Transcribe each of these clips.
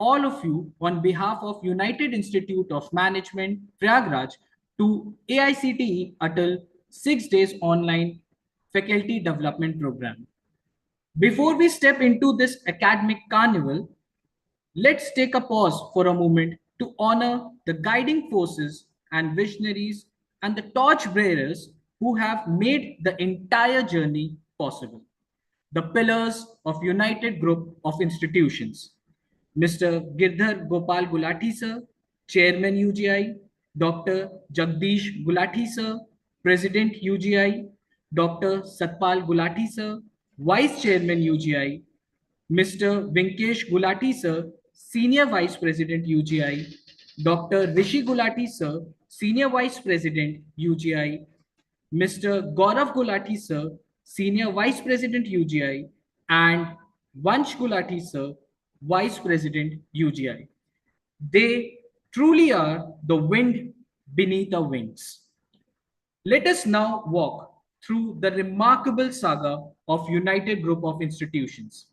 all of you on behalf of United Institute of Management, Prayagraj, to AICTE Atal 6 days online faculty development program. Before we step into this academic carnival, let's take a pause for a moment to honor the guiding forces and visionaries and the torch bearers who have made the entire journey possible. The pillars of United Group of Institutions. Mr. Girdhar Gopal Gulati sir, Chairman UGI, Dr. Jagdish Gulati sir, President UGI, Dr. Satpal Gulati sir, Vice Chairman UGI, Mr. Venkesh Gulati sir, Senior Vice President UGI, Dr. Rishi Gulati sir, Senior Vice President UGI, Mr. Gaurav Gulati sir, Senior Vice President UGI, and Vansh Gulati sir, Vice President UGI. They truly are the wind beneath our wings. Let us now walk through the remarkable saga of United Group of Institutions.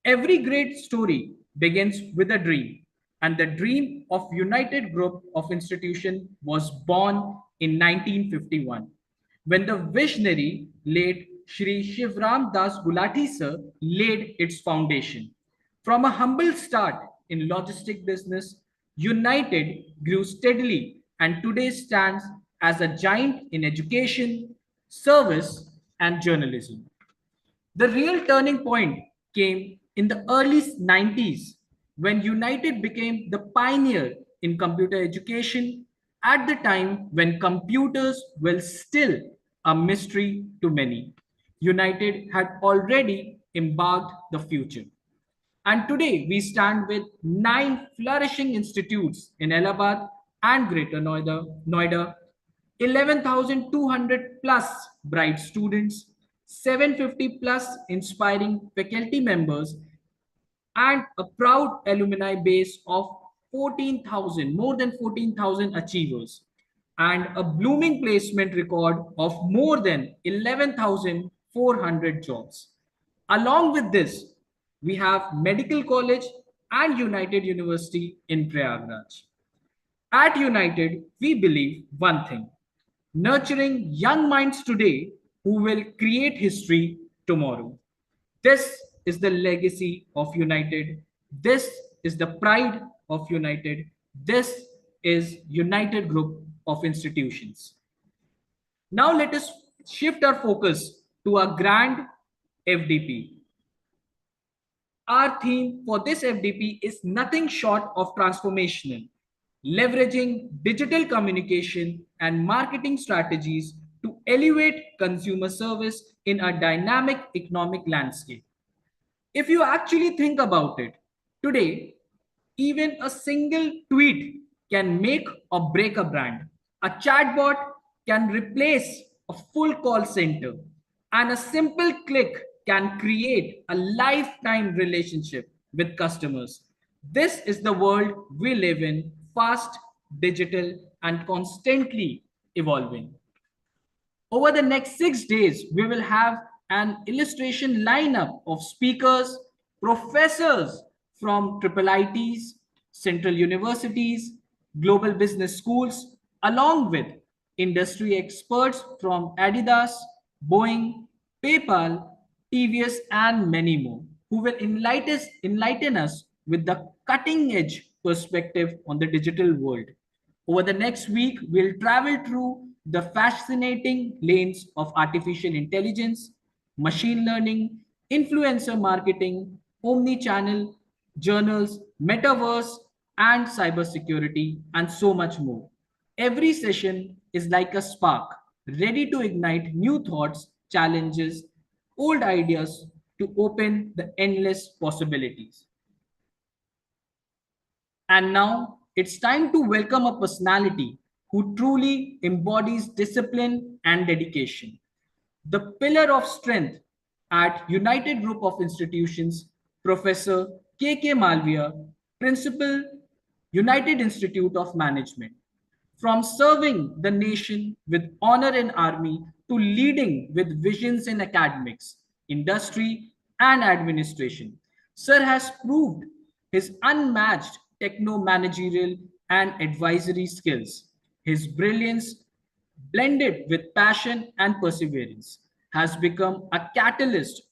Every great story begins with a dream, and the dream of United Group of Institution was born in 1951, when the visionary late Shri Shivram Das Gulati sir laid its foundation. From a humble start in logistic business, United grew steadily and today stands as a giant in education, service, and journalism. The real turning point came in the early 90s when United became the pioneer in computer education at the time when computers were still a mystery to many. United had already embarked the future. And today we stand with 9 flourishing institutes in Allahabad and Greater Noida, 11,200 plus bright students, 750 plus inspiring faculty members, and a proud alumni base of 14,000, more than 14,000 achievers, and a blooming placement record of more than 11,400 jobs. Along with this, we have Medical College and United University in Prayagraj. At United, we believe one thing: nurturing young minds today who will create history tomorrow. This is the legacy of United. This is the pride of United. This is United Group of Institutions. Now let us shift our focus to a grand FDP. Our theme for this FDP is nothing short of transformational, leveraging digital communication and marketing strategies to elevate consumer service in a dynamic economic landscape. If you actually think about it, today, even a single tweet can make or break a brand. A chatbot can replace a full call center, and a simple click can create a lifetime relationship with customers. This is the world we live in, fast, digital, and constantly evolving. Over the next 6 days, we will have an illustration lineup of speakers, professors from triple ITs, central universities, global business schools, along with industry experts from Adidas, Boeing, PayPal, TVS, and many more, who will enlighten us with the cutting edge perspective on the digital world. Over the next week, we'll travel through the fascinating lanes of artificial intelligence, machine learning, influencer marketing, omni-channel, journals, metaverse, and cybersecurity, and so much more. Every session is like a spark, ready to ignite new thoughts, challenges, old ideas to open the endless possibilities. And now it's time to welcome a personality who truly embodies discipline and dedication. The pillar of strength at United Group of Institutions, Professor K. Malviya, Principal, United Institute of Management. From serving the nation with honor in army to leading with visions in academics, industry, and administration, Sir has proved his unmatched techno-managerial and advisory skills, his brilliance blended with passion and perseverance has become a catalyst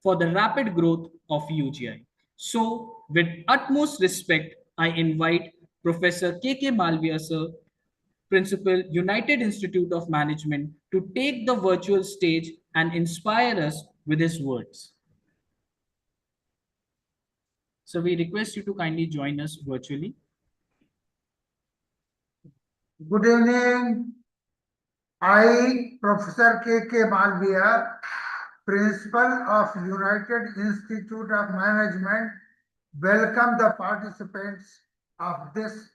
for the rapid growth of UGI. So, with utmost respect, I invite Professor K.K. Malviya sir, Principal, United Institute of Management, to take the virtual stage and inspire us with his words. So we request you to kindly join us virtually. Good evening. I, Professor K.K. Malviya, Principal of United Institute of Management, welcome the participants of this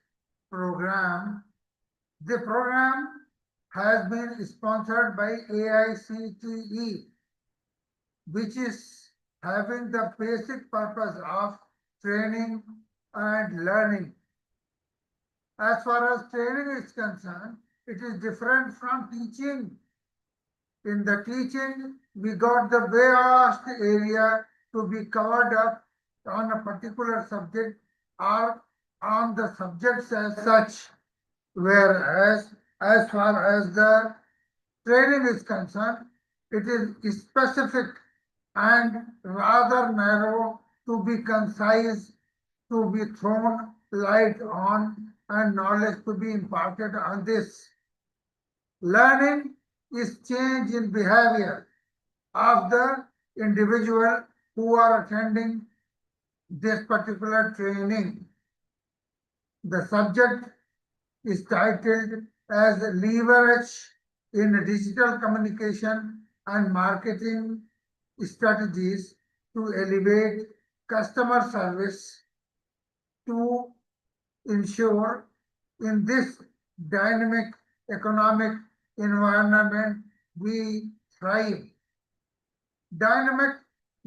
program. The program has been sponsored by AICTE, which is having the basic purpose of training and learning. As far as training is concerned, it is different from teaching. In the teaching, we got the vast area to be covered up on a particular subject or on the subjects as such. Whereas, as far as the training is concerned, it is specific and rather narrow to be concise, to be thrown light on, and knowledge to be imparted on this. Learning is change in behavior of the individual who are attending this particular training. The subject is titled as Leverage in Digital Communication and Marketing Strategies to Elevate Customer Service to ensure in this dynamic economic environment we thrive. Dynamic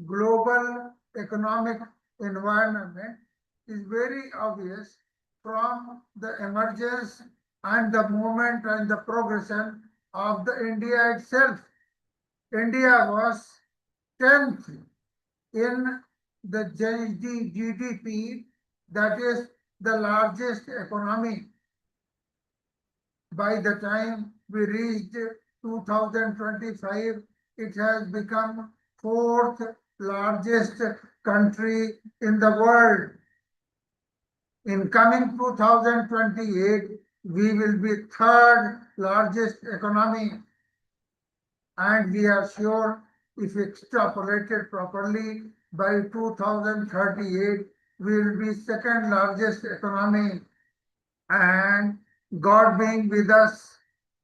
global economic environment is very obvious from the emergence and the movement and the progression of the India itself. India was 10th in the GDP, that is the largest economy. By the time we reached 2025, it has become fourth largest country in the world. In coming 2028, we will be third largest economy. And we are sure if extrapolated properly, by 2038, we will be second largest economy. And God being with us,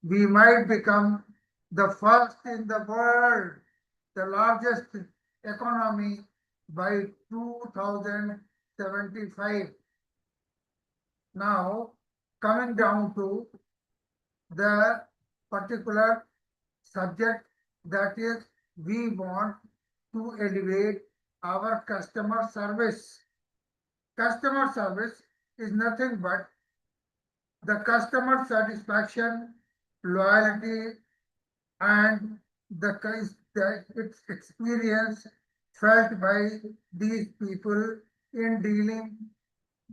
we might become the first in the world, the largest economy by 2075. Now, coming down to the particular subject, that is, we want to elevate our customer service. Customer service is nothing but the customer satisfaction, loyalty, and its experience felt by these people in dealing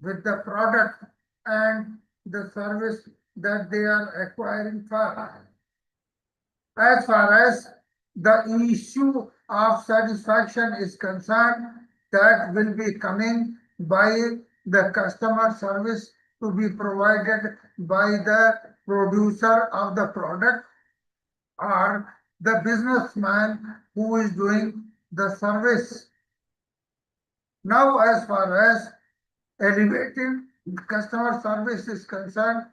with the product and the service that they are acquiring for. As far as the issue of satisfaction is concerned, that will be coming by the customer service to be provided by the producer of the product or the businessman who is doing the service. Now, as far as elevating customer service is concerned,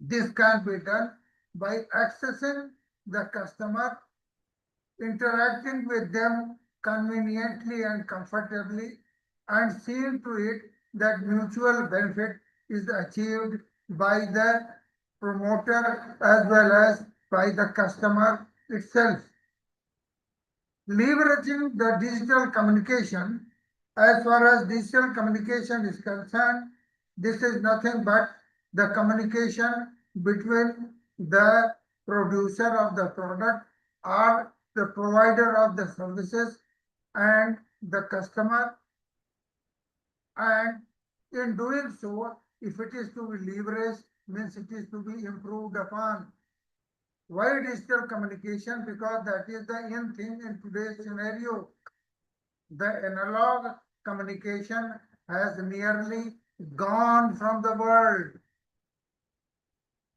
this can be done by accessing the customer, interacting with them conveniently and comfortably, and seeing to it that mutual benefit is achieved by the promoter as well as by the customer itself. Leveraging the digital communication, as far as digital communication is concerned, this is nothing but the communication between the producer of the product or the provider of the services and the customer. And in doing so, if it is to be leveraged, means it is to be improved upon. Why digital communication? Because that is the in thing in today's scenario. The analog communication has nearly gone from the world.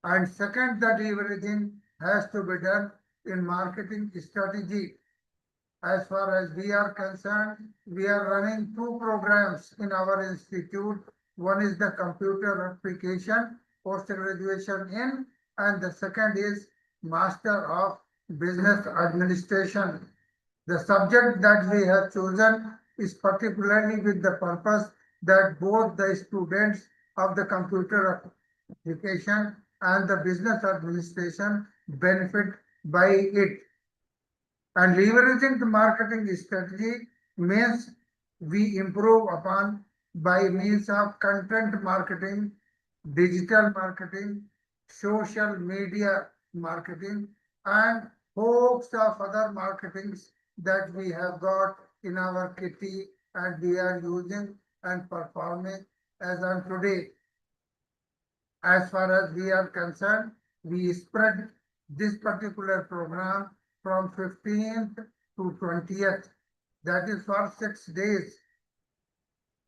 And second, that leveraging has to be done in marketing strategy. As far as we are concerned, we are running two programs in our institute. One is the computer application, post-graduation in, and the second is Master of Business Administration. The subject that we have chosen is particularly with the purpose that both the students of the computer application and the business administration benefit by it. And leveraging the marketing strategy means we improve upon by means of content marketing, digital marketing, social media marketing, and host of other marketings that we have got in our kitty and we are using and performing as on today. As far as we are concerned, we spread this particular program from 15th to 20th. That is for 6 days.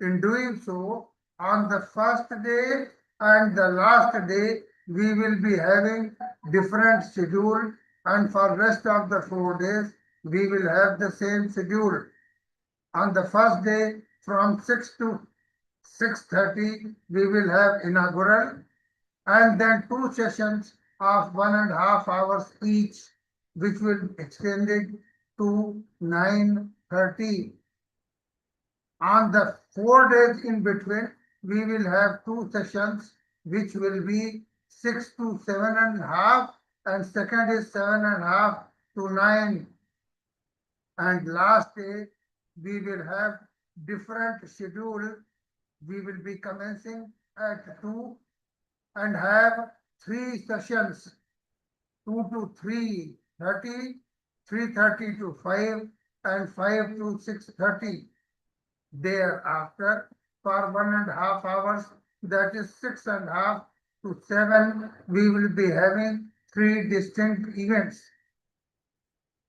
In doing so, on the first day and the last day, we will be having different schedule, and for rest of the 4 days, we will have the same schedule. On the first day, from 6 to 6:30, we will have inaugural, and then two sessions of 1.5 hours each, which will be extended to 9:30. On the 4 days in between, we will have two sessions, which will be 6 to 7.5, and second is 7.5 to 9. And last day, we will have different schedule. We will be commencing at 2 and have three sessions, 2 to 3:30, 3:30 to 5, and 5 to 6:30. Thereafter, for 1.5 hours, that is 6.5 to 7, we will be having three distinct events.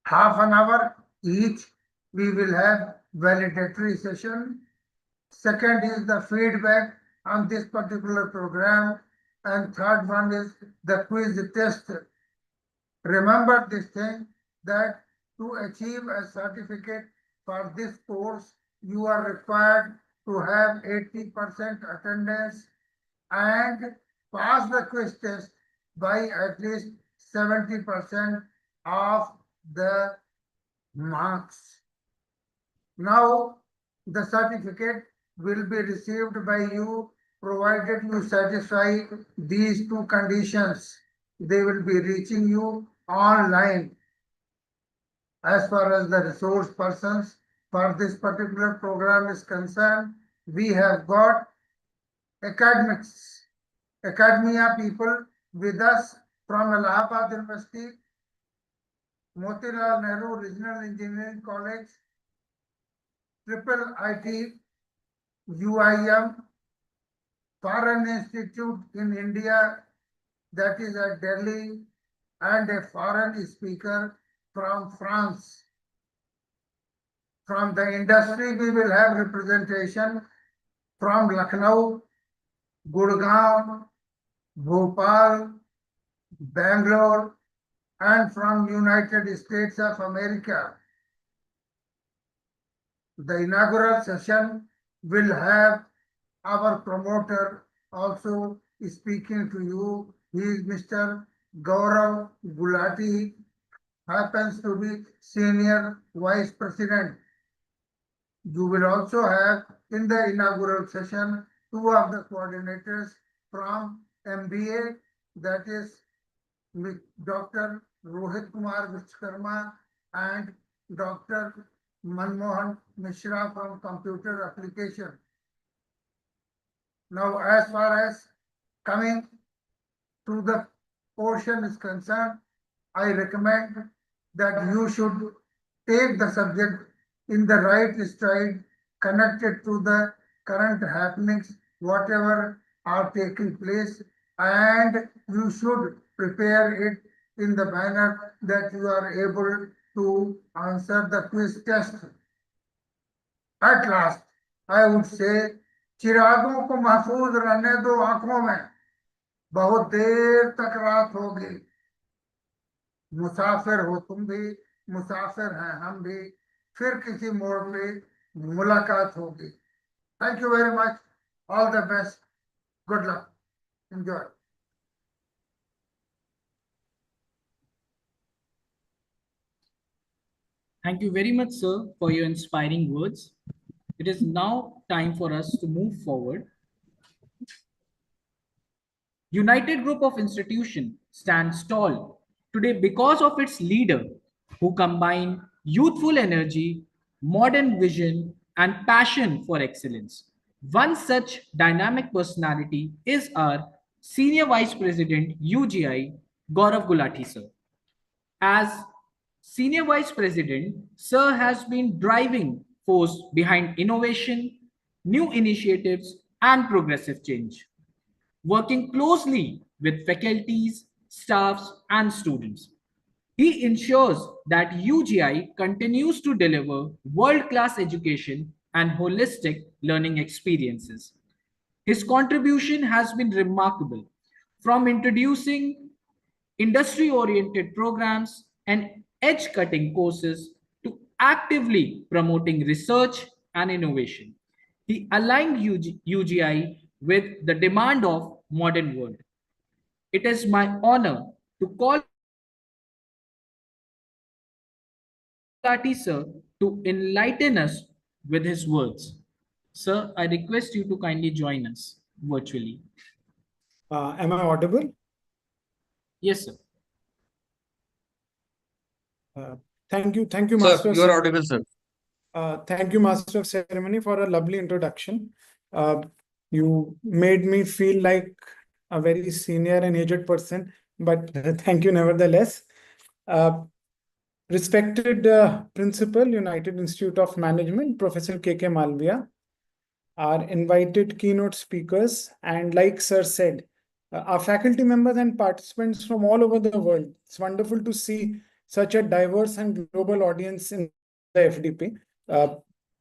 Half an hour each, we will have validatory session. Second is the feedback on this particular program, and third one is the quiz test. Remember this thing, that to achieve a certificate for this course, you are required to have 80% attendance and pass the quiz test by at least 70% of the marks. Now, the certificate will be received by you provided you satisfy these two conditions. They will be reaching you online. As far as the resource persons for this particular program is concerned, we have got academia people with us from Allahabad University, Motilal Nehru Regional Engineering College, Triple IT, UIM, Foreign Institute in India, that is at Delhi, and a foreign speaker from France. From the industry, we will have representation from Lucknow, Gurgaon, Bhopal, Bangalore, and from United States of America. The inaugural session will have our promoter also speaking to you. He is Mr. Gaurav Gulati, happens to be Senior Vice President. You will also have in the inaugural session two of the coordinators from MBA, that is Dr. Rohit Kumar Vishkarma and Dr. Manmohan Mishra from Computer Application. Now, as far as coming to the portion is concerned, I recommend that you should take the subject in the right stride, connected to the current happenings, whatever are taking place, and you should prepare it in the manner that you are able to answer the quiz test. At last, I would say, चिरागों को महफूज रहने दो आंखों में, बहुत देर तक रात होगी, मुसाफिर हो तुम भी, मुसाफिर हैं हम भी, फिर किसी मोड़ पे मुलाकात होगी. Thank you very much. All the best. Good luck. Enjoy. Thank you very much, sir, for your inspiring words. It is now time for us to move forward. United Group of Institution stands tall today because of its leader who combine youthful energy, modern vision, and passion for excellence. One such dynamic personality is our Senior Vice President UGI, Gaurav Gulati sir. As Senior Vice President, Sir has been driving force behind innovation, new initiatives, and progressive change, working closely with faculties, staffs, and students. He ensures that UGI continues to deliver world-class education and holistic learning experiences. His contribution has been remarkable, from introducing industry-oriented programs and edge-cutting courses to actively promoting research and innovation. He aligned UGI with the demand of modern world. It is my honor to call upon Gulati sir to enlighten us with his words. Sir, I request you to kindly join us virtually. Am I audible? Yes, sir. Thank you, Sir, Master. you are audible, sir. Thank you, Master of Ceremony, for a lovely introduction. You made me feel like a very senior and aged person, but thank you nevertheless. Respected Principal, United Institute of Management, Professor K.K. Malviya, our invited keynote speakers, and like Sir said, our faculty members and participants from all over the world. It's wonderful to see such a diverse and global audience in the FDP.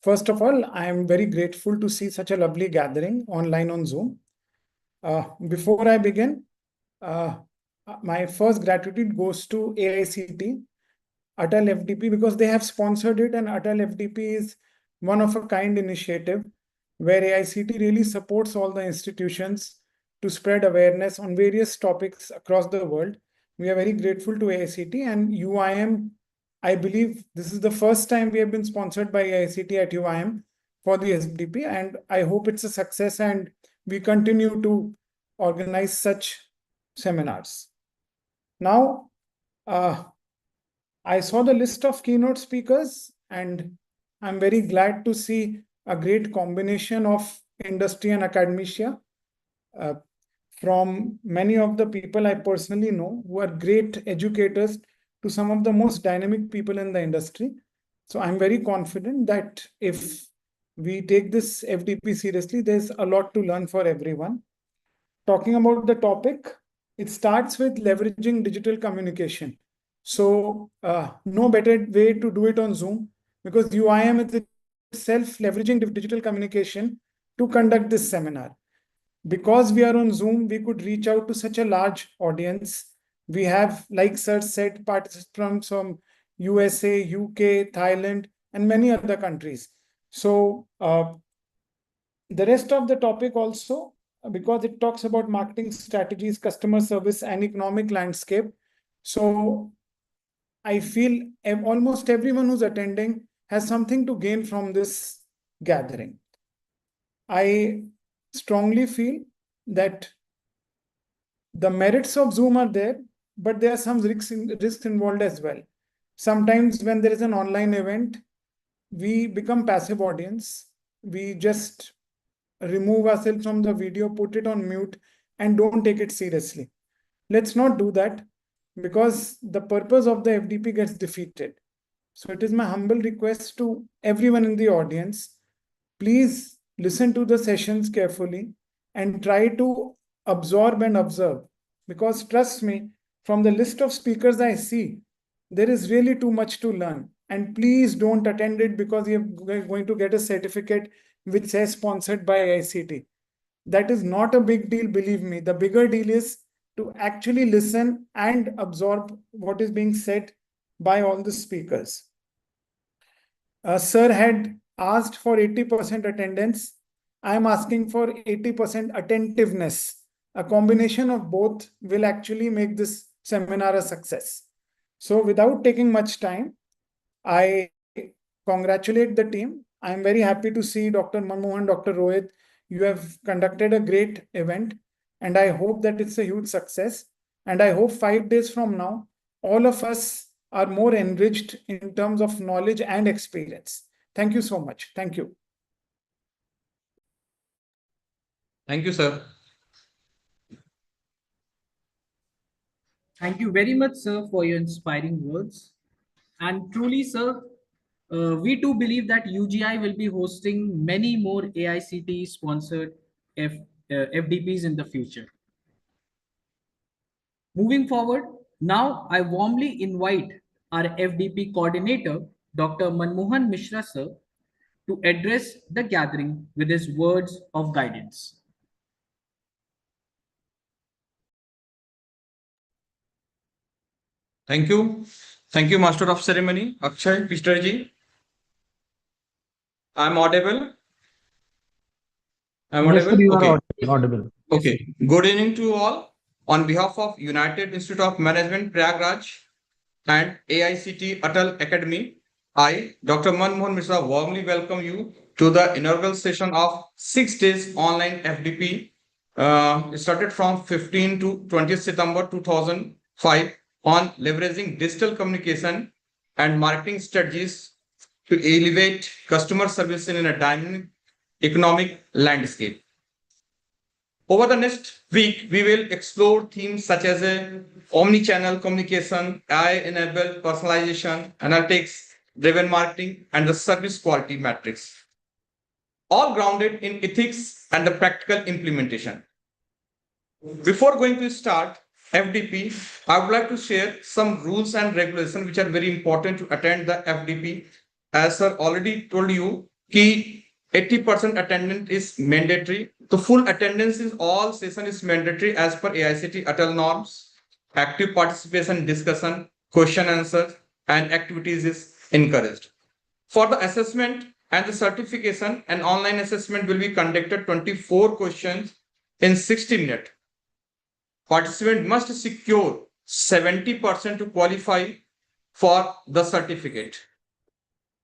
First of all, I am very grateful to see such a lovely gathering online on Zoom. Before I begin, my first gratitude goes to AICT, Atal FDP, because they have sponsored it, and Atal FDP is one of a kind initiative where AICT really supports all the institutions to spread awareness on various topics across the world. We are very grateful to AICT, and UIM, I believe this is the first time we have been sponsored by AICT at UIM for the FDP, and I hope it's a success and we continue to organize such seminars. Now, I saw the list of keynote speakers, and I'm very glad to see a great combination of industry and academia. From many of the people I personally know who are great educators to some of the most dynamic people in the industry. So I'm very confident that if we take this FDP seriously, there's a lot to learn for everyone. Talking about the topic, it starts with leveraging digital communication. So no better way to do it on Zoom, because UIM is itself leveraging digital communication to conduct this seminar. Because we are on Zoom, we could reach out to such a large audience. We have, like Sir said, participants from USA, UK, Thailand, and many other countries. So the rest of the topic also, because it talks about marketing strategies, customer service, and economic landscape. So I feel almost everyone who's attending has something to gain from this gathering. I strongly feel that the merits of Zoom are there, but there are some risks involved as well. Sometimes when there is an online event, we become passive audience. We just remove ourselves from the video, put it on mute, and don't take it seriously. Let's not do that, because the purpose of the FDP gets defeated. So it is my humble request to everyone in the audience, please listen to the sessions carefully, and try to absorb and observe. Because trust me, from the list of speakers I see, there is really too much to learn. And please don't attend it because you're going to get a certificate which says sponsored by ICT. That is not a big deal, believe me. The bigger deal is to actually listen and absorb what is being said by all the speakers. Sir had asked for 80% attendance. I am asking for 80% attentiveness. A combination of both will actually make this seminar a success. So without taking much time, I congratulate the team. I am very happy to see Dr. Manmohan, Dr. Rohit. You have conducted a great event, and I hope that it's a huge success. And I hope 5 days from now, all of us are more enriched in terms of knowledge and experience. Thank you so much. Thank you. Thank you, sir. Thank you very much, sir, for your inspiring words. And truly, sir, we too believe that UGI will be hosting many more AICTE sponsored FDPs in the future. Moving forward, now I warmly invite our FDP coordinator, Dr. Manmohan Mishra, sir, to address the gathering with his words of guidance. Thank you. Thank you, Master of Ceremony, Akshay Pistaji. I'm audible. Yes, sir, you are Okay. audible. Okay. Good evening to all. On behalf of United Institute of Management, Prayagraj, and AICT Atal Academy, I, Dr. Manmohan Mishra, warmly welcome you to the inaugural session of 6 days online FDP. It started from 15 to 20th September 2005 on leveraging digital communication and marketing strategies to elevate customer service in a dynamic economic landscape. Over the next week, we will explore themes such as omni-channel communication, AI-enabled personalization, analytics-driven marketing, and the service quality metrics, all grounded in ethics and the practical implementation. Before going to start FDP, I would like to share some rules and regulations which are very important to attend the FDP. As sir already told you, key 80% attendance is mandatory. The full attendance in all session is mandatory as per AICT Atal norms. Active participation, discussion, question answers, and activities is encouraged. For the assessment and the certification, an online assessment will be conducted 24 questions in 60 minutes. Participant must secure 70% to qualify for the certificate.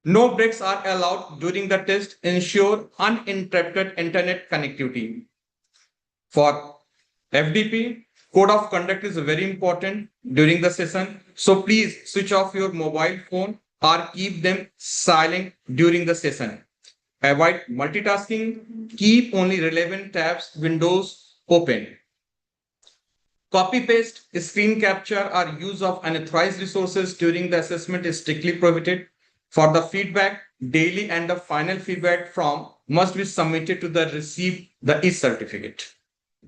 No breaks are allowed during the test. Ensure uninterrupted internet connectivity. For FDP, code of conduct is very important during the session. So please switch off your mobile phone or keep them silent during the session. Avoid multitasking. Keep only relevant tabs, windows open. Copy paste, screen capture, or use of unauthorized resources during the assessment is strictly prohibited. For the feedback, daily and the final feedback form must be submitted to the receive the e-certificate.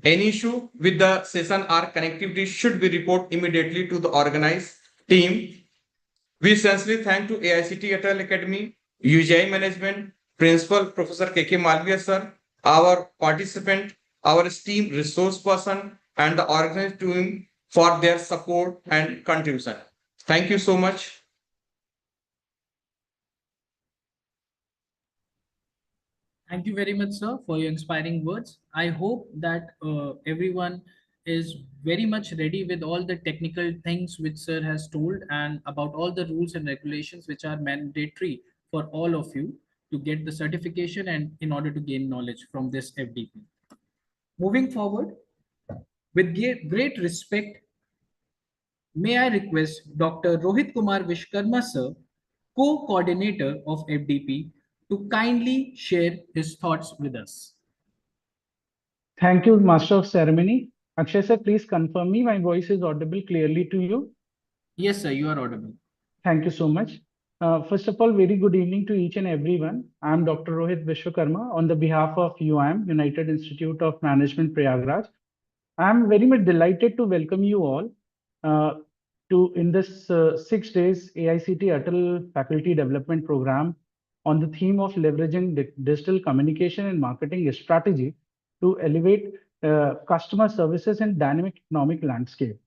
Any issue with the session or connectivity should be reported immediately to the organized team. We sincerely thank to AICT Atal Academy, UGI Management, Principal Professor KK Malviya sir, our participant, our esteemed resource person, and the organized team for their support and contribution. Thank you so much. Thank you very much, sir, for your inspiring words. I hope that everyone is very much ready with all the technical things which sir has told and about all the rules and regulations which are mandatory for all of you to get the certification and in order to gain knowledge from this FDP. Moving forward, with great respect, may I request Dr. Rohit Kumar Vishkarma, sir, co-coordinator of FDP, to kindly share his thoughts with us. Thank you, Master of Ceremony. Akshay sir, please confirm me my voice is audible clearly to you. Yes, sir, you are audible. Thank you so much. First of all, very good evening to each and everyone. I'm Dr. Rohit Vishwakarma on the behalf of UIM, United Institute of Management, Prayagraj. I'm very much delighted to welcome you all uh, to in this 6 days AICT Atal Faculty Development Program on the theme of leveraging digital communication and marketing strategy to elevate customer services in dynamic economic landscape.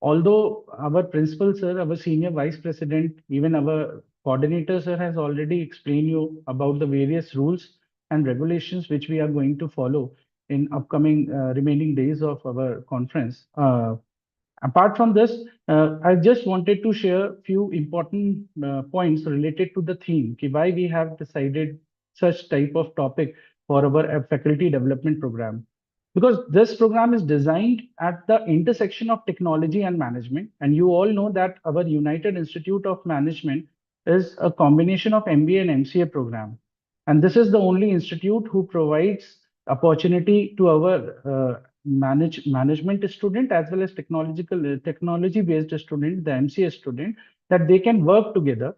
Although our principal sir, our senior vice president, even our coordinator sir has already explained you about the various rules and regulations which we are going to follow in upcoming remaining days of our conference. Apart from this, I just wanted to share a few important points related to the theme, why we have decided such type of topic for our faculty development program. Because this program is designed at the intersection of technology and management. And you all know that our United Institute of Management is a combination of MBA and MCA program. And this is the only institute who provides opportunity to our management student as well as technology based student, the MCA student, that they can work together.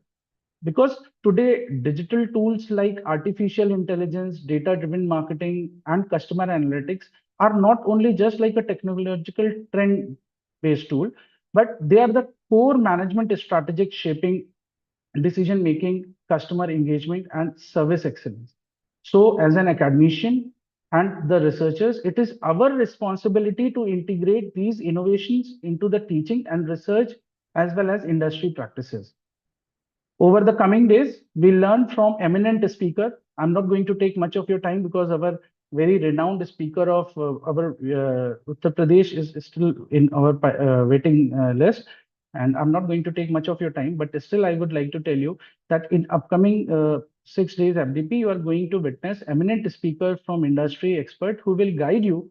Because today digital tools like artificial intelligence, data driven marketing and customer analytics are not only just like a technological trend based tool, but they are the core management strategic shaping decision making, customer engagement, and service excellence. So, as an academician and the researchers, it is our responsibility to integrate these innovations into the teaching and research as well as industry practices. Over the coming days, we'll learn from eminent speaker. I'm not going to take much of your time because our very renowned speaker of our Uttar Pradesh is still in our waiting list. And I'm not going to take much of your time, but still I would like to tell you that in upcoming 6 days FDP, you are going to witness eminent speaker from industry expert who will guide you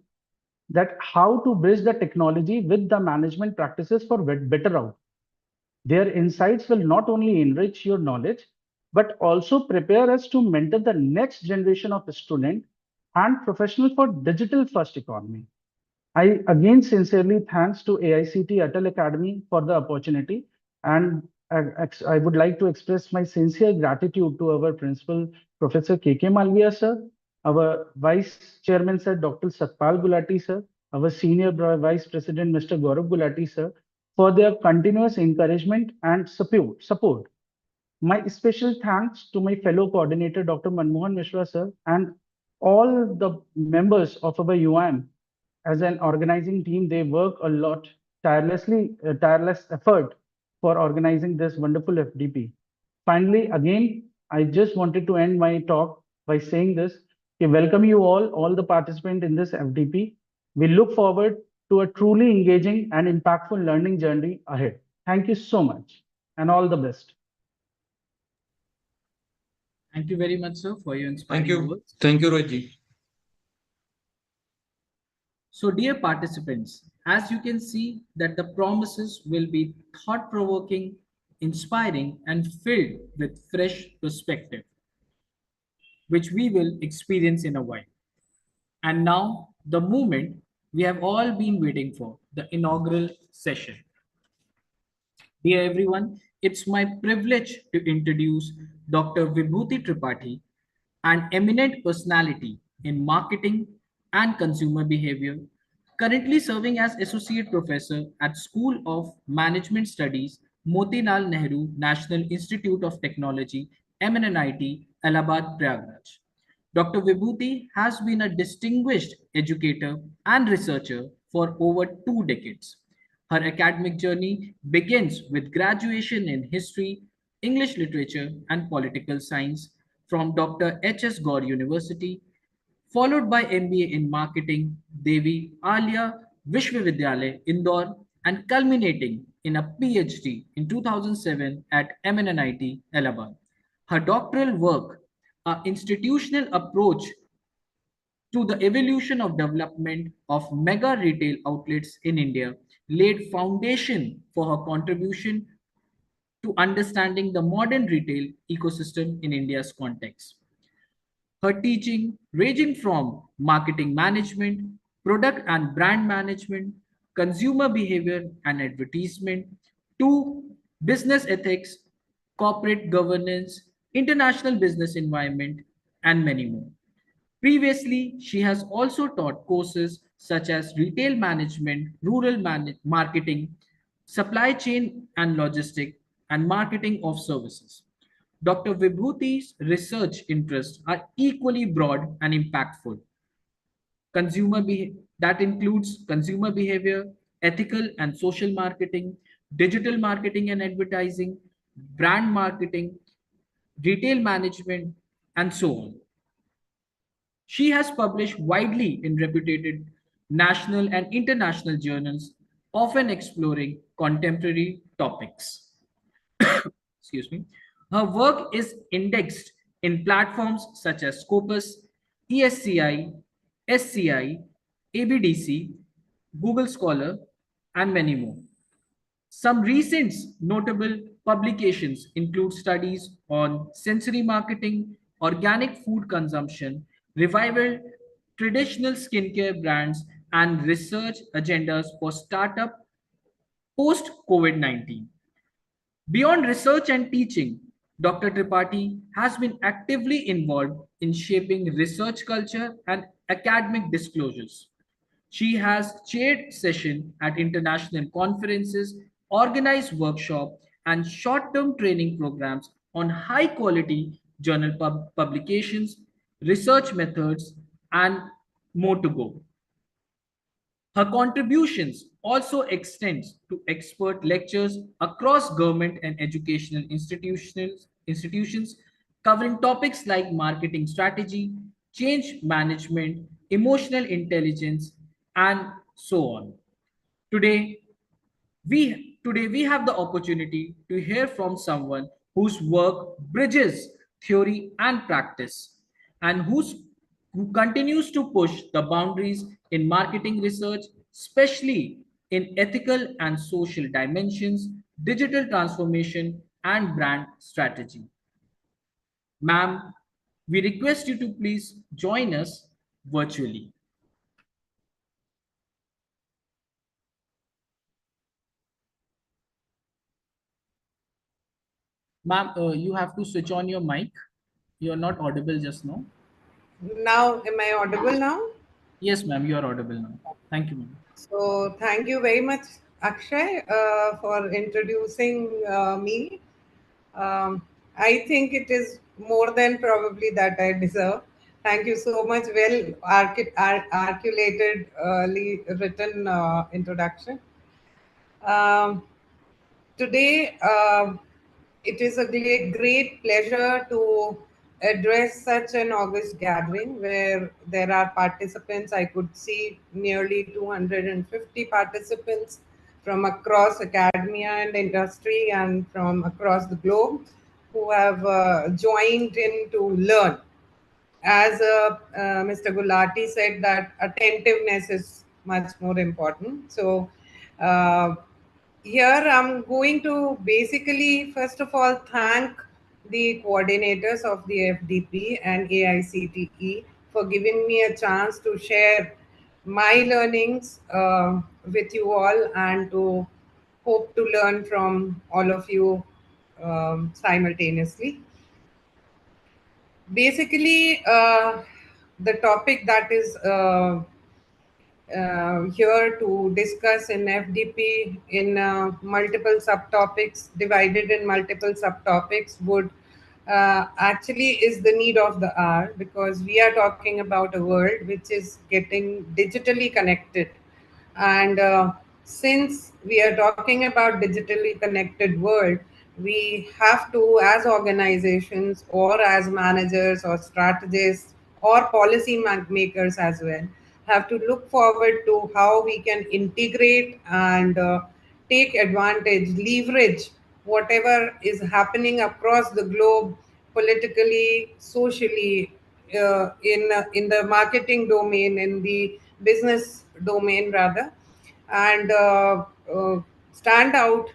that how to bridge the technology with the management practices for better outcomes. Their insights will not only enrich your knowledge, but also prepare us to mentor the next generation of students and professionals for digital first economy. I again sincerely thanks to AICT Atal Academy for the opportunity, and I would like to express my sincere gratitude to our principal, Professor KK Malviya sir, our Vice Chairman sir, Dr. Satpal Gulati sir, our Senior Vice President, Mr. Gaurav Gulati sir, for their continuous encouragement and support. My special thanks to my fellow coordinator, Dr. Manmohan Mishra sir, and all the members of our UIM. As an organizing team, they work a lot, tireless effort for organizing this wonderful FDP. Finally, again, I just wanted to end my talk by saying this. We welcome you all the participants in this FDP. We look forward to a truly engaging and impactful learning journey ahead. Thank you so much and all the best. Thank you very much, sir, for your inspiring Thank you. words. Thank you, Rohit. So, dear participants, as you can see that the promises will be thought-provoking, inspiring, and filled with fresh perspective, which we will experience in a while. And now, the moment we have all been waiting for, the inaugural session. Dear everyone, it's my privilege to introduce Dr. Vibhuti Tripathi, an eminent personality in marketing and consumer behavior, currently serving as Associate Professor at School of Management Studies, Motilal Nehru National Institute of Technology, MNNIT, Allahabad, Prayagraj. Dr. Vibhuti has been a distinguished educator and researcher for over 2 decades. Her academic journey begins with graduation in history, English literature, and political science from Dr. H.S. Gaur University, followed by MBA in marketing, Devi Alia Vishwavidyalaya, Indore, and culminating in a PhD in 2007 at MNNIT, Allahabad. Her doctoral work, an institutional approach to the evolution of development of mega retail outlets in India, laid foundation for her contribution to understanding the modern retail ecosystem in India's context. Her teaching, ranging from marketing management, product and brand management, consumer behavior and advertisement, to business ethics, corporate governance, international business environment, and many more. Previously, she has also taught courses such as retail management, marketing, supply chain and logistic, and marketing of services. Dr. Vibhuti's research interests are equally broad and impactful. That includes consumer behavior, ethical and social marketing, digital marketing and advertising, brand marketing, retail management, and so on. She has published widely in reputed national and international journals, often exploring contemporary topics. Excuse me. Her work is indexed in platforms such as Scopus, ESCI, SCI, ABDC, Google Scholar, and many more. Some recent notable publications include studies on sensory marketing, organic food consumption, revival, traditional skincare brands, and research agendas for startup post COVID 19. Beyond research and teaching, Dr. Tripathi has been actively involved in shaping research culture and academic disclosures. She has chaired sessions at international conferences, organized workshops, and short-term training programs on high-quality journal publications, research methods, and more to go. Her contributions also extends to expert lectures across government and educational institutions covering topics like marketing strategy, change management, emotional intelligence, and so on. Today, Today we have the opportunity to hear from someone whose work bridges theory and practice and who continues to push the boundaries in marketing research, especially in ethical and social dimensions, digital transformation, and brand strategy. Ma'am, we request you to please join us virtually. Ma'am, you have to switch on your mic. You're not audible just now. Now, am I audible now? Yes, ma'am, you are audible now. Thank you, ma'am. So, thank you very much, Akshay, for introducing me. I think it is more than probably that I deserve. Thank you so much. Well, articulated, written introduction. Um, Today, it is a great pleasure to address such an august gathering where there are participants. I could see nearly 250 participants from across academia and industry and from across the globe who have joined in to learn. As Mr. Gulati said, that attentiveness is much more important. So, uh, here I'm going to basically, first of all, thank the coordinators of the FDP and AICTE for giving me a chance to share my learnings with you all and to hope to learn from all of you simultaneously. Basically, the topic that is here to discuss in FDP in multiple subtopics, divided in multiple subtopics, would actually is the need of the hour, because we are talking about a world which is getting digitally connected. And since we are talking about digitally connected world, we have to, as organizations or as managers or strategists or policy makers as well, have to look forward to how we can integrate and take advantage, leverage whatever is happening across the globe, politically, socially, in the marketing domain, in the business domain rather, and stand out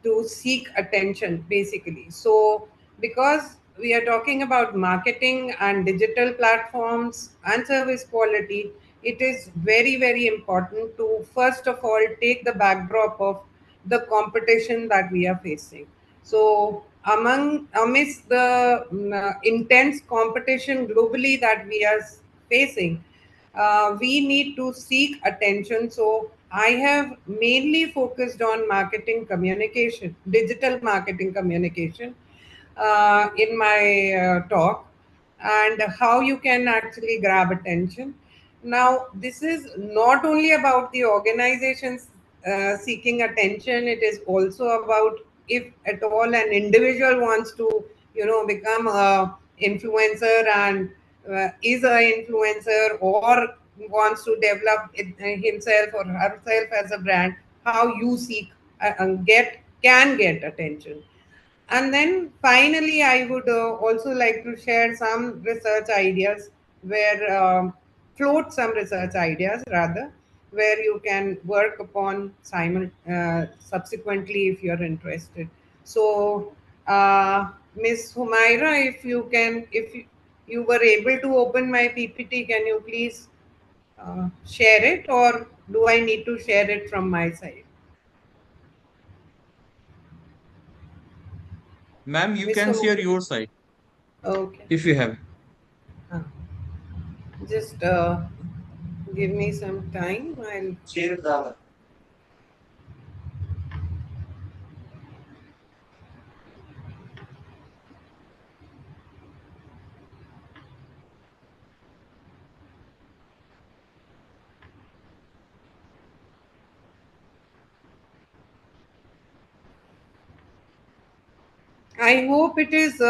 to seek attention basically. So, because we are talking about marketing and digital platforms and service quality, it is very important to first of all take the backdrop of the competition that we are facing. So, amidst the intense competition globally that we are facing, we need to seek attention. So I have mainly focused on marketing communication, digital marketing communication, in my talk, and how you can actually grab attention. Now, this is not only about the organizations seeking attention, it is also about, if at all an individual wants to, become a influencer and is a influencer, or wants to develop himself or herself as a brand, how you seek can get attention. And then finally, I would also like to share some research ideas where float some research ideas rather, where you can work upon subsequently if you're interested. So, Ms. Humaira, if you were able to open my PPT, can you please share it, or do I need to share it from my side? Ma'am, you Ms. can share Humaira? your side Okay. if you have. Uh, just give me some time. I hope it is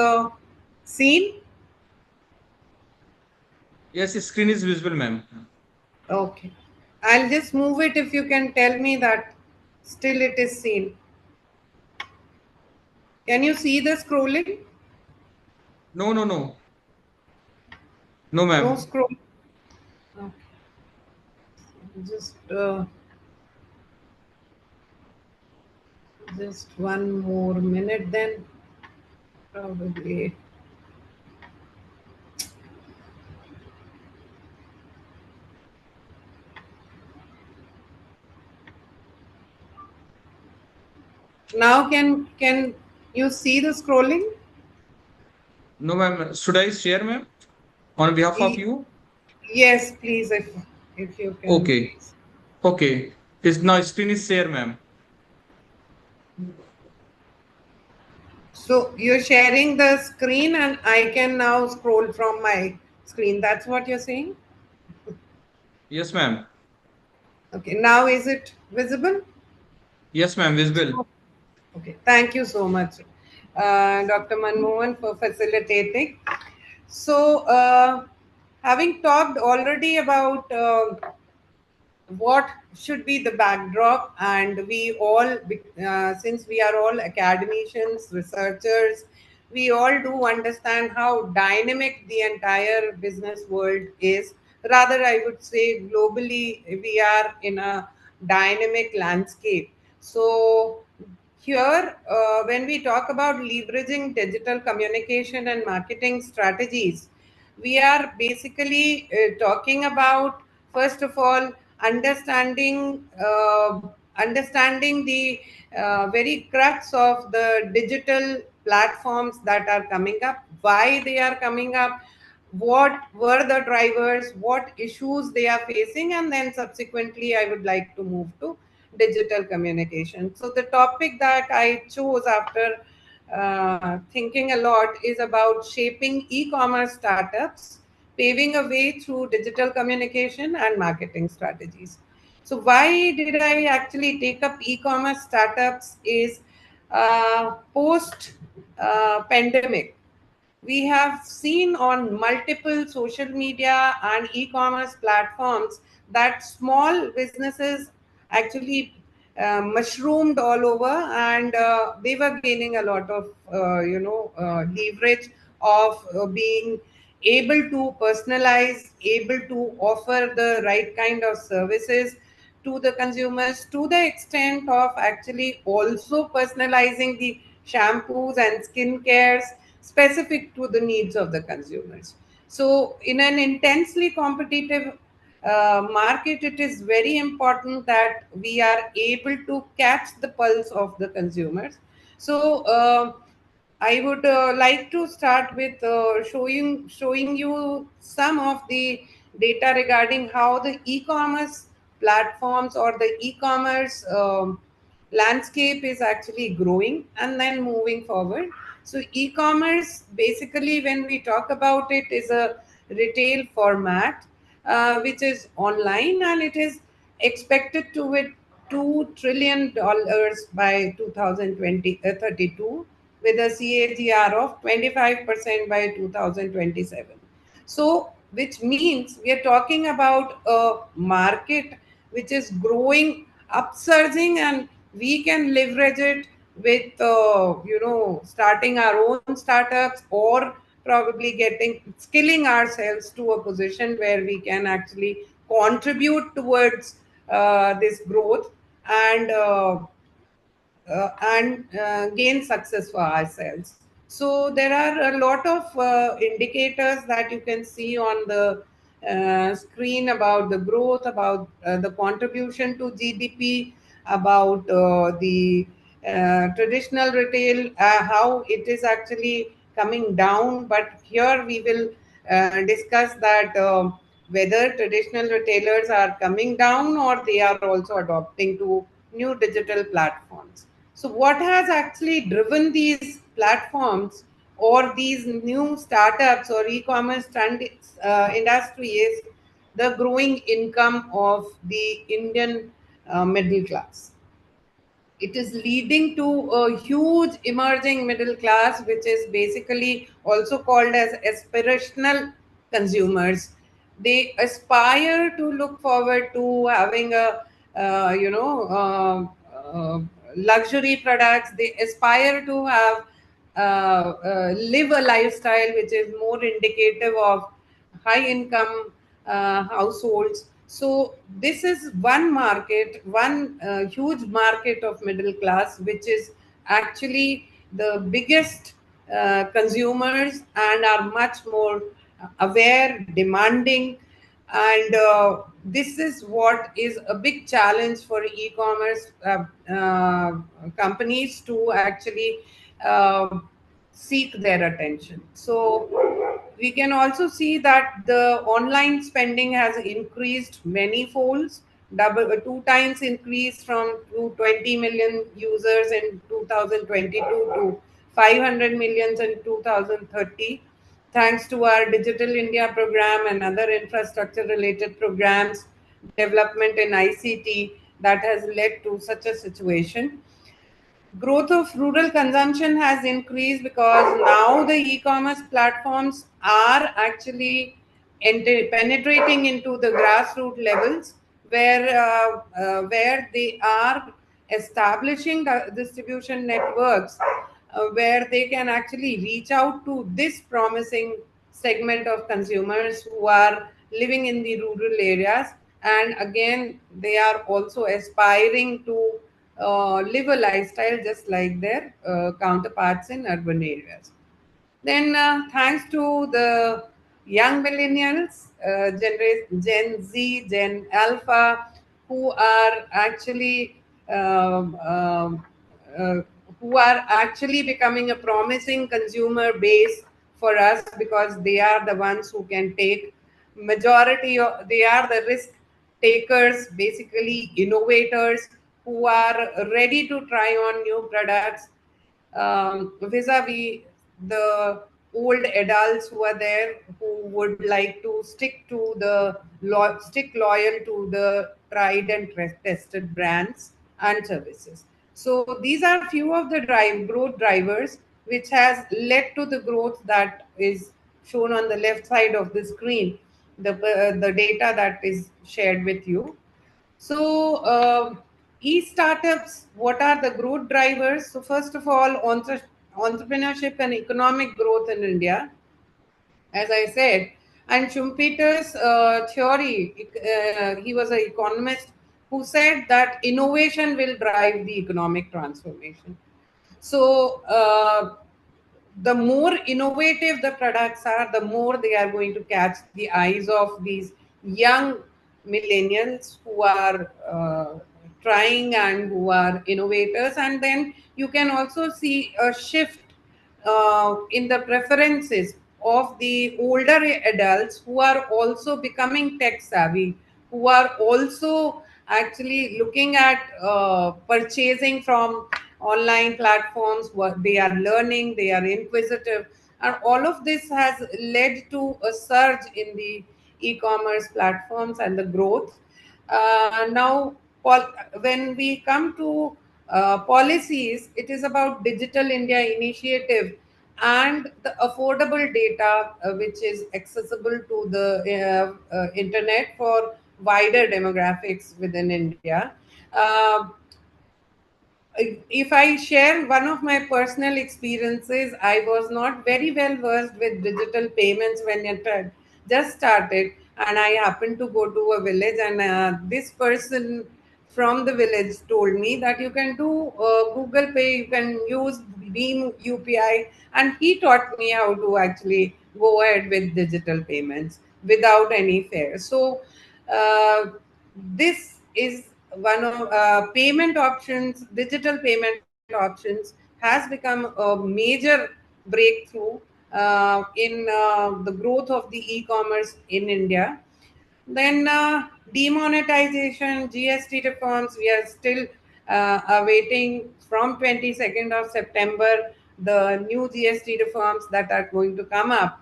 seen. Yes, screen is visible, ma'am. Okay. I'll just move it if you can tell me that still it is seen. Can you see the scrolling? No, no, no. No, No ma'am. scroll. Okay. Just one more minute then. Probably. Now can you see the scrolling? No, ma'am. Should I share, ma'am, on behalf of E- you? yes, please, if you can, Okay. please. Okay. Is now screen is share, ma'am. So you're sharing the screen and I can now scroll from my screen. That's what you're saying? Yes, ma'am. Okay, now is it visible? Yes, ma'am. Visible. Okay, thank you so much, Dr. Manmohan, for facilitating. So, having talked already about what should be the backdrop, and we all since we are all academicians, researchers, we all do understand how dynamic the entire business world is. Rather, I would say globally we are in a dynamic landscape. So here, when we talk about leveraging digital communication and marketing strategies, we are basically talking about, first of all, understanding the very crux of the digital platforms that are coming up, why they are coming up, what were the drivers, what issues they are facing, and then subsequently I would like to move to digital communication. So the topic that I chose after thinking a lot is about shaping e-commerce startups, paving a way through digital communication and marketing strategies. So why did I actually take up e-commerce startups is post pandemic, we have seen on multiple social media and e-commerce platforms that small businesses actually mushroomed all over, and they were gaining a lot of leverage of being able to personalize, able to offer the right kind of services to the consumers, to the extent of actually also personalizing the shampoos and skin cares specific to the needs of the consumers. So, in an intensely competitive market, it is very important that we are able to catch the pulse of the consumers. So, I would like to start with showing you some of the data regarding how the e-commerce platforms or the e-commerce landscape is actually growing and then moving forward. So e-commerce, basically, when we talk about it, is a retail format which is online, and it is expected to hit $2 trillion by 2032, with a CAGR of 25% by 2027. So, which means we are talking about a market which is growing, upsurging, and we can leverage it with, starting our own startups, or probably getting skilling ourselves to a position where we can actually contribute towards this growth, and gain success for ourselves. So there are a lot of indicators that you can see on the screen about the growth, about the contribution to GDP, about the traditional retail, how it is actually coming down. But here we will discuss that whether traditional retailers are coming down or they are also adopting to new digital platforms. So, what has actually driven these platforms or these new startups or e-commerce industry is the growing income of the Indian middle class. It is leading to a huge emerging middle class, which is basically also called as aspirational consumers. They aspire to look forward to having a luxury products. They aspire to have live a lifestyle which is more indicative of high income households. So this is one market, one huge market of middle class, which is actually the biggest consumers and are much more aware, demanding, and this is what is a big challenge for e-commerce companies to actually uh, seek their attention. So we can also see that the online spending has increased many folds, two times increase from 20 million users in 2022 to 500 millions in 2030, thanks to our Digital India program and other infrastructure related programs, development in ICT, that has led to such a situation. Growth of rural consumption has increased because now the e-commerce platforms are actually penetrating into the grassroots levels, where they are establishing the distribution networks where they can actually reach out to this promising segment of consumers who are living in the rural areas, and again they are also aspiring to live a lifestyle just like their counterparts in urban areas. Then, thanks to the young millennials, Gen Z, Gen Alpha, who are actually um, um, uh, who are actually becoming a promising consumer base for us, because they are the ones who can take majority of, they are the risk takers, basically innovators who are ready to try on new products, vis-a-vis the old adults who are there, who would like to stick loyal to the tried and tested brands and services. So these are few of the growth drivers which has led to the growth that is shown on the left side of the screen, the data that is shared with you. So, e-startups, what are the growth drivers? So, first of all, entrepreneurship and economic growth in India, as I said. And Schumpeter's theory, he was an economist who said that innovation will drive the economic transformation. So, the more innovative the products are, the more they are going to catch the eyes of these young millennials who are trying and who are innovators. And then you can also see a shift in the preferences of the older adults who are also becoming tech savvy, who are also actually looking at purchasing from online platforms. They are learning, they are inquisitive, and all of this has led to a surge in the e-commerce platforms and the growth. Now, when we come to policies, it is about Digital India initiative and the affordable data which is accessible to the internet for wider demographics within India. Uh, if I share one of my personal experiences, I was not very well versed with digital payments when it had just started, and I happened to go to a village, and this person from the village told me that you can do Google Pay, you can use Beam UPI, and he taught me how to actually go ahead with digital payments without any fare. So this is one of payment options, digital payment options has become a major breakthrough in the growth of the e-commerce in India. Then demonetization, GST reforms, we are still awaiting from 22nd of September the new GST reforms that are going to come up.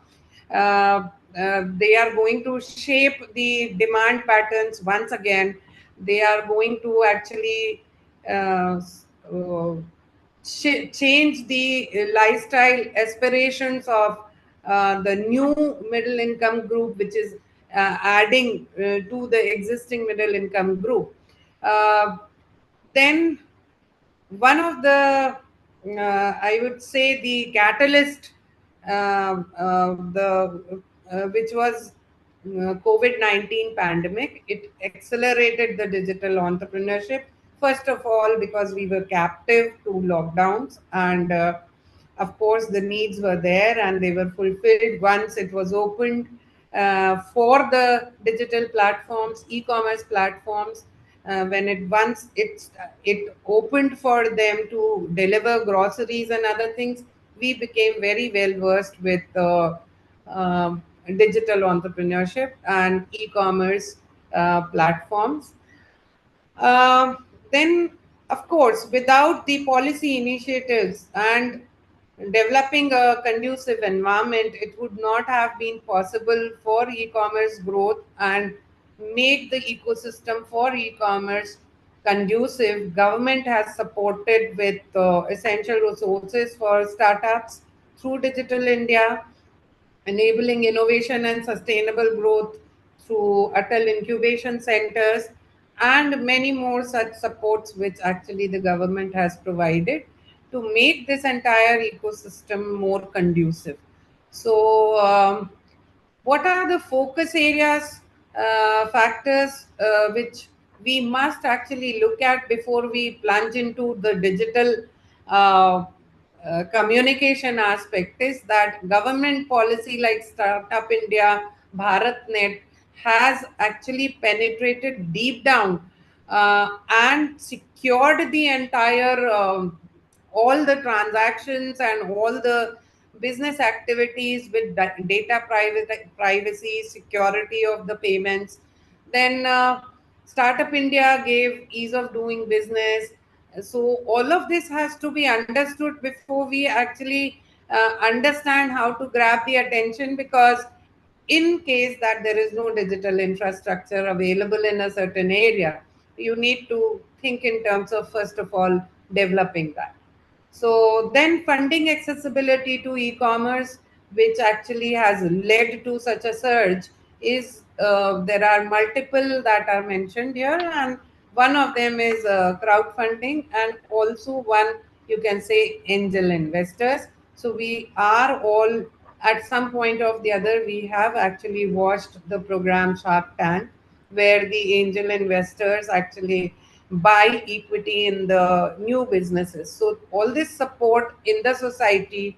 They are going to shape the demand patterns once again. They are going to actually uh, uh, change the lifestyle aspirations of the new middle income group, which is adding to the existing middle income group. Uh, then one of the I would say the catalyst, the which was COVID-19 pandemic. It accelerated the digital entrepreneurship. First of all, because we were captive to lockdowns, and of course the needs were there and they were fulfilled once it was opened for the digital platforms, e-commerce platforms. When it once it opened for them to deliver groceries and other things, we became very well versed with digital entrepreneurship and e-commerce platforms. Then, of course, without the policy initiatives and developing a conducive environment, it would not have been possible for e-commerce growth and make the ecosystem for e-commerce conducive. Government has supported with essential resources for startups through Digital India, enabling innovation and sustainable growth through Atal incubation centers, and many more such supports which actually the government has provided to make this entire ecosystem more conducive. So, what are the focus areas, factors which we must actually look at before we plunge into the digital communication aspect? Is that government policy like Startup India, BharatNet has actually penetrated deep down and secured the entire all the transactions and all the business activities with data privacy, security of the payments. Then Startup India gave ease of doing business. So all of this has to be understood before we actually understand how to grab the attention, because in case that there is no digital infrastructure available in a certain area, you need to think in terms of first of all developing that. So then funding accessibility to e-commerce, which actually has led to such a surge, is there are multiple that are mentioned here, and one of them is crowdfunding, and also one you can say angel investors. So we are all at some point of the other, we have actually watched the program Shark Tank, where the angel investors actually buy equity in the new businesses. So all this support in the society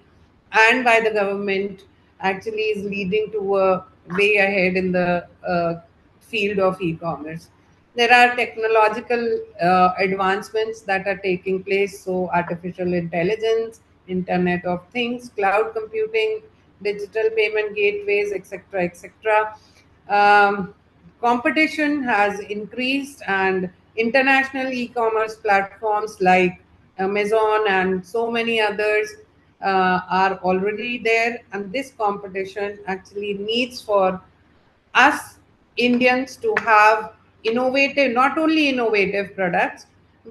and by the government actually is leading to a way ahead in the field of e-commerce. There are technological advancements that are taking place. So artificial intelligence, Internet of Things, cloud computing, digital payment gateways, etc., etc. Competition has increased, and international e-commerce platforms like Amazon and so many others are already there, and this competition actually needs for us Indians to have innovative, not only innovative products,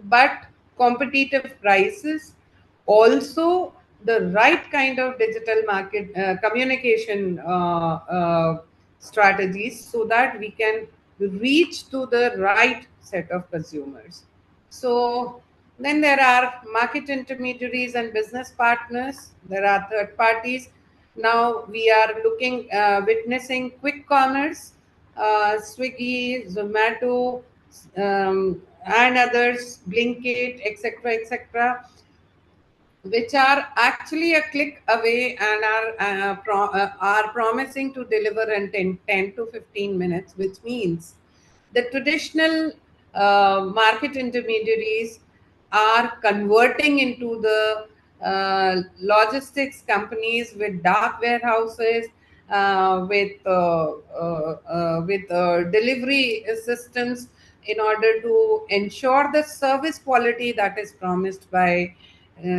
but competitive prices, also the right kind of digital market communication strategies, so that we can reach to the right set of consumers. So then there are market intermediaries and business partners. There are third parties. Now we are witnessing quick commerce, Swiggy, Zomato, and others, Blinkit, etc., etc., which are actually a click away and are promising to deliver in 10 to 15 minutes, which means the traditional market intermediaries are converting into the logistics companies with dark warehouses, with delivery systems, in order to ensure the service quality that is promised by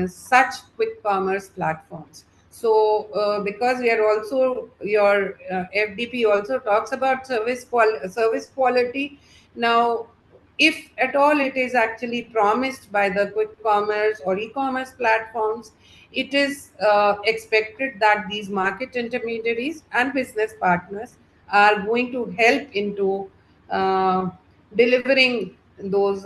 such quick commerce platforms. So, because we are also, your FDP also talks about service quality. Now, if at all it is actually promised by the quick commerce or e-commerce platforms, it is expected that these market intermediaries and business partners are going to help into uh, delivering those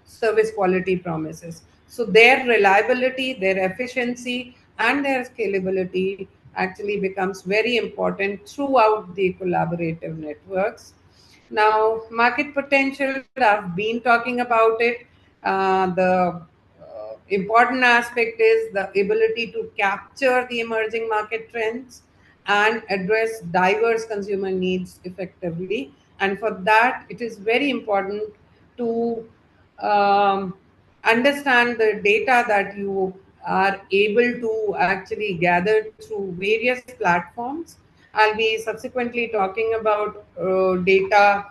service quality promises. So their reliability, their efficiency, and their scalability actually becomes very important throughout the collaborative networks. Now, market potential, I've been talking about it. The important aspect is the ability to capture the emerging market trends and address diverse consumer needs effectively. And for that, it is very important to um, understand the data that you are able to actually gather through various platforms. I'll be subsequently talking about data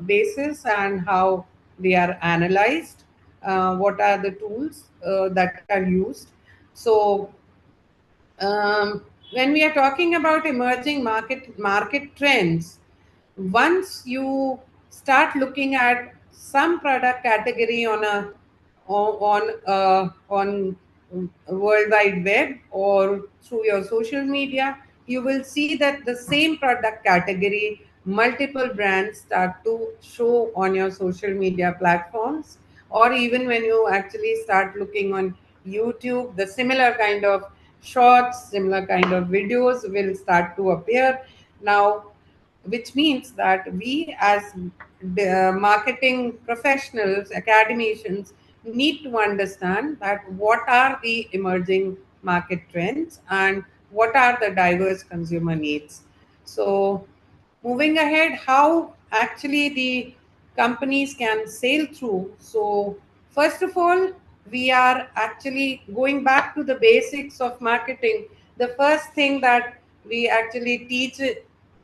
basis and how they are analyzed, what are the tools that are used. So when we are talking about emerging market trends, once you start looking at some product category on World Wide Web or through your social media, you will see that the same product category, multiple brands start to show on your social media platforms, or even when you actually start looking on YouTube, the similar kind of shorts, similar kind of videos will start to appear. Now, which means that we as the marketing professionals, academicians, need to understand that what are the emerging market trends and what are the diverse consumer needs. So moving ahead, how actually the companies can sail through. So first of all, we are actually going back to the basics of marketing. The first thing that we actually teach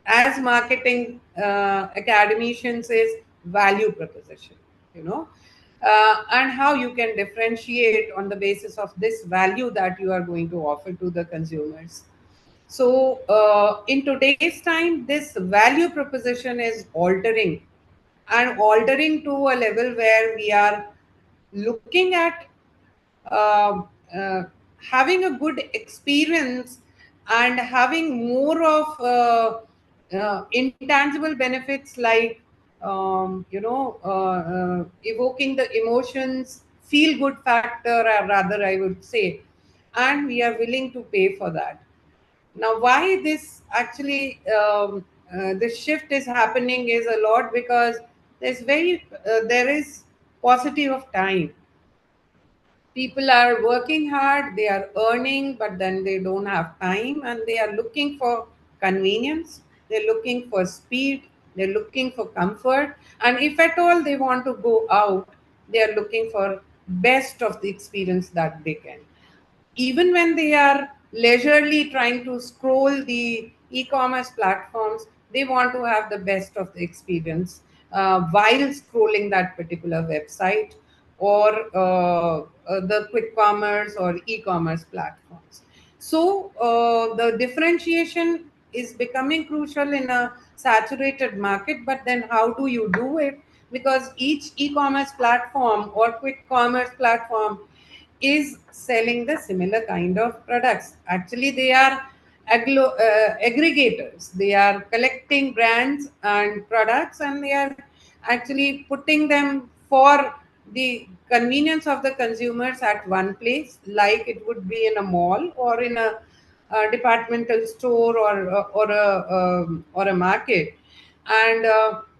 as marketing academicians is value proposition, you know, and how you can differentiate on the basis of this value that you are going to offer to the consumers. So, in today's time, this value proposition is altering, and altering to a level where we are looking at uh, uh, having a good experience and having more of intangible benefits like evoking the emotions, feel good factor, or rather I would say, and we are willing to pay for that. Now, why this actually this shift is happening is a lot because there is paucity of time. People are working hard, they are earning, but then they don't have time, and they are looking for convenience, they're looking for speed, they're looking for comfort, and if at all they want to go out, they are looking for best of the experience that they can. Even when they are leisurely trying to scroll the e-commerce platforms, they want to have the best of the experience while scrolling that particular website or the quick commerce or e-commerce platforms. So the differentiation is becoming crucial in a saturated market, but then how do you do it? Because each e-commerce platform or quick commerce platform is selling the similar kind of products. Actually, they are aggregators. They are collecting brands and products, and they are actually putting them for the convenience of the consumers at one place, like it would be in a mall or in a departmental store or a market. And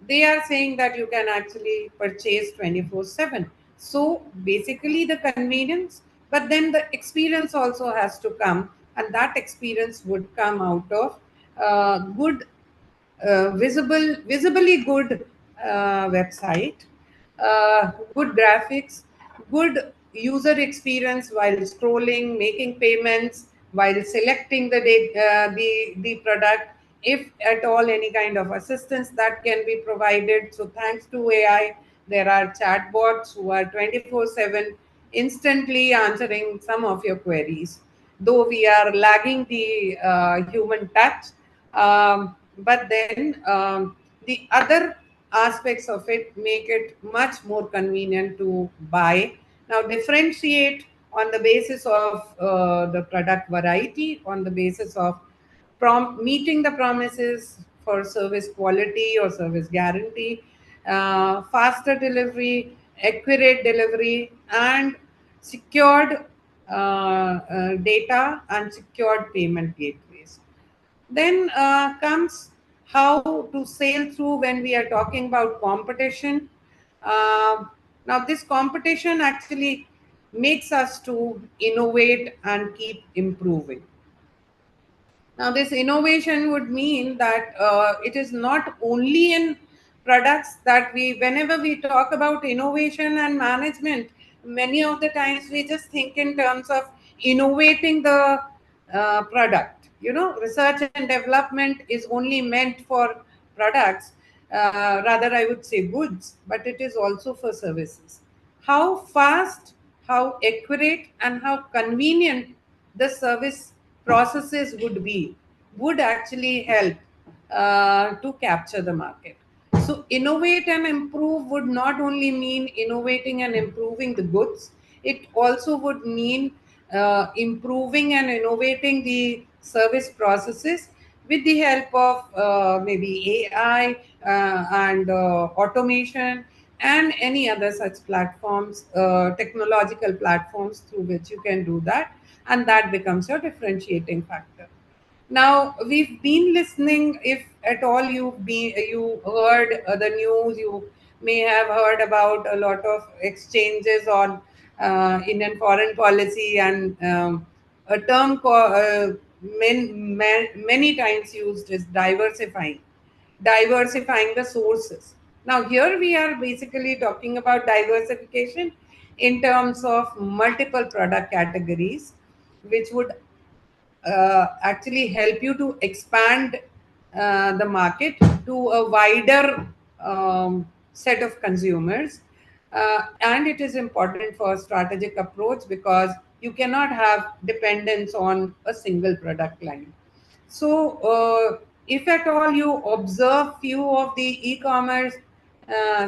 they are saying that you can actually purchase 24/7. So basically the convenience, but then the experience also has to come, and that experience would come out of good visibly good website, good graphics, good user experience while scrolling, making payments, while selecting the product. If at all any kind of assistance that can be provided. So thanks to AI, there are chatbots who are 24/7 instantly answering some of your queries. Though we are lagging the human touch, but then the other aspects of it make it much more convenient to buy. Now, differentiate on the basis of the product variety, on the basis of meeting the promises for service quality or service guarantee, faster delivery, accurate delivery, and secured data and secured payment gateways. Then comes how to sail through when we are talking about competition. Now, this competition actually makes us to innovate and keep improving. Now, this innovation would mean that it is not only in products that whenever we talk about innovation and management, many of the times we just think in terms of innovating the product. Research and development is only meant for products, rather, I would say goods, but it is also for services. How fast, how accurate, and how convenient the service processes would actually help to capture the market. So innovate and improve would not only mean innovating and improving the goods, it also would mean improving and innovating the service processes with the help of maybe AI and automation and any other such platforms, technological platforms through which you can do that, and that becomes your differentiating factor. Now, we've been listening, if at all you heard the news, you may have heard about a lot of exchanges on Indian foreign policy, and a term many times used is diversifying the sources. Now, here we are basically talking about diversification in terms of multiple product categories, which would actually help you to expand the market to a wider set of consumers. And it is important for a strategic approach because you cannot have dependence on a single product line. So, if at all you observe few of the e-commerce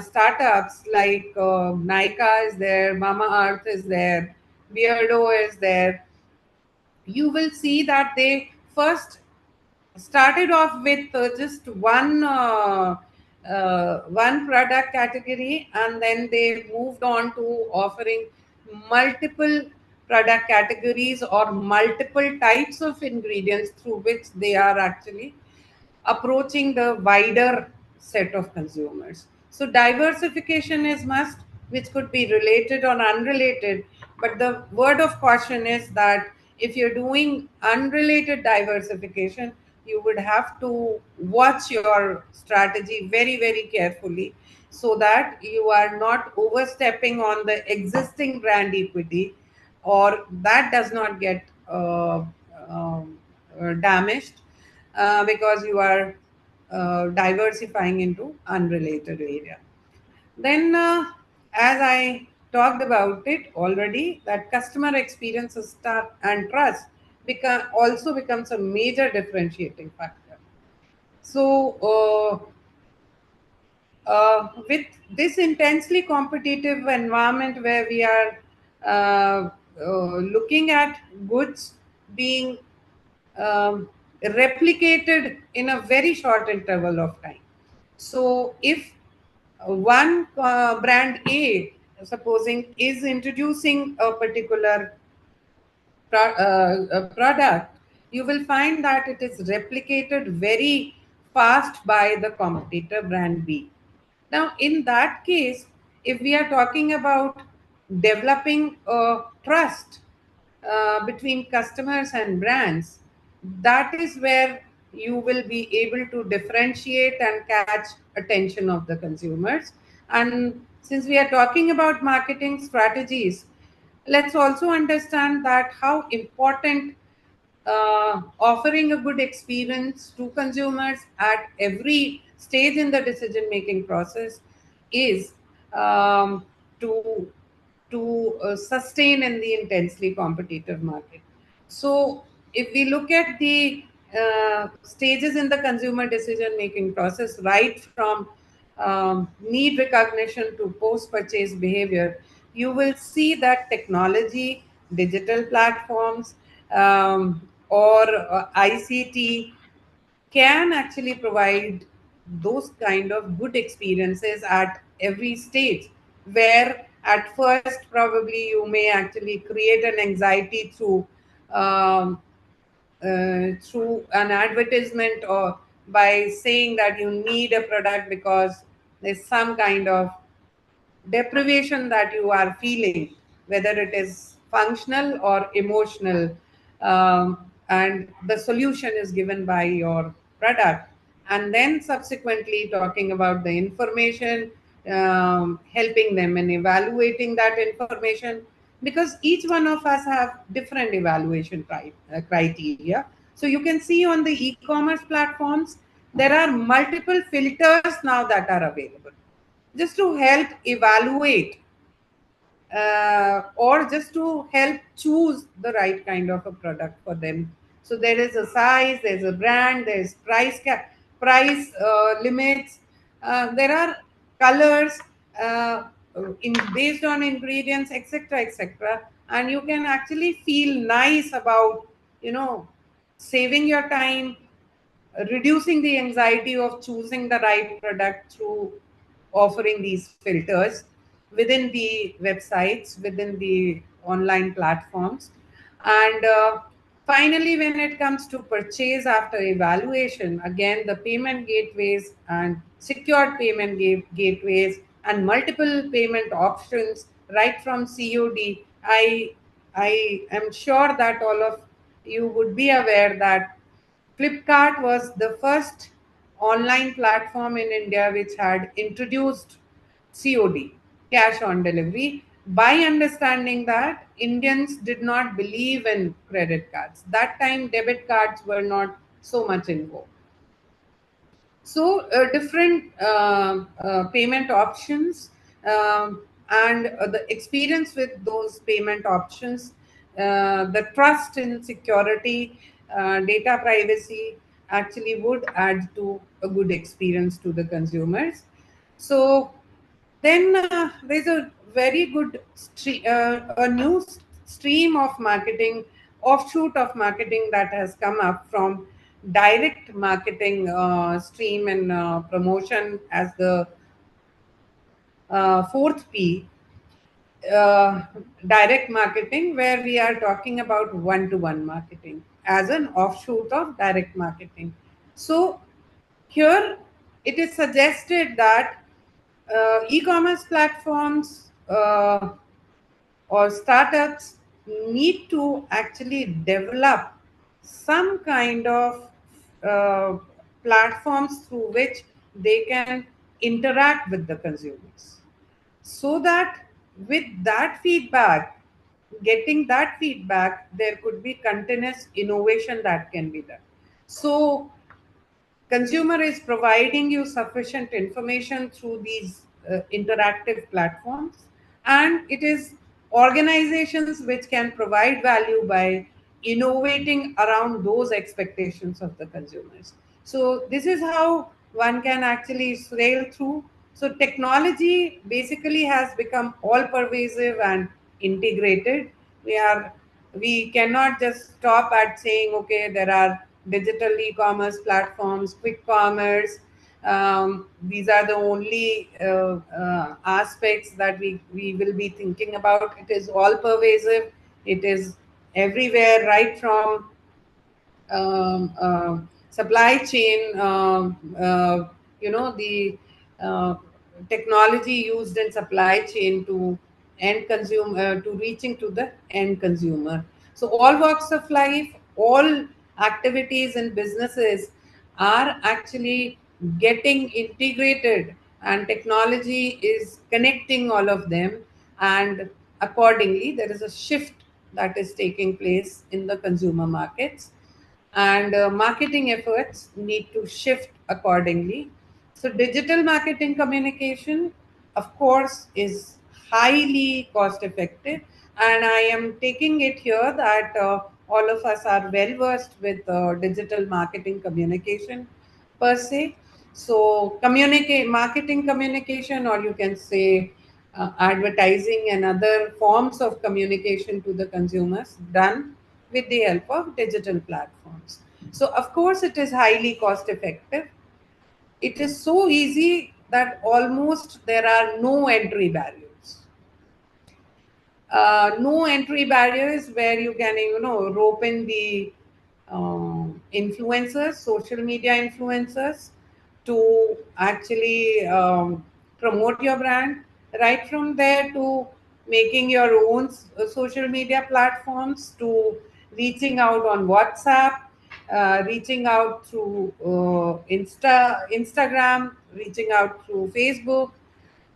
startups like Nykaa is there, Mama Earth is there, Beardo is there, you will see that they first started off with just one product category, and then they moved on to offering multiple product categories or multiple types of ingredients through which they are actually approaching the wider set of consumers. So diversification is must, which could be related or unrelated. But the word of caution is that if you're doing unrelated diversification, you would have to watch your strategy very, very carefully so that you are not overstepping on the existing brand equity, or that does not get damaged because you are diversifying into unrelated area. Then, as I talked about it already, that customer experience and trust also becomes a major differentiating factor. So, with this intensely competitive environment where we are looking at goods being replicated in a very short interval of time. So, if one brand A, supposing, is introducing a particular product, you will find that it is replicated very fast by the competitor brand B. Now, in that case, if we are talking about developing a trust between customers and brands, that is where you will be able to differentiate and catch attention of the consumers. And since we are talking about marketing strategies, let's also understand that how important offering a good experience to consumers at every stage in the decision making process is um, to sustain in the intensely competitive market. So if we look at the stages in the consumer decision making process, right from need recognition to post purchase behavior, you will see that technology, digital platforms, or ICT can actually provide those kind of good experiences at every stage, where at first probably you may actually create an anxiety um, through an advertisement, or by saying that you need a product because there's some kind of deprivation that you are feeling, whether it is functional or emotional, and the solution is given by your product. And then subsequently talking about the information, helping them in evaluating that information, because each one of us have different evaluation criteria. So you can see on the e-commerce platforms, there are multiple filters now that are available just to help evaluate, or just to help choose the right kind of a product for them. So there is a size, there's a brand, there's price limits, there are colors, based on ingredients, etc., etc. And you can actually feel nice about, saving your time, reducing the anxiety of choosing the right product through offering these filters within the websites, within the online platforms. And finally, when it comes to purchase after evaluation, again, the payment gateways and secured payment gateways and multiple payment options right from COD. I am sure that all of you would be aware that Flipkart was the first online platform in India which had introduced COD, cash on delivery, by understanding that Indians did not believe in credit cards. That time, debit cards were not so much in vogue. So, different payment options, and the experience with those payment options, the trust in security, data privacy actually would add to a good experience to the consumers. So, then there's a very good a new stream of marketing, offshoot of marketing that has come up from direct marketing stream and promotion as the fourth P, uh, direct marketing, where we are talking about one-to-one marketing as an offshoot of direct marketing. So here it is suggested that e-commerce platforms or startups need to actually develop some kind of platforms through which they can interact with the consumers, so that with that feedback, getting that feedback, there could be continuous innovation that can be done. So consumer is providing you sufficient information through these interactive platforms, and it is organizations which can provide value by innovating around those expectations of the consumers. So this is how one can actually sail through. So technology basically has become all pervasive and integrated. We cannot just stop at saying, okay, there are digital e-commerce platforms, quick commerce. These are the only aspects that we will be thinking about. It is all pervasive. It is everywhere, right from supply chain, the uh, technology used in supply chain to end consumer, to reaching to the end consumer. So all walks of life, all activities and businesses are actually getting integrated, and technology is connecting all of them, and accordingly there is a shift that is taking place in the consumer markets, and marketing efforts need to shift accordingly. So, digital marketing communication, of course, is highly cost effective, and I am taking it here that all of us are well versed with digital marketing communication per se. So, communicate marketing communication, or you can say advertising and other forms of communication to the consumers, done with the help of digital platforms. So, of course, it is highly cost effective. It is so easy that almost there are no entry barriers. No entry barriers where you can, rope in the influencers, social media influencers, to actually promote your brand, right from there to making your own social media platforms, to reaching out on WhatsApp, reaching out through Instagram, reaching out through Facebook.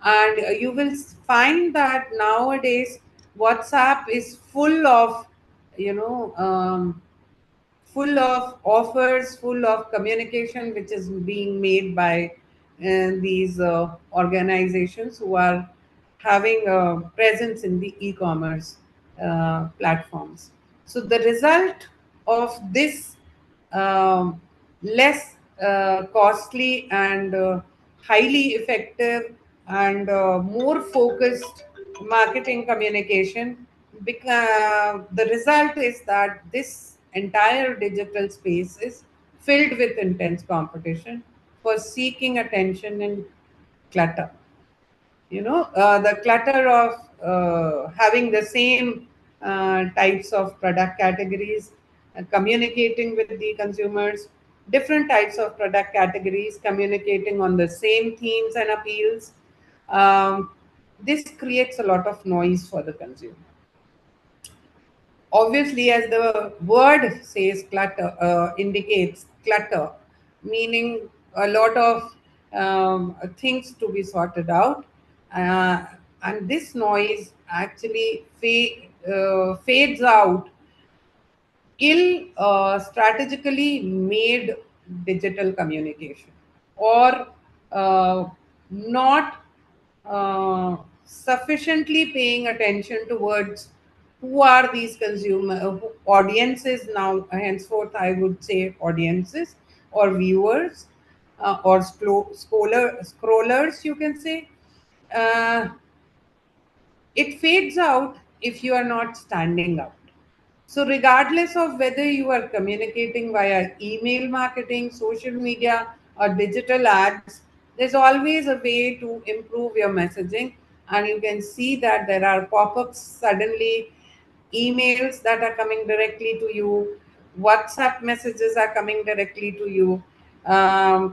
And you will find that nowadays WhatsApp is full of, you know, full of offers, full of communication, which is being made by these organizations who are having a presence in the e-commerce platforms. So the result of this um, less costly and highly effective and more focused marketing communication, the result is that this entire digital space is filled with intense competition for seeking attention and clutter. The clutter of having the same types of product categories, communicating with the consumers, different types of product categories, communicating on the same themes and appeals. This creates a lot of noise for the consumer. Obviously, as the word says, clutter indicates clutter, meaning a lot of things to be sorted out, uh, and this noise actually fades out ill strategically made digital communication, or not sufficiently paying attention towards who are these consumer audiences. Now henceforth I would say audiences or viewers, or scrollers, you can say. uh, it fades out if you are not standing out. So, regardless of whether you are communicating via email marketing, social media, or digital ads, there's always a way to improve your messaging. And you can see that there are pop ups suddenly, emails that are coming directly to you, WhatsApp messages are coming directly to you.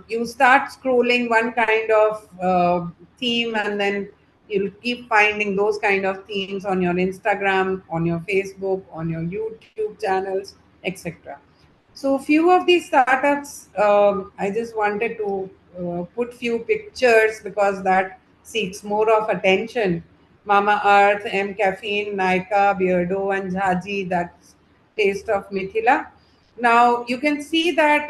You start scrolling one kind of theme, and then you'll keep finding those kind of themes on your Instagram, on your Facebook, on your YouTube channels, etc. So few of these startups, I just wanted to put few pictures because that seeks more of attention. Mama Earth, M Caffeine, Nykaa, Beardo, and Jhaji, that's Taste of Mithila. Now you can see that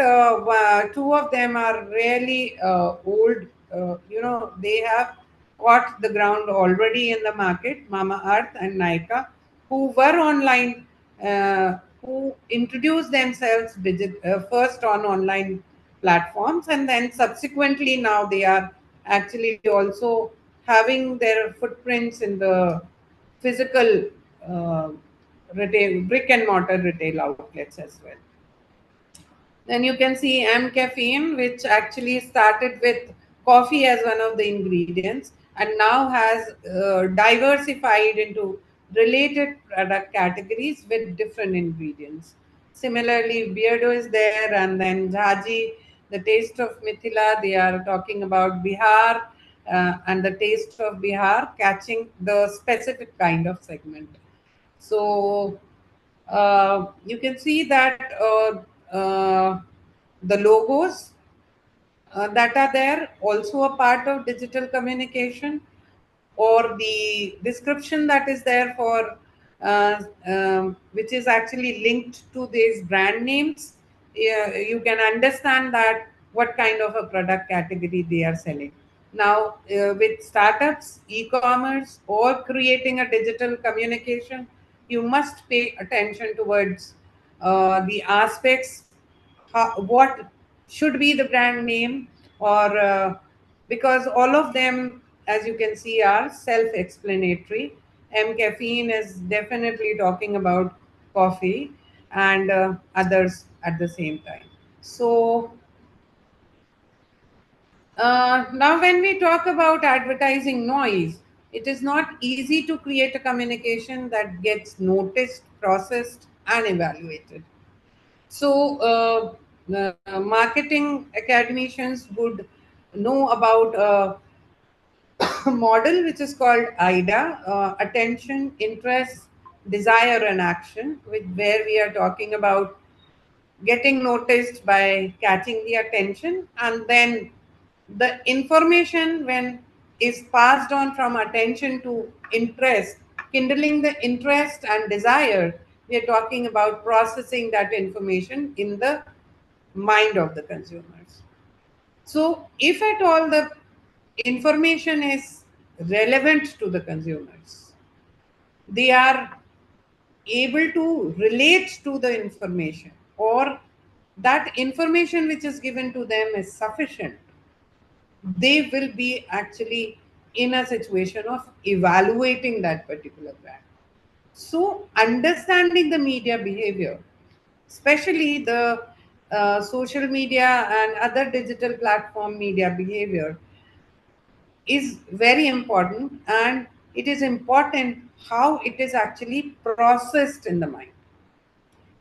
two of them are really old. They have caught the ground already in the market. Mama Earth and Nykaa, who were online, who introduced themselves first on online platforms, and then subsequently now they are actually also having their footprints in the physical retail, brick and mortar retail outlets as well. Then you can see M Caffeine, which actually started with coffee as one of the ingredients and now has diversified into related product categories with different ingredients. Similarly, Beardo is there, and then Jhaji, the taste of Mithila, they are talking about Bihar and the taste of Bihar, catching the specific kind of segment. So you can see that the logos that are there also a part of digital communication, or the description that is there for which is actually linked to these brand names. You can understand that what kind of a product category they are selling. Now with startups, e-commerce, or creating a digital communication, you must pay attention towards the aspects, what should be the brand name, or because all of them, as you can see, are self-explanatory. M Caffeine is definitely talking about coffee, and others at the same time. So now when we talk about advertising noise, it is not easy to create a communication that gets noticed, processed, and evaluated. So, marketing academicians would know about a model which is called AIDA, attention, interest, desire, and action, where we are talking about getting noticed by catching the attention, and then the information when is passed on from attention to interest, kindling the interest and desire. We are talking about processing that information in the mind of the consumers. So if at all the information is relevant to the consumers, they are able to relate to the information, or that information which is given to them is sufficient, they will be actually in a situation of evaluating that particular brand. So, understanding the media behavior, especially the social media and other digital platform media behavior, is very important, and it is important how it is actually processed in the mind,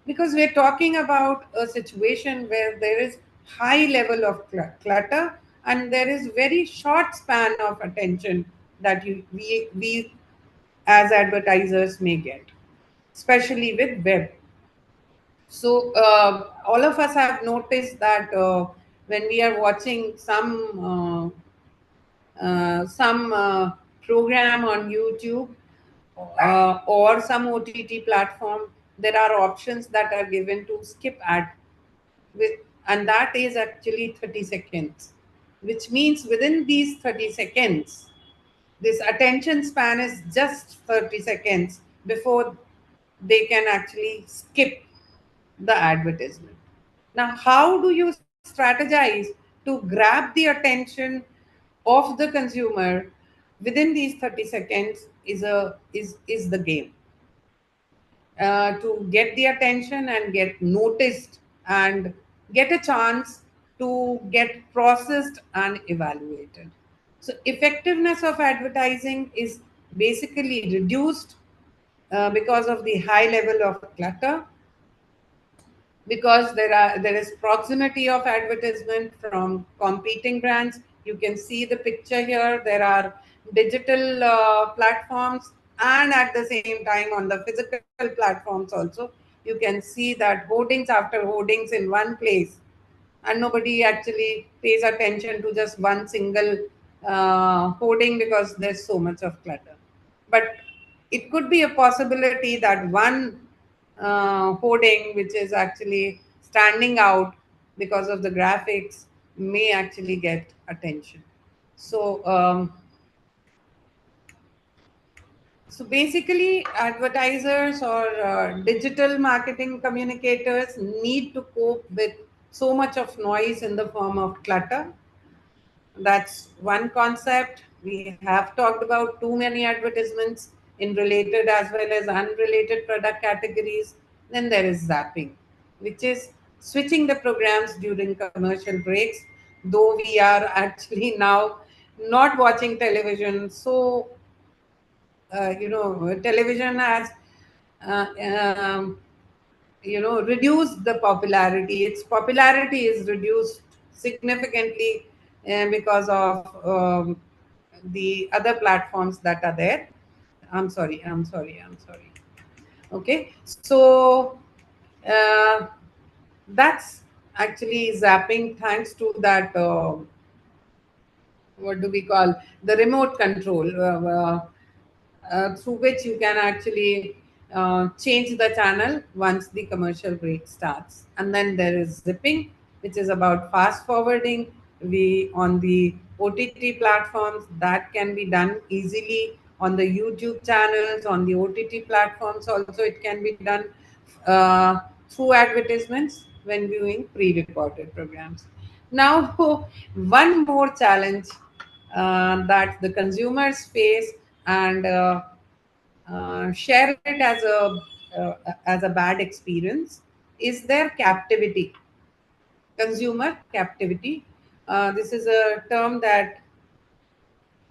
because we're talking about a situation where there is high level of clutter, and there is very short span of attention that we as advertisers may get, especially with web. So all of us have noticed that when we are watching some program on YouTube or some OTT platform, there are options that are given to skip ad with, and that is actually 30 seconds, which means within these 30 seconds, this attention span is just 30 seconds before they can actually skip the advertisement. Now, how do you strategize to grab the attention of the consumer within these 30 seconds is the game, to get the attention and get noticed and get a chance to get processed and evaluated. So effectiveness of advertising is basically reduced because of the high level of clutter, because there is proximity of advertisement from competing brands. You can see the picture here. There are digital platforms, and at the same time on the physical platforms also, you you can see that hoardings after hoardings in one place, and nobody actually pays attention to just one single hoarding because there's so much of clutter. But it could be a possibility that one hoarding which is actually standing out because of the graphics may actually get attention. So so basically, advertisers or digital marketing communicators need to cope with so much of noise in the form of clutter. That's one concept. We have talked about too many advertisements in related as well as unrelated product categories. Then there is zapping, which is switching the programs during commercial breaks, though we are actually now not watching television. So television has uh, um, reduced the popularity. Its popularity is reduced significantly because of the other platforms that are there. I'm sorry. Okay, so uh, that's actually zapping, thanks to that what do we call, the remote control, through which you can actually change the channel once the commercial break starts. And then there is zipping, which is about fast forwarding. We on the OTT platforms, that can be done easily on the YouTube channels, on the OTT platforms also it can be done through advertisements when viewing pre-recorded programs. Now, one more challenge that the consumers face and share it as a bad experience is their captivity, consumer captivity. This is a term that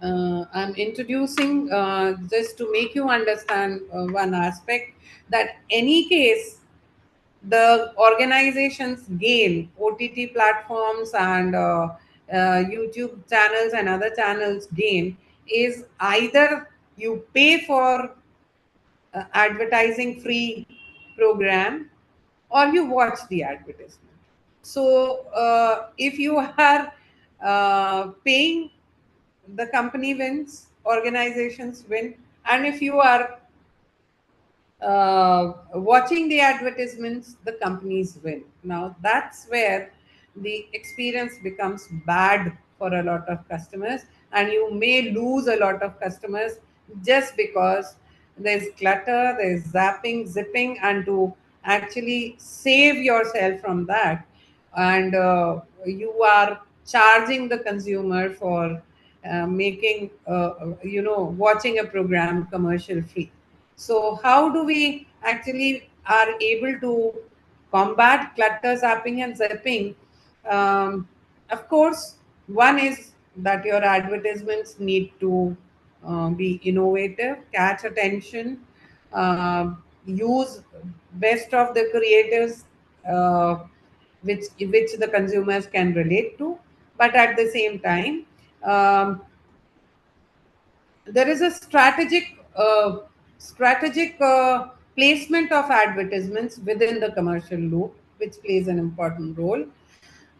I'm introducing just to make you understand one aspect, that any case the organizations gain, OTT platforms and YouTube channels and other channels gain, is either you pay for advertising free program or you watch the advertisement. So if you are paying, the company wins, organizations win, and if you are watching the advertisements, the companies win. Now that's where the experience becomes bad for a lot of customers, and you may lose a lot of customers just because there's clutter, there's zapping, zipping, and to actually save yourself from that, and you are charging the consumer for making watching a program commercial free. So how do we actually are able to combat clutter, zapping, and zipping? Um, of course, one is that your advertisements need to be innovative, catch attention, use best of the creators, which the consumers can relate to. But at the same time, um, there is a strategic placement of advertisements within the commercial loop, which plays an important role.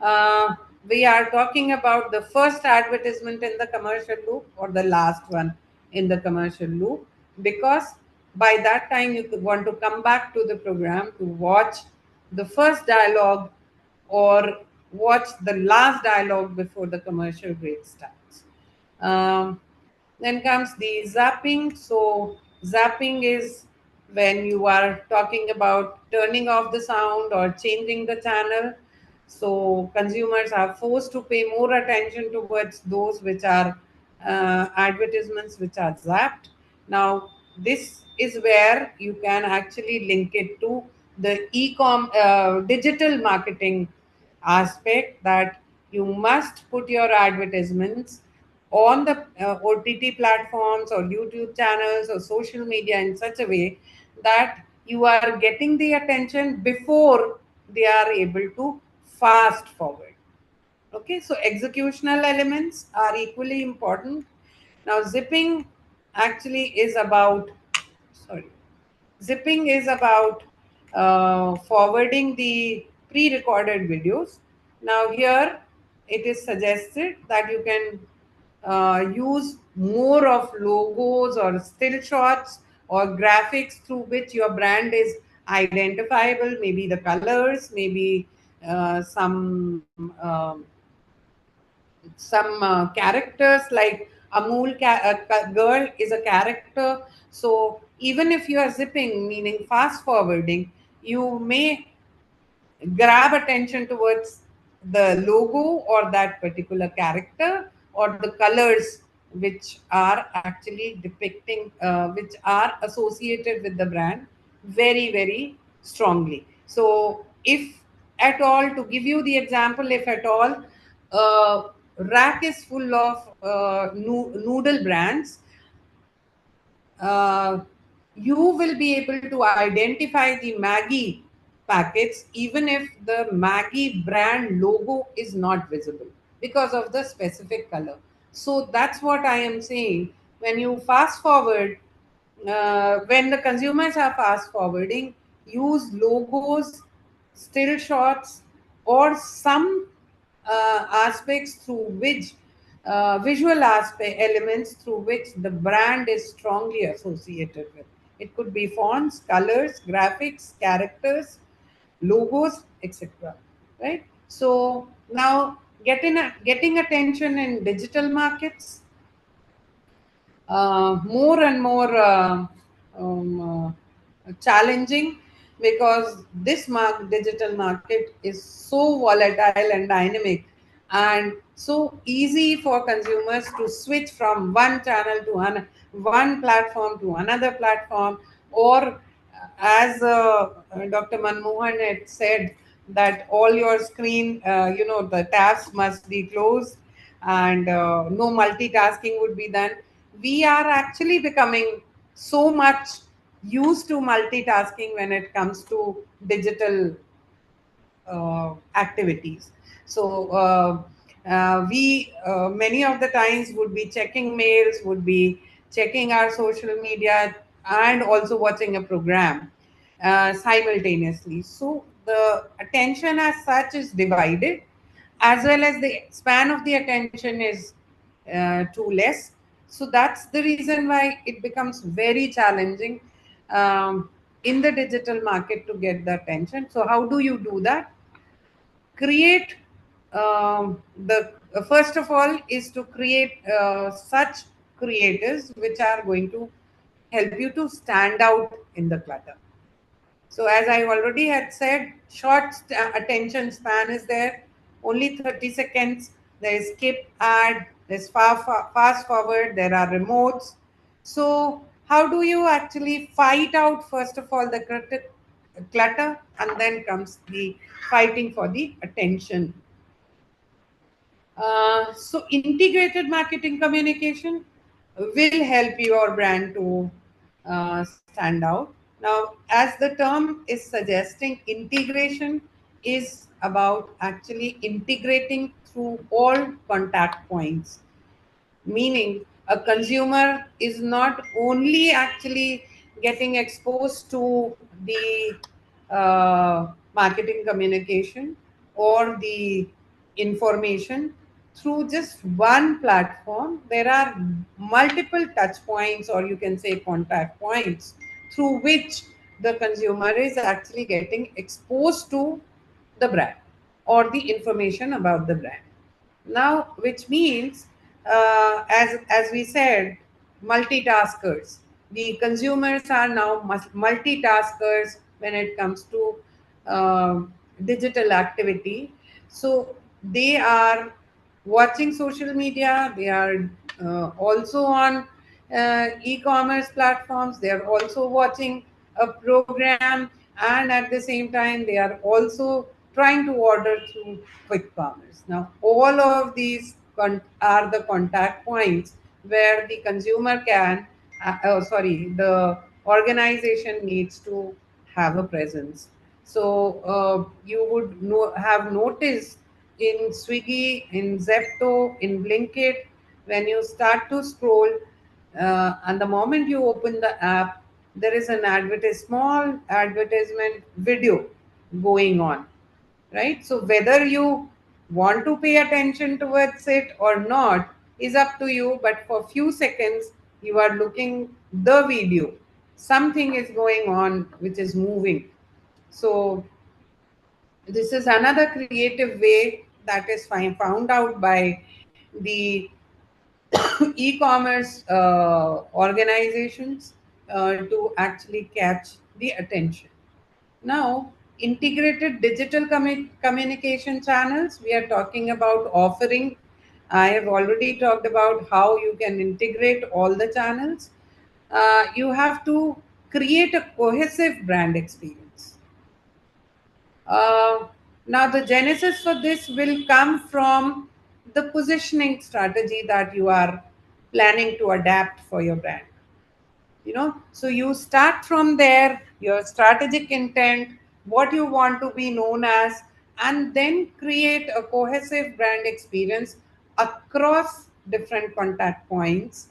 uh, we are talking about the first advertisement in the commercial loop or the last one in the commercial loop, because by that time you could want to come back to the program to watch the first dialogue or watch the last dialogue before the commercial break starts. um, then comes the zapping. So, zapping is when you are talking about turning off the sound or changing the channel. So, consumers are forced to pay more attention towards those which are advertisements which are zapped. Now, this is where you can actually link it to the digital marketing aspect, that you must put your advertisements on the OTT platforms or YouTube channels or social media in such a way that you are getting the attention before they are able to fast forward. Okay, so executional elements are equally important. Now, zipping actually is about, sorry, zipping is about forwarding the pre-recorded videos. Now here it is suggested that you can use more of logos or still shots or graphics through which your brand is identifiable, maybe the colors, maybe some characters like girl is a character. So even if you are zipping, meaning fast forwarding, you may grab attention towards the logo or that particular character or the colors which are actually depicting, which are associated with the brand very, very strongly. So, if at all, to give you the example, if at all, rack is full of noodle brands, uh, you will be able to identify the Maggie packets even if the Maggie brand logo is not visible because of the specific color. So that's what I am saying. When you fast forward, when the consumers are fast forwarding, use logos, still shots, or some aspects through which visual aspect elements through which the brand is strongly associated with. It could be fonts, colors, graphics, characters, logos, etc. Right? So now getting attention in digital markets, more and more challenging, because this digital market is so volatile and dynamic, and so easy for consumers to switch from one channel to one platform to another platform, or as Dr. Manmohan had said, that all your screen, the tabs must be closed, and no multitasking would be done. We are actually becoming so much used to multitasking when it comes to digital activities. So we many of the times would be checking mails, would be checking our social media, and also watching a program simultaneously. So the attention as such is divided, as well as the span of the attention is too less. So that's the reason why it becomes very challenging in the digital market to get the attention. So how do you do that? Create the first of all is to create such creators which are going to help you to stand out in the clutter. So as I already had said, short attention span is there, only 30 seconds. There is skip ad, there's fast forward, there are remotes. So how do you actually fight out, first of all, the clutter, and then comes the fighting for the attention. So integrated marketing communication will help your brand to stand out. Now, as the term is suggesting, integration is about actually integrating through all contact points, meaning a consumer is not only actually getting exposed to the marketing communication or the information through just one platform. There are multiple touch points, or you can say contact points, through which the consumer is actually getting exposed to the brand or the information about the brand. Now, which means, as we said, multitaskers. The consumers are now multitaskers when it comes to digital activity. So they are watching social media. They are also on e-commerce platforms. They are also watching a program, and at the same time, they are also trying to order through quick commerce. Now, all of these are the contact points where the consumer can, the organization needs to have a presence. So you would have noticed in Swiggy, in Zepto, in Blinkit, when you start to scroll, and the moment you open the app, there is an small advertisement video going on, right? So whether you want to pay attention towards it or not is up to you, but for few seconds you are looking the video, something is going on which is moving. So this is another creative way that is found out by the e-commerce organizations to actually catch the attention. Now, integrated digital communication channels, we are talking about offering. I have already talked about how you can integrate all the channels. You have to create a cohesive brand experience. Uh, Now, the genesis for this will come from the positioning strategy that you are planning to adapt for your brand. So you start from there, your strategic intent, what you want to be known as, and then create a cohesive brand experience across different contact points.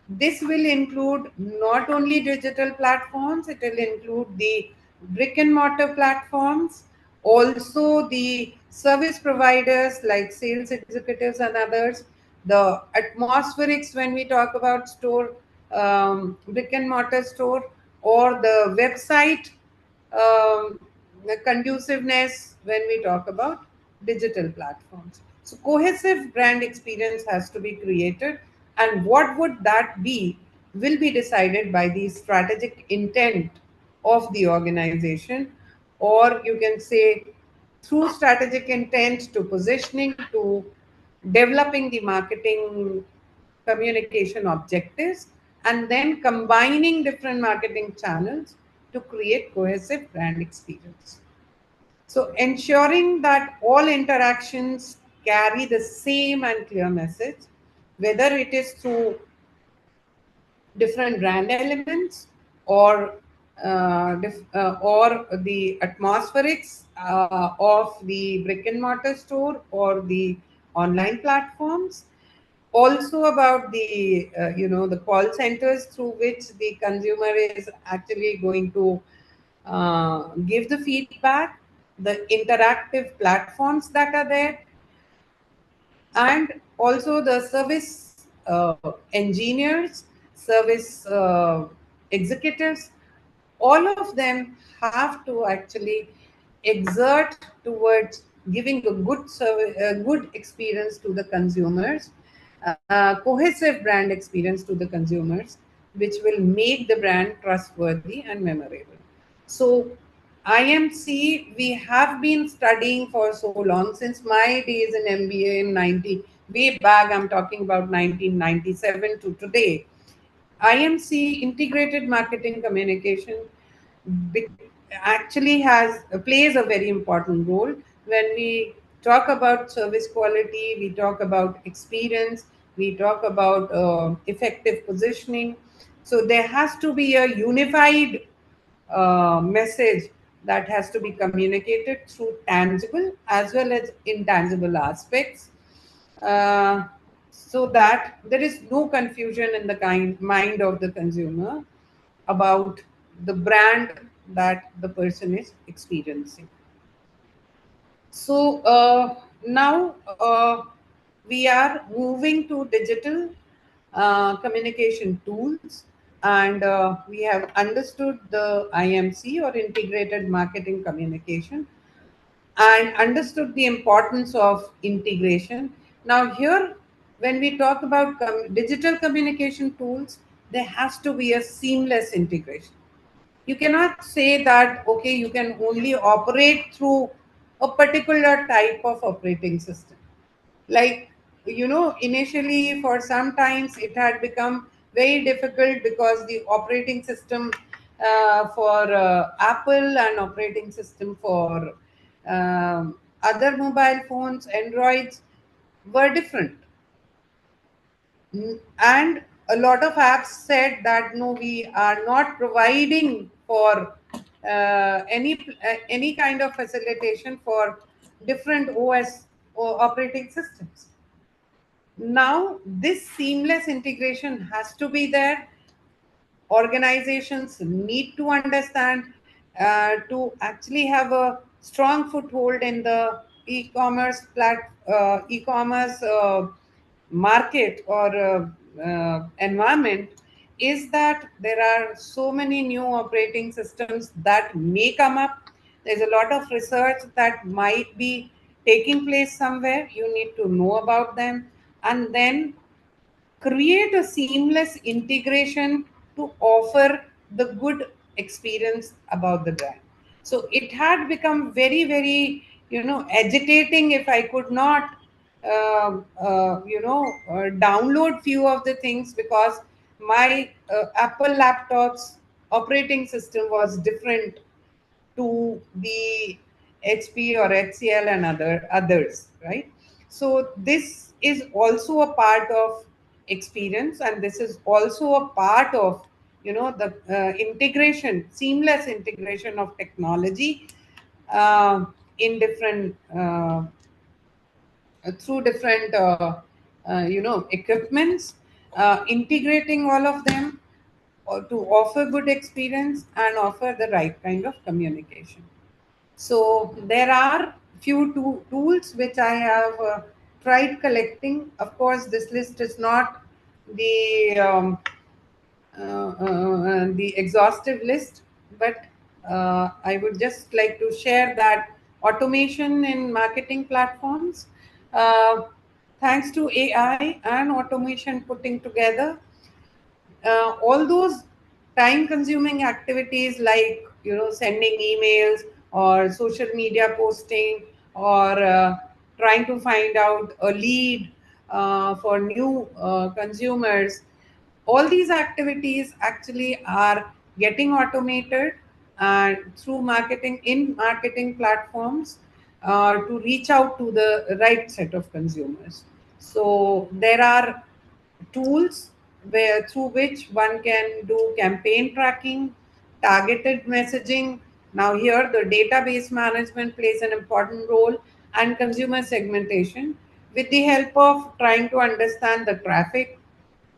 This will include not only digital platforms, it will include the brick and mortar platforms, also the service providers like sales executives and others, the atmospherics when we talk about store, brick and mortar store, or the website, the conduciveness when we talk about digital platforms. So, cohesive brand experience has to be created, and what would that be will be decided by the strategic intent of the organization, or you can say through strategic intent to positioning to developing the marketing communication objectives, and then combining different marketing channels to create cohesive brand experience. So ensuring that all interactions carry the same and clear message, whether it is through different brand elements or or the atmospherics of the brick and mortar store or the online platforms, also about the the call centers through which the consumer is actually going to give the feedback, the interactive platforms that are there, and also the service engineers, service executives, all of them have to actually exert towards giving a good service, a good experience to the consumers, cohesive brand experience to the consumers, which will make the brand trustworthy and memorable. So IMC, we have been studying for so long, since my days in MBA in 90, way back, I'm talking about 1997 to today. IMC, integrated marketing communication, actually plays a very important role when we talk about service quality, we talk about experience, we talk about effective positioning. So there has to be a unified message that has to be communicated through tangible as well as intangible aspects, uh, so that there is no confusion in the mind of the consumer about the brand that the person is experiencing. So now we are moving to digital communication tools, and we have understood the IMC, or integrated marketing communication, and understood the importance of integration. Now, here, when we talk about digital communication tools, there has to be a seamless integration. You cannot say that, okay, you can only operate through a particular type of operating system. Like, initially for some times it had become very difficult because the operating system for Apple and operating system for other mobile phones, Androids, were different. And a lot of apps said that no, we are not providing for any kind of facilitation for different OS or operating systems. Now this seamless integration has to be there. organizations need to understand to actually have a strong foothold in the e-commerce market or environment is that there are so many new operating systems that may come up. There's a lot of research that might be taking place somewhere. You need to know about them and then create a seamless integration to offer the good experience about the brand. So it had become very, very, agitating if I could not, download few of the things because my Apple laptop's operating system was different to the HP or HCL and others, right? So this is also a part of experience, and this is also a part of the integration, seamless integration of technology in different through different equipments, integrating all of them to offer good experience and offer the right kind of communication. So there are few tools which I have tried collecting. Of course, this list is not the the exhaustive list, but I would just like to share that automation in marketing platforms, uh, thanks to AI and automation putting together, all those time consuming activities like sending emails or social media posting or trying to find out a lead for new consumers, all these activities actually are getting automated through marketing in marketing platforms to reach out to the right set of consumers. So there are tools through which one can do campaign tracking, targeted messaging. Now here the database management plays an important role, and consumer segmentation with the help of trying to understand the traffic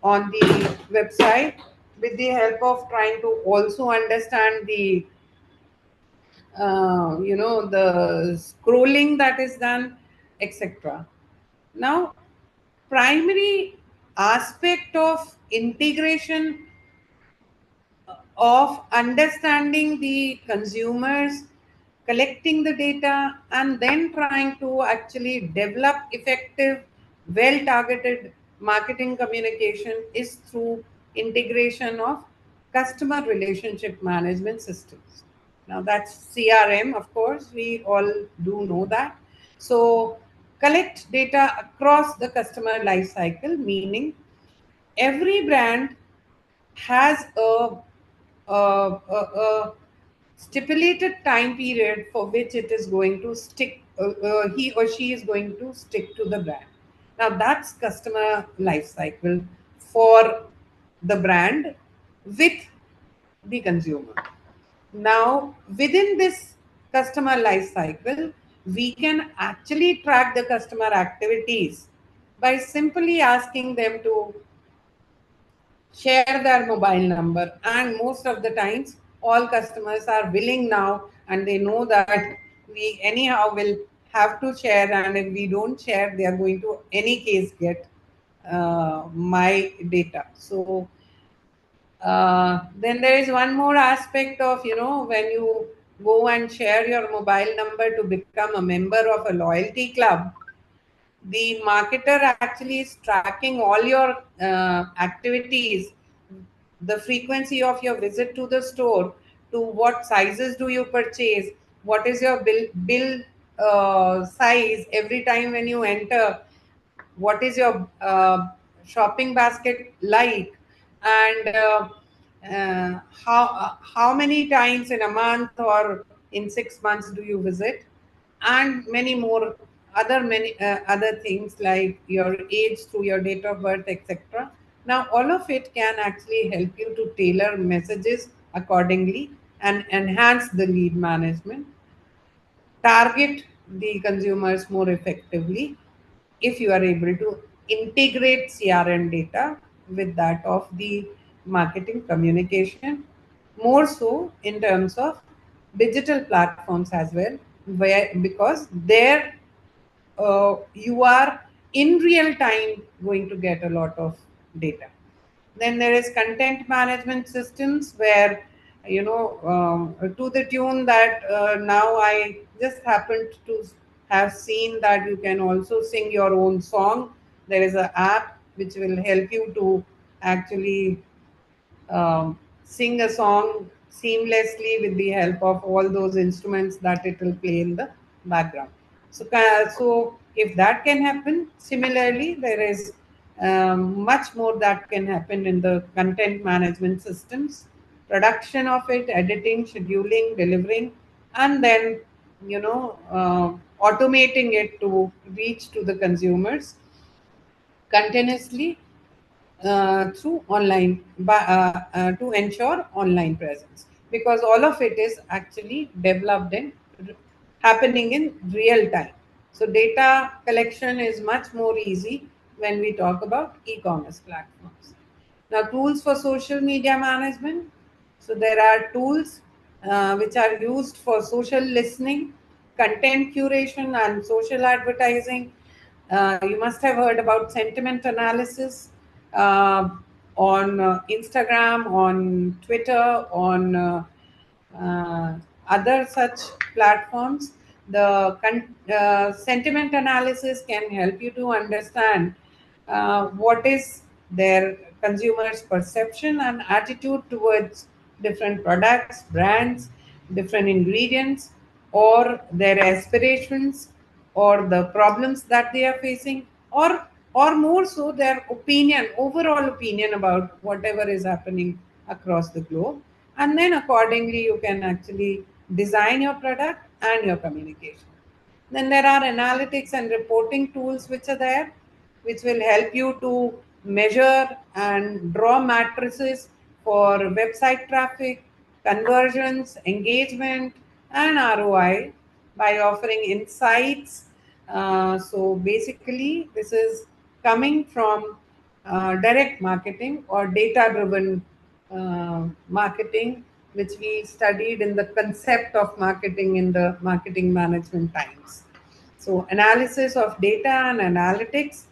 on the website, with the help of trying to also understand the the scrolling that is done, etc. Now primary aspect of integration of understanding the consumers, collecting the data, and then trying to actually develop effective, well targeted marketing communication is through integration of customer relationship management systems. Now, that's CRM, of course, we all do know that. So, collect data across the customer life cycle, meaning every brand has a stipulated time period for which it is going to stick, he or she is going to stick to the brand. Now that's customer life cycle for the brand with the consumer. Now within this customer life cycle, we can actually track the customer activities by simply asking them to share their mobile number, and most of the times all customers are willing now and they know that we anyhow will have to share, and if we don't share they are going to any case get my data. So then there is one more aspect of when you go and share your mobile number to become a member of a loyalty club, the marketer actually is tracking all your activities, the frequency of your visit to the store, to what sizes do you purchase, what is your bill size every time when you enter, what is your shopping basket like, and how many times in a month or in 6 months do you visit, and many more many other things like your age through your date of birth, etc. Now all of it can actually help you to tailor messages accordingly and enhance the lead management, target the consumers more effectively if you are able to integrate CRM data with that of the marketing communication, more so in terms of digital platforms as well, where because there you are in real time going to get a lot of data. Then there is content management systems where, to the tune that now I just happened to have seen that you can also sing your own song. There is an app which will help you to actually sing a song seamlessly with the help of all those instruments that it will play in the background. So if that can happen, similarly, there is much more that can happen in the content management systems, production of it, editing, scheduling, delivering, and then automating it to reach to the consumers continuously through online to ensure online presence, because all of it is actually developed and happening in real time. So data collection is much more easy when we talk about e-commerce platforms. Now, tools for social media management. So there are tools which are used for social listening, content curation, and social advertising. You must have heard about sentiment analysis uh, on Instagram, on Twitter, on other such platforms. The sentiment analysis can help you to understand what is their consumers' perception and attitude towards different products, brands, different ingredients, or their aspirations, or the problems that they are facing, or more so their opinion, overall opinion about whatever is happening across the globe. And then accordingly you can actually design your product and your communication. Then there are analytics and reporting tools which are there, which will help you to measure and draw matrices for website traffic, conversions, engagement, and ROI by offering insights. So basically, this is coming from direct marketing or data driven marketing, which we studied in the concept of marketing in the marketing management times. So, analysis of data and analytics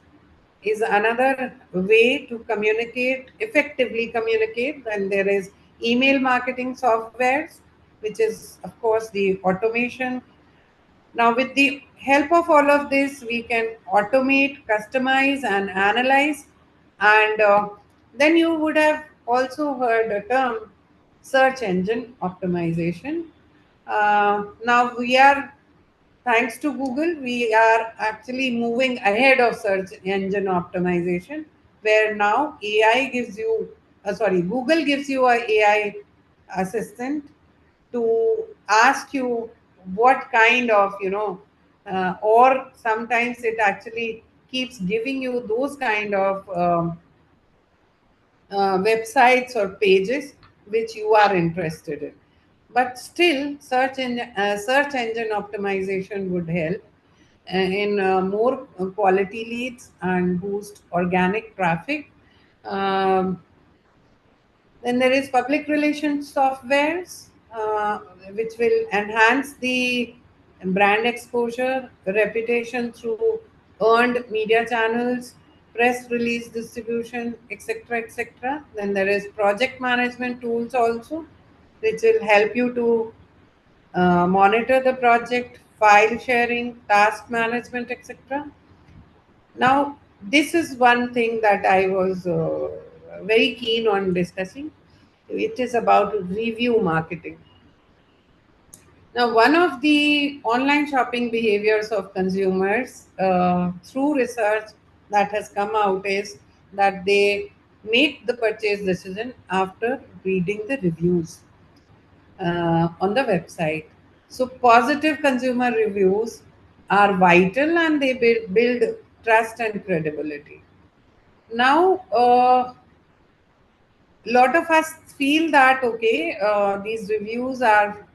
is another way to communicate, effectively communicate. Then there is email marketing softwares, which is, of course, the automation. Now, with the help of all of this, we can automate, customize, and analyze. And then you would have also heard the term search engine optimization. Now, we are, thanks to Google, we are actually moving ahead of search engine optimization, where now Google gives you a AI assistant to ask you what kind of, or sometimes it actually keeps giving you those kind of websites or pages which you are interested in. But still, search engine optimization would help in more quality leads and boost organic traffic. Um, then there is public relations softwares, which will enhance the brand exposure, reputation through earned media channels, press release distribution, etc., etc. Then there is project management tools also, which will help you to monitor the project, file sharing, task management, etc. Now, this is one thing that I was very keen on discussing. It is about review marketing. Now, one of the online shopping behaviors of consumers through research that has come out is that they make the purchase decision after reading the reviews on the website. So, positive consumer reviews are vital and they build trust and credibility. Now, lot of us feel that okay, these reviews are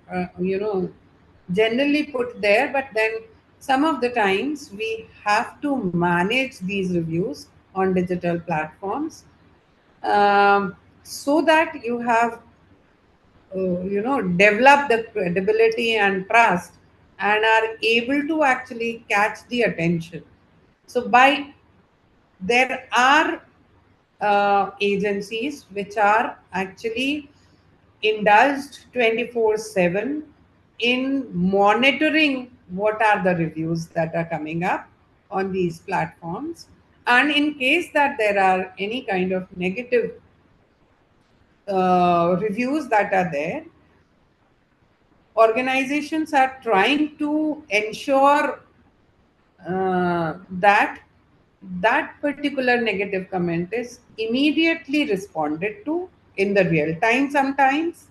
generally put there, but then some of the times we have to manage these reviews on digital platforms. so that you have develop the credibility and trust and are able to actually catch the attention. So by there are agencies which are actually indulged 24/7 in monitoring what are the reviews that are coming up on these platforms, and in case that there are any kind of negative reviews that are there, organizations are trying to ensure that that particular negative comment is immediately responded to in the real time sometimes,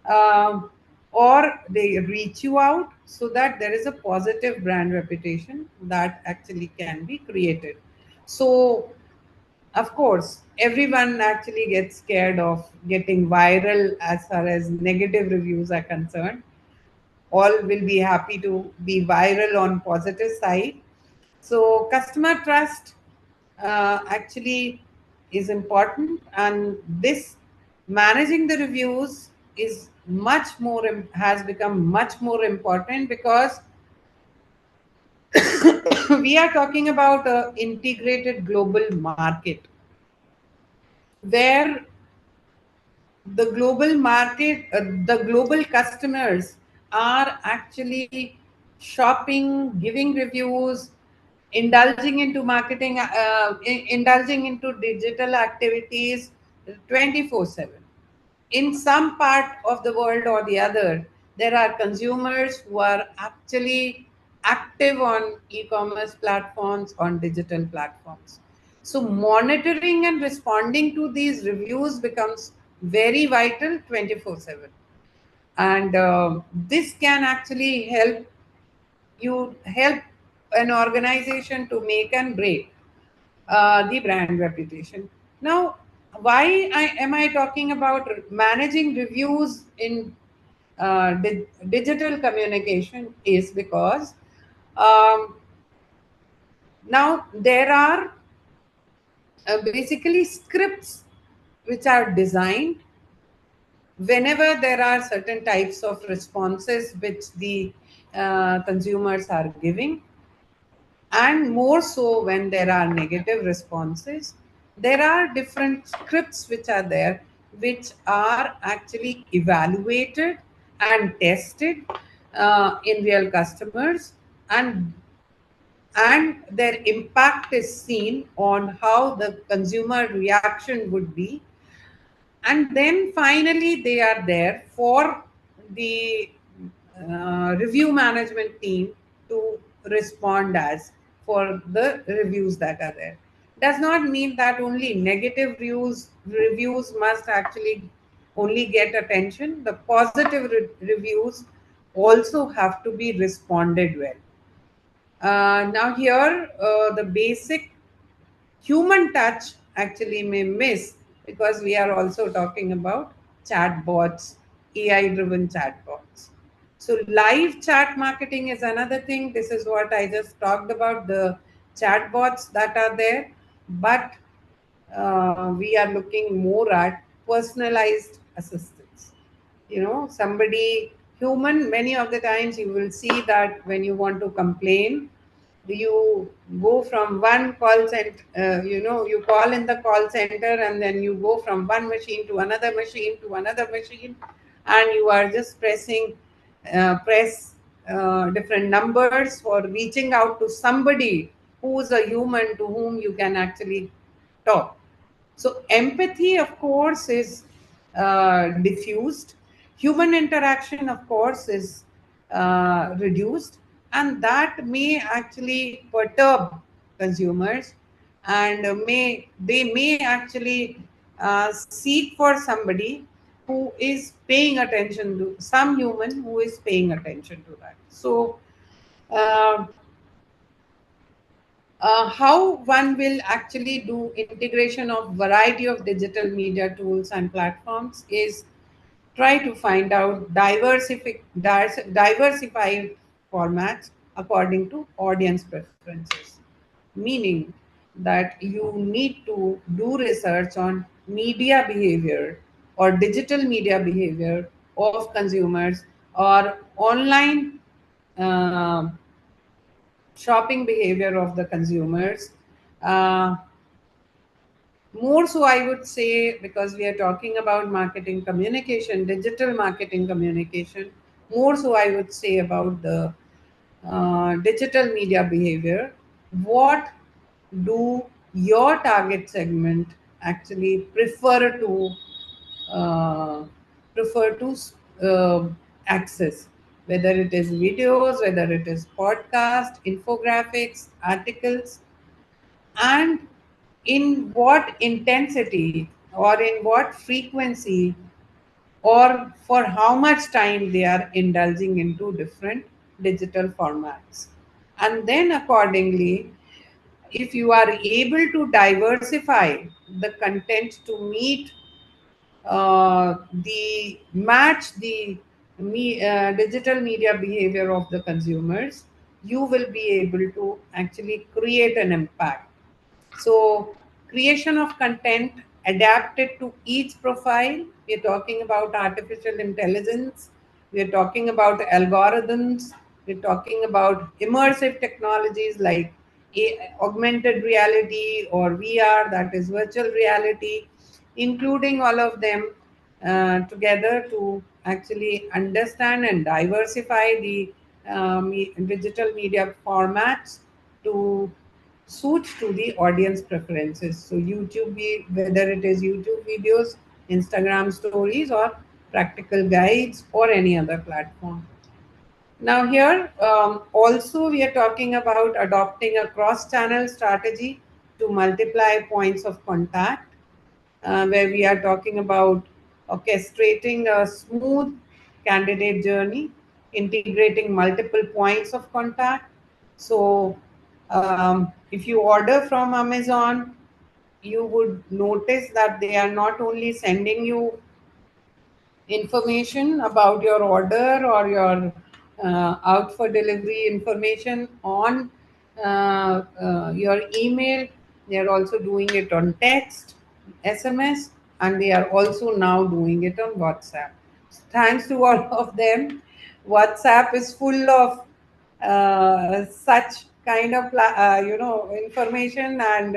um, or they reach you out so that there is a positive brand reputation that actually can be created. So of course everyone actually gets scared of getting viral as far as negative reviews are concerned. All will be happy to be viral on positive side. So customer trust actually is important, and this managing the reviews is much more has become much more important because we are talking about a integrated global market where the global customers are actually shopping, giving reviews, indulging into marketing, indulging into digital activities 24/7. In some part of the world or the other, there are consumers who are actually active on e-commerce platforms, on digital platforms. So monitoring and responding to these reviews becomes very vital 24/7. And this can actually help an organization to make and break the brand reputation. Now, am I talking about managing reviews in digital communication? Is because um, now there are basically scripts which are designed whenever there are certain types of responses which the consumers are giving, and more so when there are negative responses. There are different scripts which are there, which are actually evaluated and tested in real customers, and their impact is seen on how the consumer reaction would be. And then finally they are there for the review management team to respond as for the reviews that are there. Does not mean that only negative reviews must actually only get attention. The positive reviews also have to be responded well. Now here the basic human touch actually may miss, because we are also talking about chatbots, AI driven chatbots. So live chat marketing is another thing. This is what I just talked about, the chatbots that are there. But we are looking more at personalized assistance. Somebody human, many of the times you will see that when you want to complain, you go from one call center, you call in the call center, and then you go from one machine to another machine to another machine, and you are just press different numbers for reaching out to somebody who is a human to whom you can actually talk. So empathy, of course, is diffused. Human interaction, of course, is reduced, and that may actually perturb consumers, and they may actually seek for somebody who is paying attention to some human who is paying attention to that. So. Uh, how one will actually do integration of variety of digital media tools and platforms is try to find out diversified formats according to audience preferences, meaning that you need to do research on media behavior or digital media behavior of consumers or online uh, shopping behavior of the consumers. Uh, More so, I would say, because we are talking about marketing communication, digital marketing communication, more so, I would say about the digital media behavior. What do your target segment actually uh, prefer to access? Whether it is videos, whether it is podcast, infographics, articles, and in what intensity or in what frequency or for how much time they are indulging into different digital formats. And then accordingly, if you are able to diversify the content to meet the match the digital media behavior of the consumers, you will be able to actually create an impact. So, creation of content adapted to each profile. We're talking about artificial intelligence. We're talking about algorithms. We're talking about immersive technologies like augmented reality or VR, that is virtual reality, including all of them together to actually understand and diversify the digital media formats to suit to the audience preferences. So YouTube, whether it is YouTube videos, Instagram stories, or practical guides, or any other platform. Now here also we are talking about adopting a cross-channel strategy to multiply points of contact, where we are talking about orchestrating a smooth candidate journey, integrating multiple points of contact. So, if you order from Amazon, you would notice that they are not only sending you information about your order or your out for delivery information on your email. They are also doing it on text, SMS, and they are also now doing it on WhatsApp. Thanks to all of them, WhatsApp is full of such kind of information, and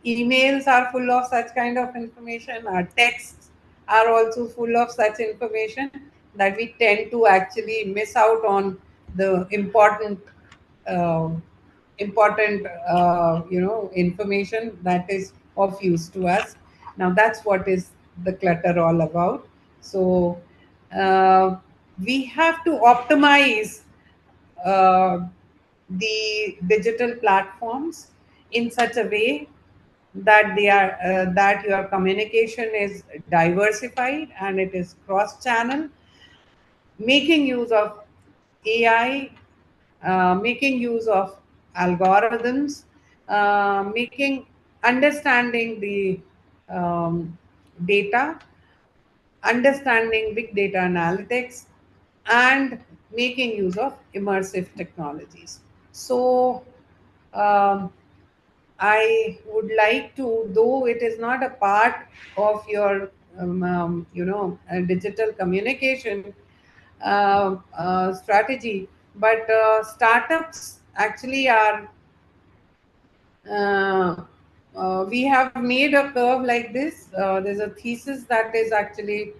emails are full of such kind of information. Our texts are also full of such information that we tend to actually miss out on the uh, important information that is of use to us. Now that's what is the clutter all about. So uh, we have to optimize uh, the digital platforms in such a way that they are that your communication is diversified and it is cross channel, making use of AI, making use of algorithms, making understanding the data, understanding big data analytics, and making use of immersive technologies. So, um, I would like to, though it is not a part of your, digital communication strategy, but startups actually are uh, we have made a curve like this. There's a thesis that is actually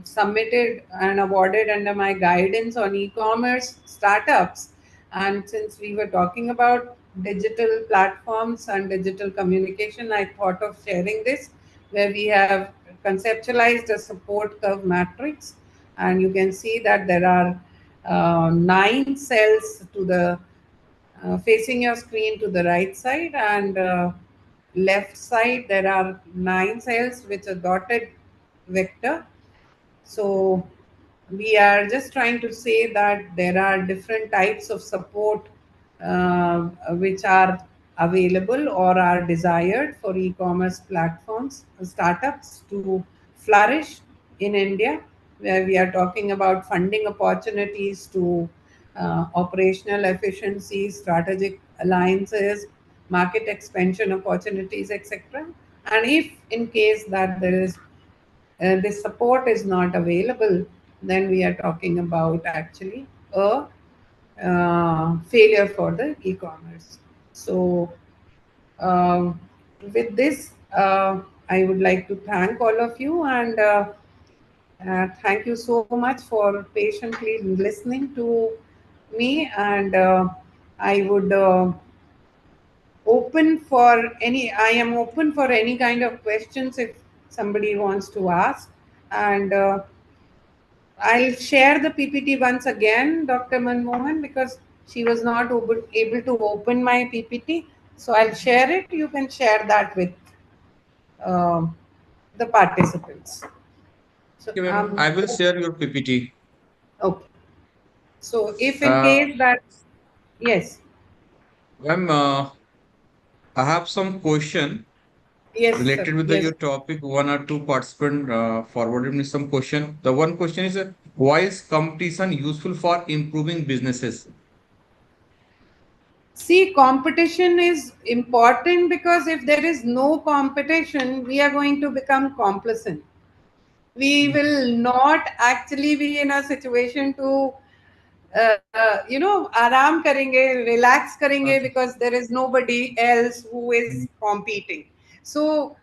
submitted and awarded under my guidance on e-commerce startups. And since we were talking about digital platforms and digital communication, I thought of sharing this, where we have conceptualized a support curve matrix. And you can see that there are 9 cells to the facing your screen to the right side, and left side there are 9 cells with a dotted vector. So we are just trying to say that there are different types of support which are available or are desired for e-commerce platforms, startups to flourish in India, where we are talking about funding opportunities to operational efficiency, strategic alliances, market expansion opportunities, etc. And if in case that there is this support is not available, then we are talking about actually a failure for the e-commerce. So with this, I would like to thank all of you, and thank you so much for patiently listening to me. And I would I am open for any kind of questions if somebody wants to ask. And I'll share the PPT once again, Dr. Manmohan, because she was not able to open my PPT. So I'll share it. You can share that with um, the participants. So Okay, ma'am. I will share your PPT. okay. So if in Uh, case that, yes, ma'am, I have some question yes, sir, related with yes. your topic. One or two participant forwarded me some question. The one question is, why is competition useful for improving businesses? See, competition is important because if there is no competition, we are going to become complacent. We will not actually be in a situation to आराम करेंगे, relax करेंगे, because there is nobody else who is competing. So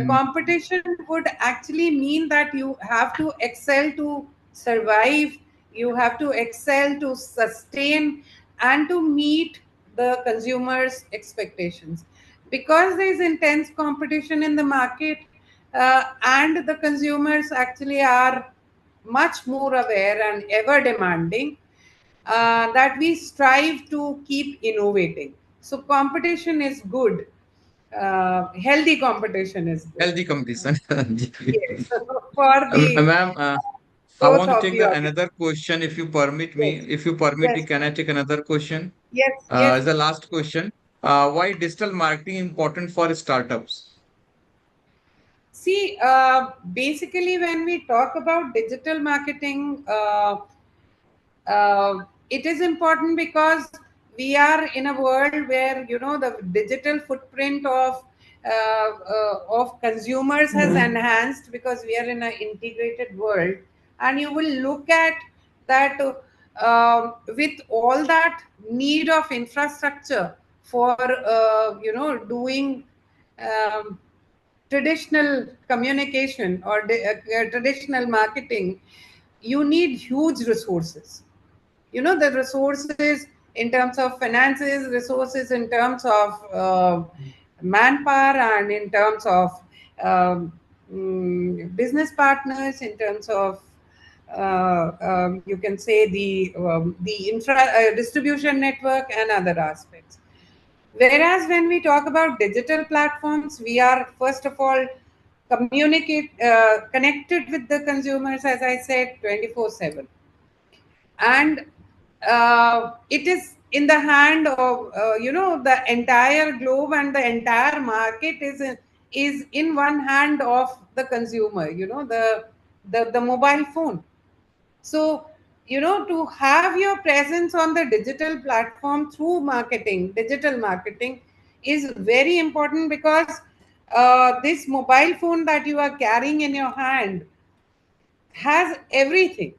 competition would actually mean that you have to excel to survive, you have to excel to sustain and to meet the consumers' expectations. Because there is intense competition in the market, and the consumers actually are much more aware and ever demanding, that we strive to keep innovating. So competition is good. Healthy competition is good. Healthy competition. Yes, for the Ma'am, I growth want to of take the the organization. another question if you permit me. Yes, If you permit me, yes, can I take another question? yes, yes. Is the last question. Why digital marketing important for startups? See, basically, when we talk about digital marketing, it is important because we are in a world where the digital footprint of consumers has enhanced, because we are in an integrated world. And you will look at that, with all that need of infrastructure for doing um, traditional communication or traditional marketing, you need huge resources. The resources in terms of finances, resources in terms of manpower, and in terms of business partners, in terms of you can say the infra distribution network and other aspects. Whereas when we talk about digital platforms, we are first of all connected with the consumers, as I said, 24/7. And it is in the hand of the entire globe, and the entire market is in one hand of the consumer, the mobile phone. So to have your presence on the digital platform through digital marketing is very important, because this mobile phone that you are carrying in your hand has everything.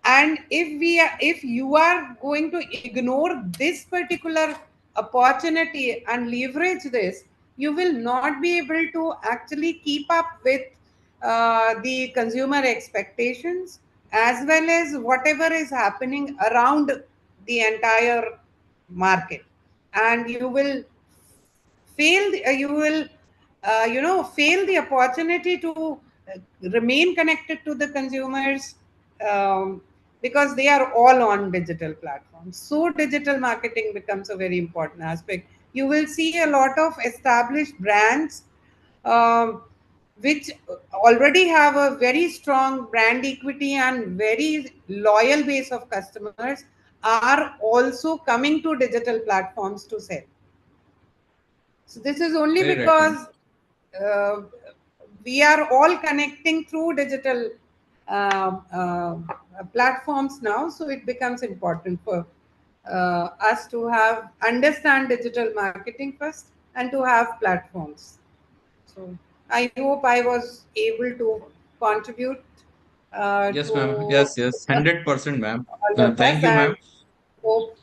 And if you are going to ignore this particular opportunity and leverage this, you will not be able to actually keep up with the consumer expectations, as well as whatever is happening around the entire market. And you will fail the opportunity to remain connected to the consumers, because they are all on digital platforms. So digital marketing becomes a very important aspect. You will see a lot of established brands, um, which already have a very strong brand equity and very loyal base of customers, are also coming to digital platforms to sell. So this is only Very right, ma'am. because uh, we are all connecting through digital uh, uh, platforms now. So it becomes important for us to have understand digital marketing first and to have platforms. So I hope I was able to contribute Yes, ma'am. to Yes, yes. 100%, ma'am. all of Thank us, you, and ma'am. hope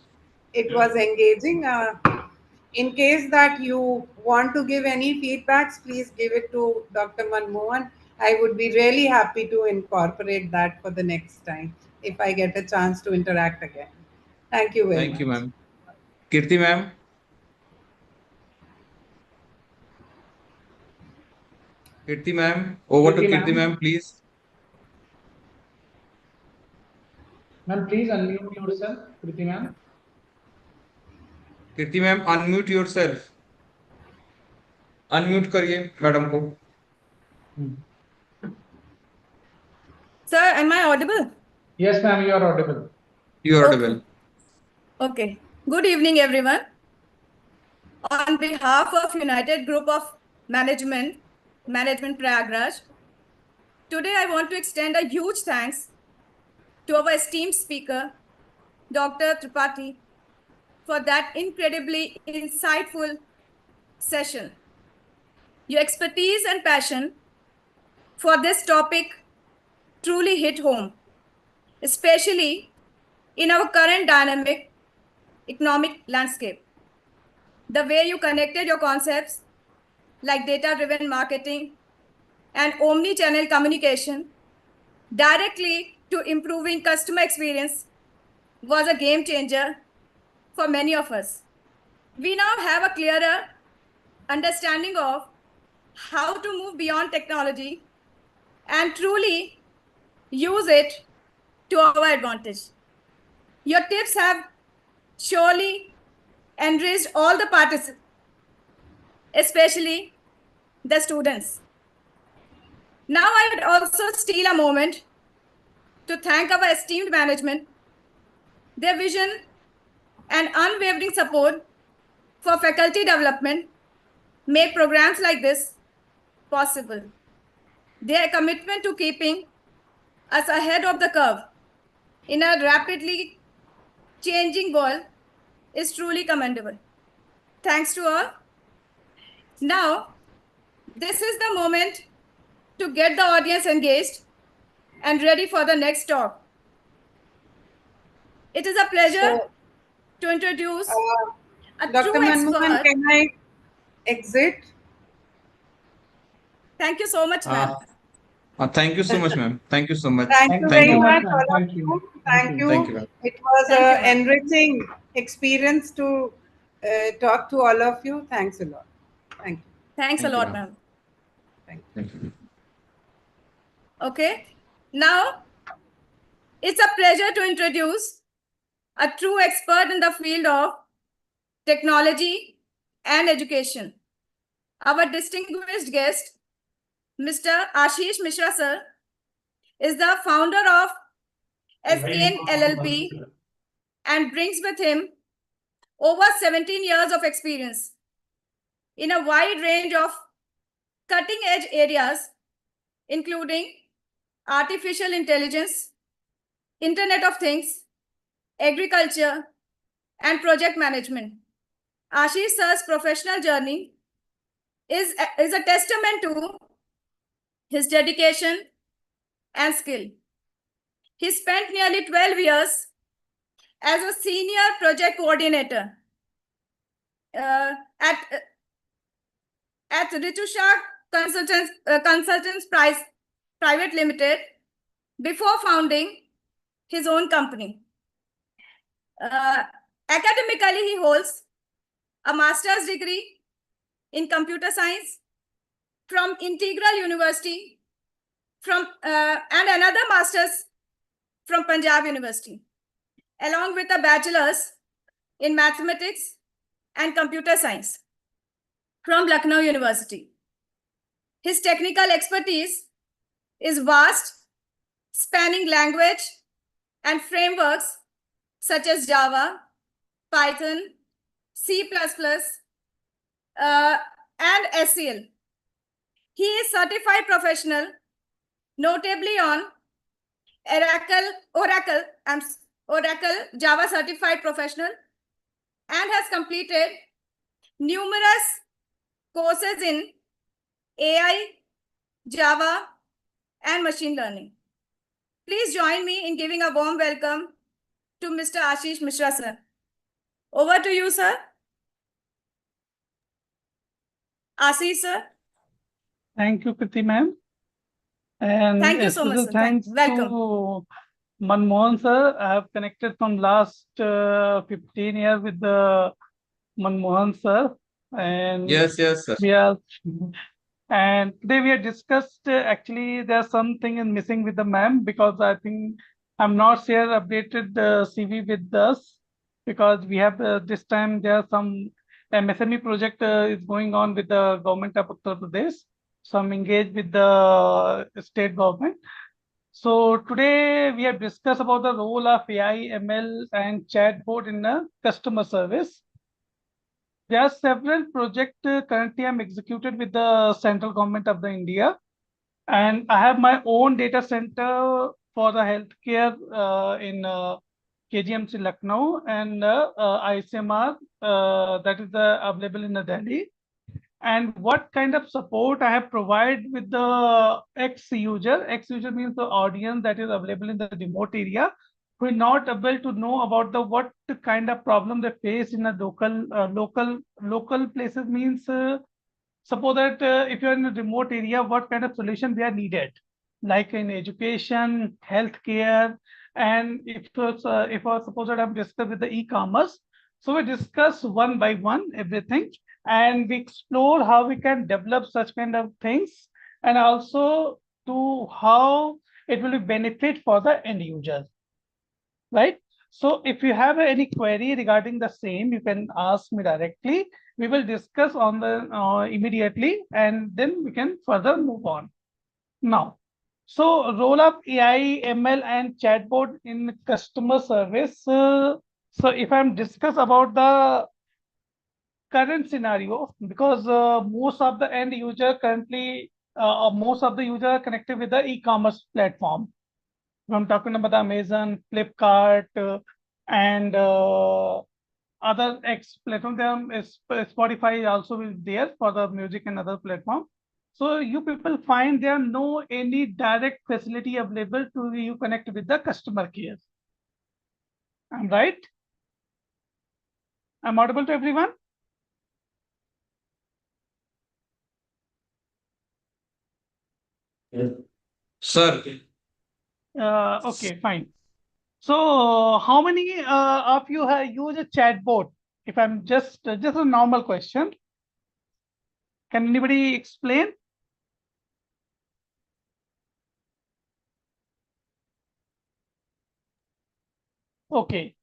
it was engaging. In case that you want to give any feedbacks, please give it to Dr. Manmohan. I would be really happy to incorporate that for the next time if I get a chance to interact again. Thank you very Thank you, much. ma'am. Kirti, ma'am. Kirti, ma'am. Over to Kirti Kirti, ma'am. ma'am, please. Ma'am, please unmute yourself, Kirti ma'am. Kirti, ma'am, unmute yourself. Unmute करिए madam को. Sir, am I audible? Yes, ma'am, you are audible. You are Okay. audible. Okay. Good evening, everyone. On behalf of United Group of Management Prayagraj, today I want to extend a huge thanks to our esteemed speaker, Dr. Tripathi, for that incredibly insightful session. Your expertise and passion for this topic truly hit home, especially in our current dynamic economic landscape. The way you connected your concepts like data-driven marketing and omni-channel communication directly to improving customer experience was a game changer for many of us. We now have a clearer understanding of how to move beyond technology and truly use it to our advantage. Your tips have surely enriched all the participants, especially the students. Now I would also steal a moment to thank our esteemed management. Their vision and unwavering support for faculty development make programs like this possible. Their commitment to keeping us ahead of the curve in a rapidly changing world is truly commendable. Thanks to all. Now, this is the moment to get the audience engaged and ready for the next talk. It is a pleasure to introduce a Dr. true Manmohan, expert. can I exit? Thank you so much, ma'am. Thank you so much, ma'am. Thank you so much. Thank you Thank very you. much, ma'am. all of Thank you. you. Thank Thank you. Thank you. you, ma'am. It was Thank you, an ma'am. enriching experience to talk to all of you. Thanks a lot. Thank you. Thanks a Thank you, lot, ma'am. ma'am. Thank you. Thank you. Okay. Now, it's a pleasure to introduce a true expert in the field of technology and education. Our distinguished guest, Mr. Ashish Mishra, sir, is the founder of SKN LLP and brings with him over 17 years of experience in a wide range of cutting-edge areas, including artificial intelligence, Internet of Things, agriculture, and project management. Ashish sir's professional journey is a testament to his dedication and skill. He spent nearly 12 years as a senior project coordinator at Ritusha Consultants Private Limited before founding his own company. Academically, he holds a master's degree in computer science from Integral University and another master's from Punjab University, along with a bachelor's in mathematics and computer science from Lucknow University. His technical expertise is vast, spanning language and frameworks such as Java, Python, C++, and SCL. He is certified professional, notably on Oracle Oracle Java certified professional and has completed numerous courses in AI, Java, and machine learning. Please join me in giving a warm welcome to Mr. Ashish Mishra, sir. Over to you, sir. Ashish, sir. Thank you, Kriti ma'am. And Thank you a so much, special sir. thanks Welcome. to Manmohan sir. I have connected from last 15 years with the Manmohan sir, and Yes, sir. we are. And today we have discussed actually there's something is missing with the ma'am because I think I'm not share updated CV with us because we have this time there some MSME project is going on with the government of Uttar Pradesh. So I'm engaged with the state government. So today we have discussed about the role of AI, ML and chatbot in the customer service. There are several projects currently I'm executed with the central government of the India, and I have my own data center for the healthcare in KGMC Lucknow and ICMR that is available in Delhi. And what kind of support I have provided with the ex-user? Ex-user means the audience that is available in the remote area who are not able to know about the what kind of problem they face in a local places means suppose that if you're in a remote area, what kind of solution we are needed, like in education, healthcare, and if I suppose that I'm discussed with the e-commerce, so we discuss one by one everything, and we explore how we can develop such kind of things, and also to how it will be benefit for the end users, right? So if you have any query regarding the same, you can ask me directly. We will discuss on the immediately, and then we can further move on. Now, so role of AI, ML, and chatbot in customer service. So if I'm discuss about the current scenario, because most of the end user currently, most of the user are connected with the e-commerce platform. I'm talking about Amazon, Flipkart, and other X platform. There is Spotify also is there for the music and other platform. So you people find there are no any direct facility available to you connect with the customer care. I'm right. I'm audible to everyone. Sir, Okay, fine. So how many of you have used a chatbot? If I'm just a normal question, can anybody explain? Okay.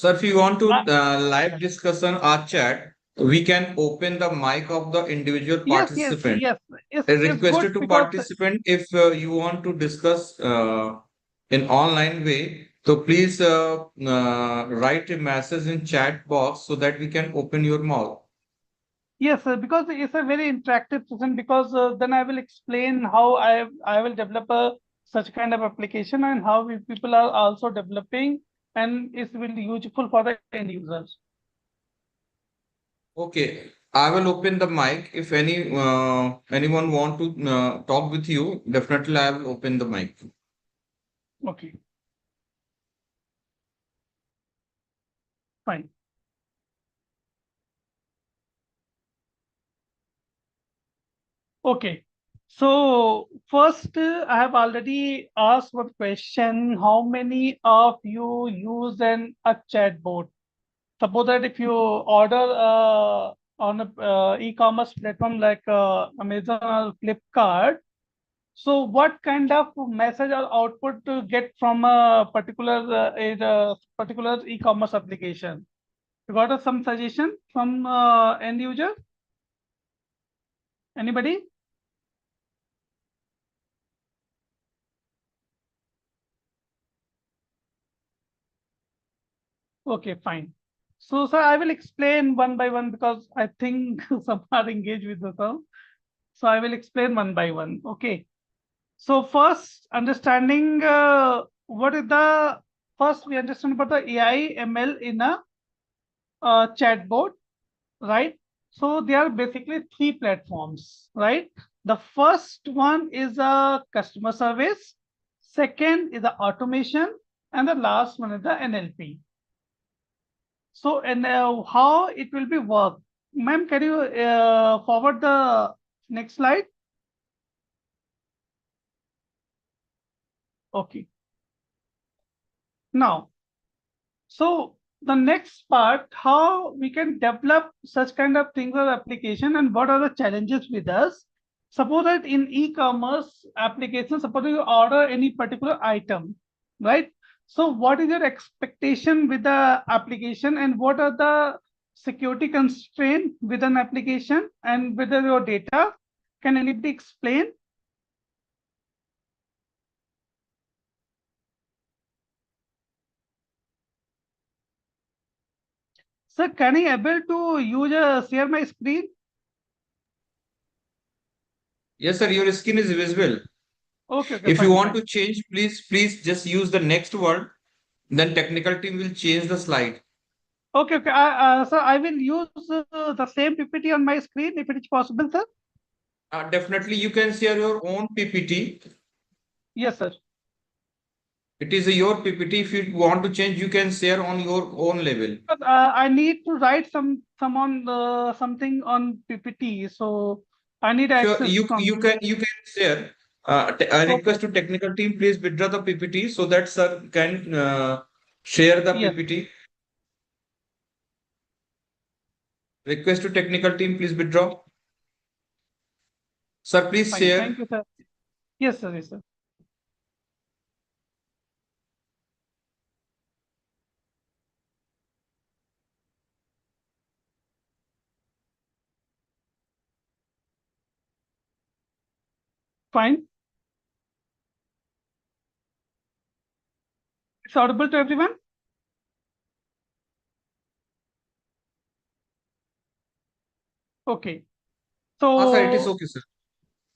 sir, if you want to live discussion or chat, we can open the mic of the individual Yes, participant. it's Requested good to because participant if you want to discuss in online way, so please write a message in chat box so that we can open your mouth. yes, because it's a very interactive session because then I will explain how I will develop a such kind of application and how we people are also developing, and it's really useful for the end users. Okay, I will open the mic. If anyone want to talk with you, definitely I will open the mic. Okay, fine. Okay, so first I have already asked one question. How many of you use a chatbot? Suppose that if you order on a e-commerce platform like Amazon or Flipkart, so what kind of message or output to get from a particular e-commerce application? You got some suggestion from end user? Anybody? Okay, fine. So, sir, I will explain one by one because I think some are engaged with the term. So I will explain one by one. Okay. So first, understanding what is the first we understand about the AI ML in a chatbot, right? So there are basically three platforms, right? The first one is a customer service, second is the automation, and the last one is the NLP. So, and how it will be work? Ma'am, can you forward the next slide? Okay. Now, so the next part, how we can develop such kind of things or application, and what are the challenges with us? Suppose that in e-commerce application, suppose you order any particular item, right? So what is your expectation with the application, and what are the security constraint with an application and with your data? Can anybody explain? Sir, can I able to use share my screen? Yes, sir, your screen is visible. Okay, okay, If fine, you want fine. to change, please just use the next word. Then technical team will change the slide. Okay, okay. Sir, I will use the same PPT on my screen if it is possible, sir. Definitely, you can share your own PPT. Yes, sir. It is your PPT. If you want to change, you can share on your own level. But, I need to write some on something on PPT, so I need Sure, access from. you can share. I request to technical team, please withdraw the PPT so that sir can share the Yes, PPT. Request to technical team, please withdraw. Sir, please fine. share. Thank you, sir. Yes, sir. Yes, sir. Fine. It's audible to everyone. Okay. Sir, it is So okay, sir.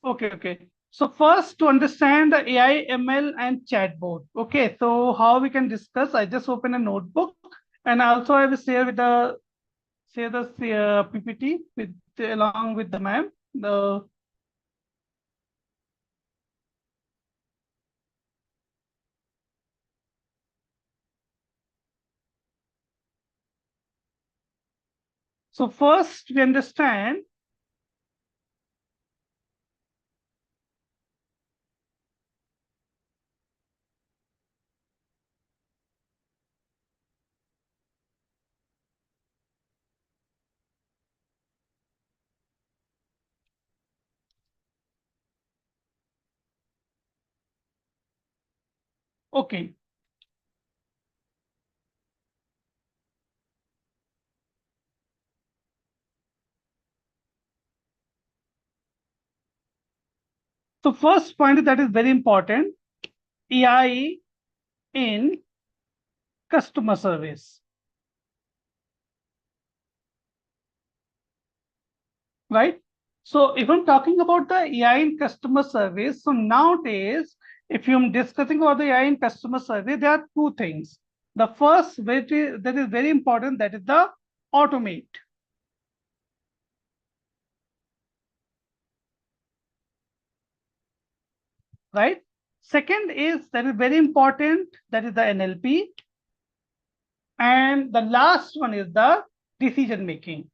okay, okay. So first to understand the AI, ML and chatbot. Okay, so how we can discuss, I just open a notebook and also I will share with the PPT with along with the ma'am. So first we understand okay. So first point that is very important, AI in customer service. Right? So if I'm talking about the AI in customer service, so nowadays, if you're discussing about the AI in customer service, there are two things. The first, which is, that is very important, that is the automate. Right? Second is, that is very important, that is the NLP. And the last one is the decision making.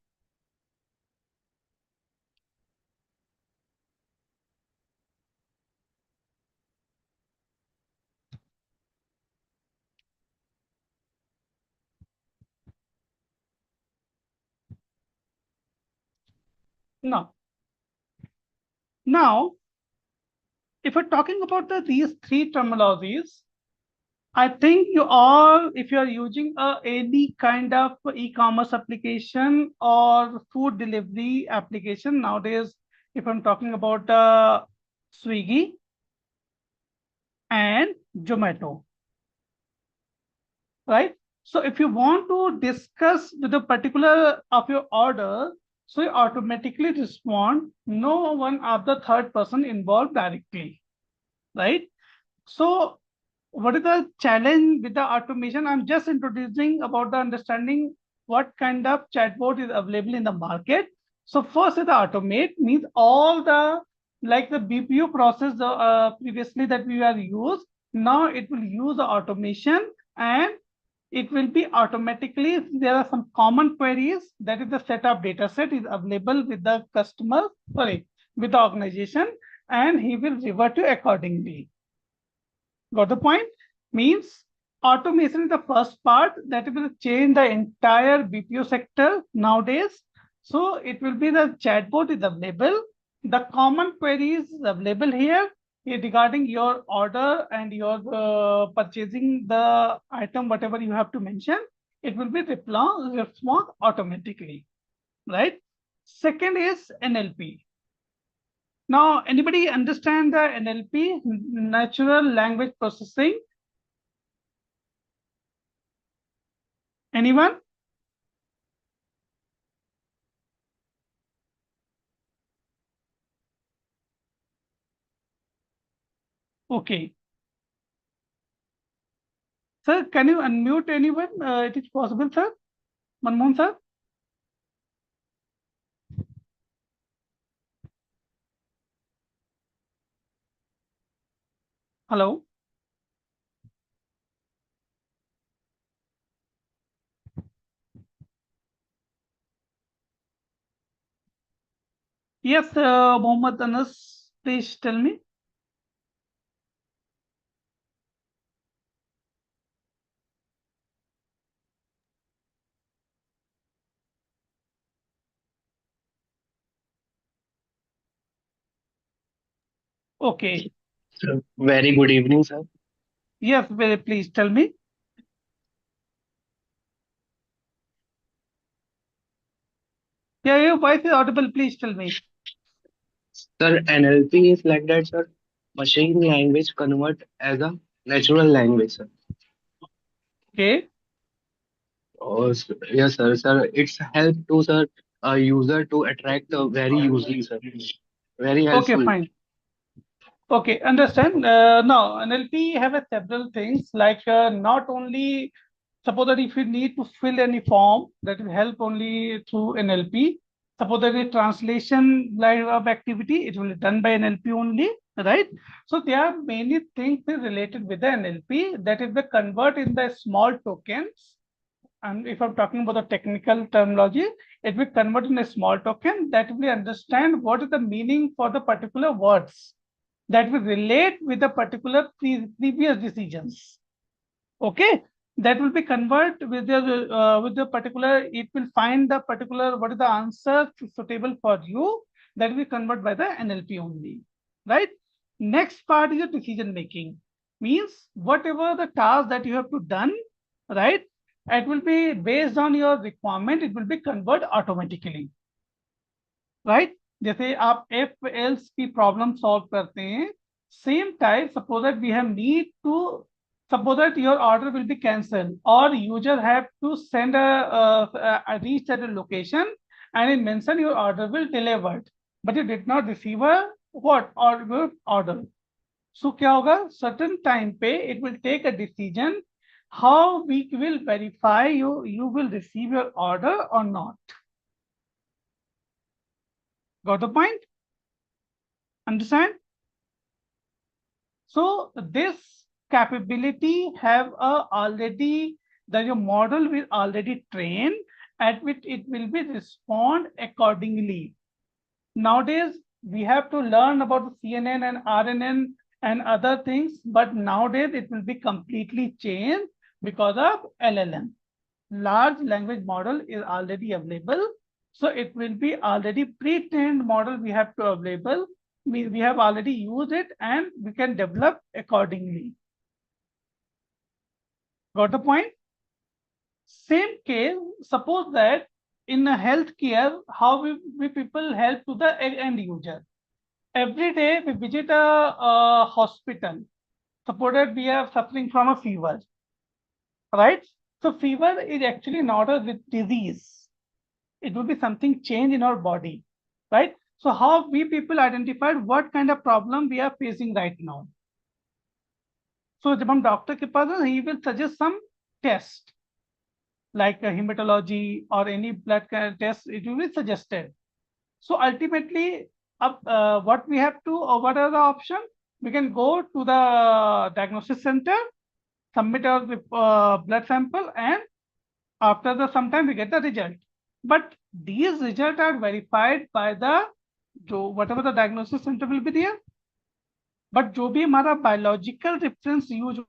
Now, if we're talking about these three terminologies, I think you all, if you are using any kind of e-commerce application or food delivery application nowadays, if I'm talking about Swiggy and Zomato, right? So if you want to discuss with a particular of your order, so you automatically respond, no one of the third person involved directly, right? So what is the challenge with the automation? I'm just introducing about the understanding what kind of chatbot is available in the market. So first is the automate, means all the like the BPU process previously that we are used. Now it will use the automation and it will be automatically, there are some common queries, that is the set of data set is available with the customer, sorry, with the organization, and he will revert you accordingly. Got the point? Means automation is the first part that will change the entire BPO sector nowadays. So it will be the chatbot is available. The common queries available here regarding your order and your purchasing the item, whatever you have to mention, it will be respond automatically, right? Second is NLP. Now, anybody understand the NLP, natural language processing? Anyone? Okay. Sir, can you unmute anyone? It is possible, sir? Manmohan, sir? Hello? Yes, Mohammed Anas, please tell me. Okay. Sir, very good evening, sir. Yes, please tell me. Yeah, your voice is audible. Please tell me. Sir, NLP is like that, sir. Machine language convert as a natural language, sir. Okay. Oh, yes, sir. Sir, it's help to sir a user to attract very usely, sir. Very Okay, helpful. fine. Okay, understand. Now, NLP have a several things like not only suppose that if you need to fill any form that will help only through NLP. Suppose that a translation line of activity, it will be done by NLP only, right? So there are many things related with the NLP that is the convert in the small tokens. And if I'm talking about the technical terminology, it will convert in a small token that will understand what is the meaning for the particular words that will relate with the particular previous decisions. Okay, that will be convert with the particular. It will find the particular what is the answer suitable for you. That will convert by the NLP only, right? Next part is the decision making. Means whatever the task that you have to done, right? It will be based on your requirement. It will be convert automatically, right? जैसे आप if else की problem solve करते हैं, same type, suppose that we have need to, suppose that your order will be cancelled or user have to send a reach at a location and it mentioned your order will delivered, but you did not receive a what or order. So क्या होगा? Certain time पे it will take a decision how we will verify you will receive your order or not. Got the point? Understand? So this capability have already, that your model will already train at which it will be respond accordingly. Nowadays, we have to learn about the CNN and RNN and other things, but nowadays it will be completely changed because of LLM. Large language model is already available. So it will be already pre-trained model we have to available. We have already used it and we can develop accordingly. Got the point? Same case, suppose that in a healthcare, how we people help to the end user. Every day we visit a hospital. Suppose that we are suffering from a fever, right? So fever is actually not a disease. It will be something change in our body, right? So how we people identified what kind of problem we are facing right now. So जब हम doctor के पास he will suggest some test like a hematology or any blood test, it will be suggested. So ultimately, what we have to, or what are the options? We can go to the diagnosis center, submit our blood sample, and after the some time we get the result. But these results are verified by the whatever the diagnosis center will be there. But जो भी हमारा biological reference use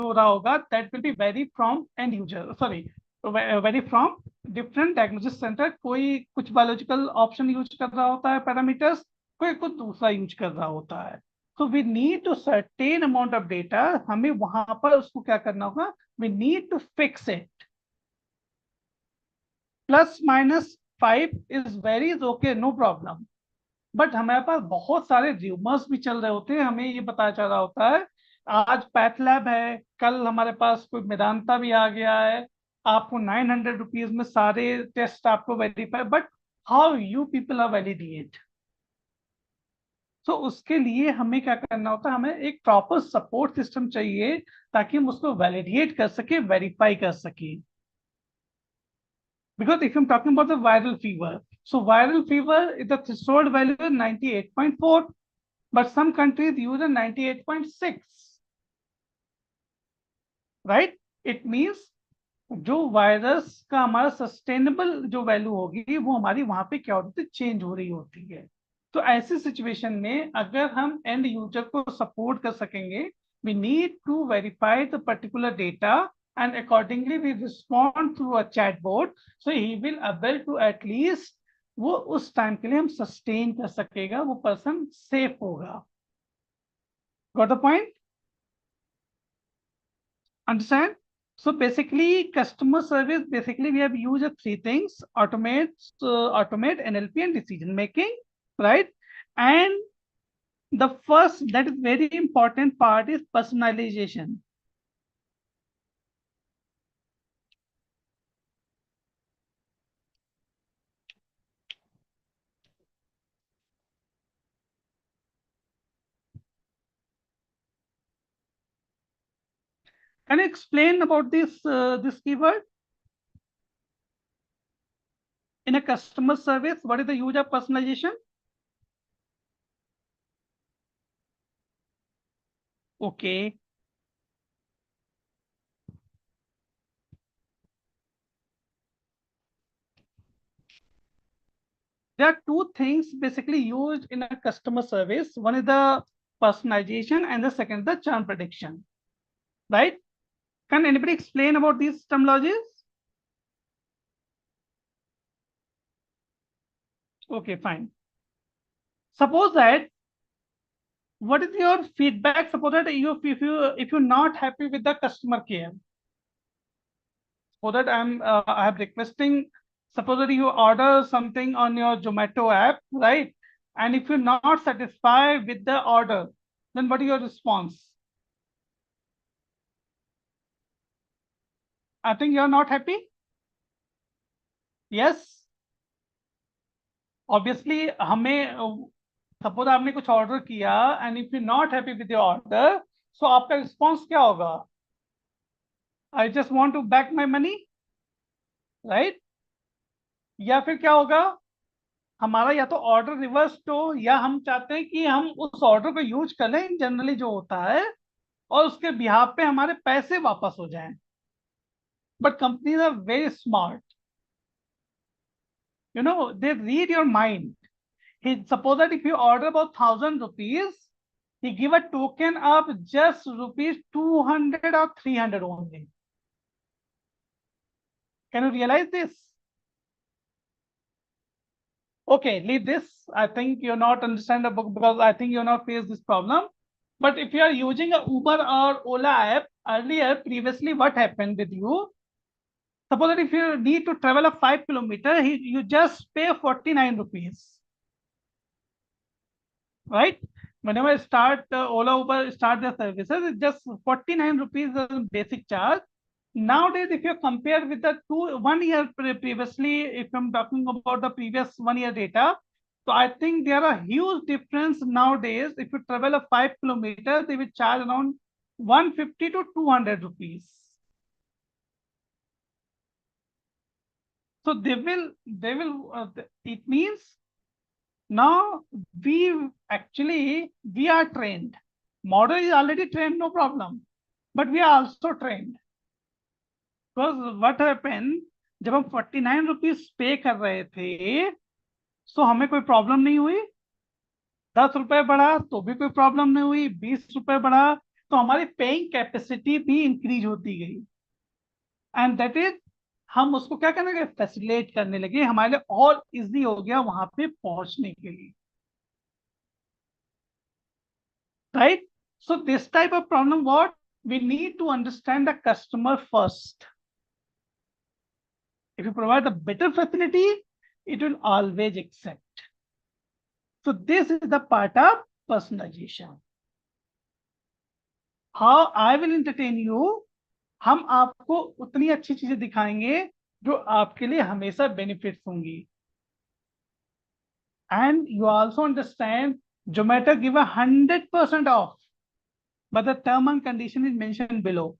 हो रहा होगा, that will be vary from end user. Sorry, vary from different diagnosis center. कोई कुछ biological option use कर रहा होता है parameters, कोई कुछ दूसरा use कर रहा होता है. So we need to certain amount of data. हमें वहां पर उसको क्या करना होगा? We need to fix it. Plus minus 5 is very okay, no problem. But हमारे पास बहुत सारे र्यूमर्स भी चल रहे होते हैं. हमें ये पता चल रहा होता है आज पैथ लैब है, कल हमारे पास कोई मेदांता भी आ गया है, आपको 900 रुपीज में सारे टेस्ट आपको verify. But how you people are validate? So उसके लिए हमें क्या करना होता है? हमें एक प्रॉपर सपोर्ट सिस्टम चाहिए ताकि हम उसको वैलिडेट कर सके, वेरीफाई कर सके. Because if I'm talking about the viral fever, so viral fever, the threshold value is 98.4, but some countries use a 98.6, right? It means जो वायरस का हमारा सस्टेनेबल जो वैल्यू होगी वो हमारी वहां पे क्या होती है? चेंज हो रही होती है. तो ऐसी सिचुएशन में अगर हम एंड यूजर को सपोर्ट कर सकेंगे, we need to verify the particular data and accordingly we respond through a chatbot, so he will able to at least वो उस टाइम के लिए हम सस्टेन कर सकेगा, वो पर्सन सेफ होगा. Got the point? Understand? So basically customer service, basically we have used three things: automate NLP and decision making, right? And the first, that is very important part, is personalization. Can you explain about this this keyword in a customer service? What is the use of personalization? Okay. There are two things basically used in a customer service. One is the personalization and the second is the churn prediction, right? Can anybody explain about these terminologies? Okay, fine. Suppose that, what is your feedback? Suppose that if you're not happy with the customer care, so that I am requesting, suppose that you order something on your Zomato app, right? And if you're not satisfied with the order, then what is your response? I think you're not happy. Yes. Obviously, हमें suppose आपने कुछ order किया and if you're not happy with your order, so आपका response क्या होगा? I just want to back my money, right? या फिर क्या होगा? हमारा या तो ऑर्डर रिवर्स हो, या हम चाहते हैं कि हम उस ऑर्डर को यूज कर लें जनरली जो होता है, और उसके बिहाफ पे हमारे पैसे वापस हो जाएं. But companies are very smart, you know, they read your mind. Suppose that if you order about 1,000 rupees, he give a token of just rupees 200 or 300 only. Can you realize this? Okay, leave this. I think you're not understand the book because I think you're not face this problem. But if you are using a Uber or Ola app, earlier, previously, what happened with you? Suppose that if you need to travel a 5 kilometer, you just pay 49 rupees. Right? Whenever I start Ola, Uber, start their services, it's just 49 rupees as a basic charge. Nowadays, if you compare with the 1 year previously, if I'm talking about the previous 1 year data, so I think there are huge difference nowadays. If you travel a 5 kilometers, they will charge around 150 to 200 rupees. So it means now we are trained. Model is already trained, no problem. But we are also trained. Because what happened, जब हम 49 rupees पे कर रहे थे, so हमें कोई problem नहीं हुई. 10 रुपए बढ़ा तो भी कोई प्रॉब्लम नहीं हुई. 20 रुपए बढ़ा तो हमारी पेइंग कैपेसिटी भी इंक्रीज होती गई. एंड दैट इज हम उसको क्या करने लगे, फैसिलिटेट करने लगे, हमारे लिए और इजी हो गया वहां पे पहुंचने के लिए. Right. So this type of problem, what we need to understand the customer first. If you provide a better facility, it will always accept. So this is the part of personalization. How I will entertain you, हम आपको उतनी अच्छी चीजें दिखाएंगे जो आपके लिए हमेशा बेनिफिट्स होंगी. And you also understand Zomato give 100% off, but the term and condition is mentioned below.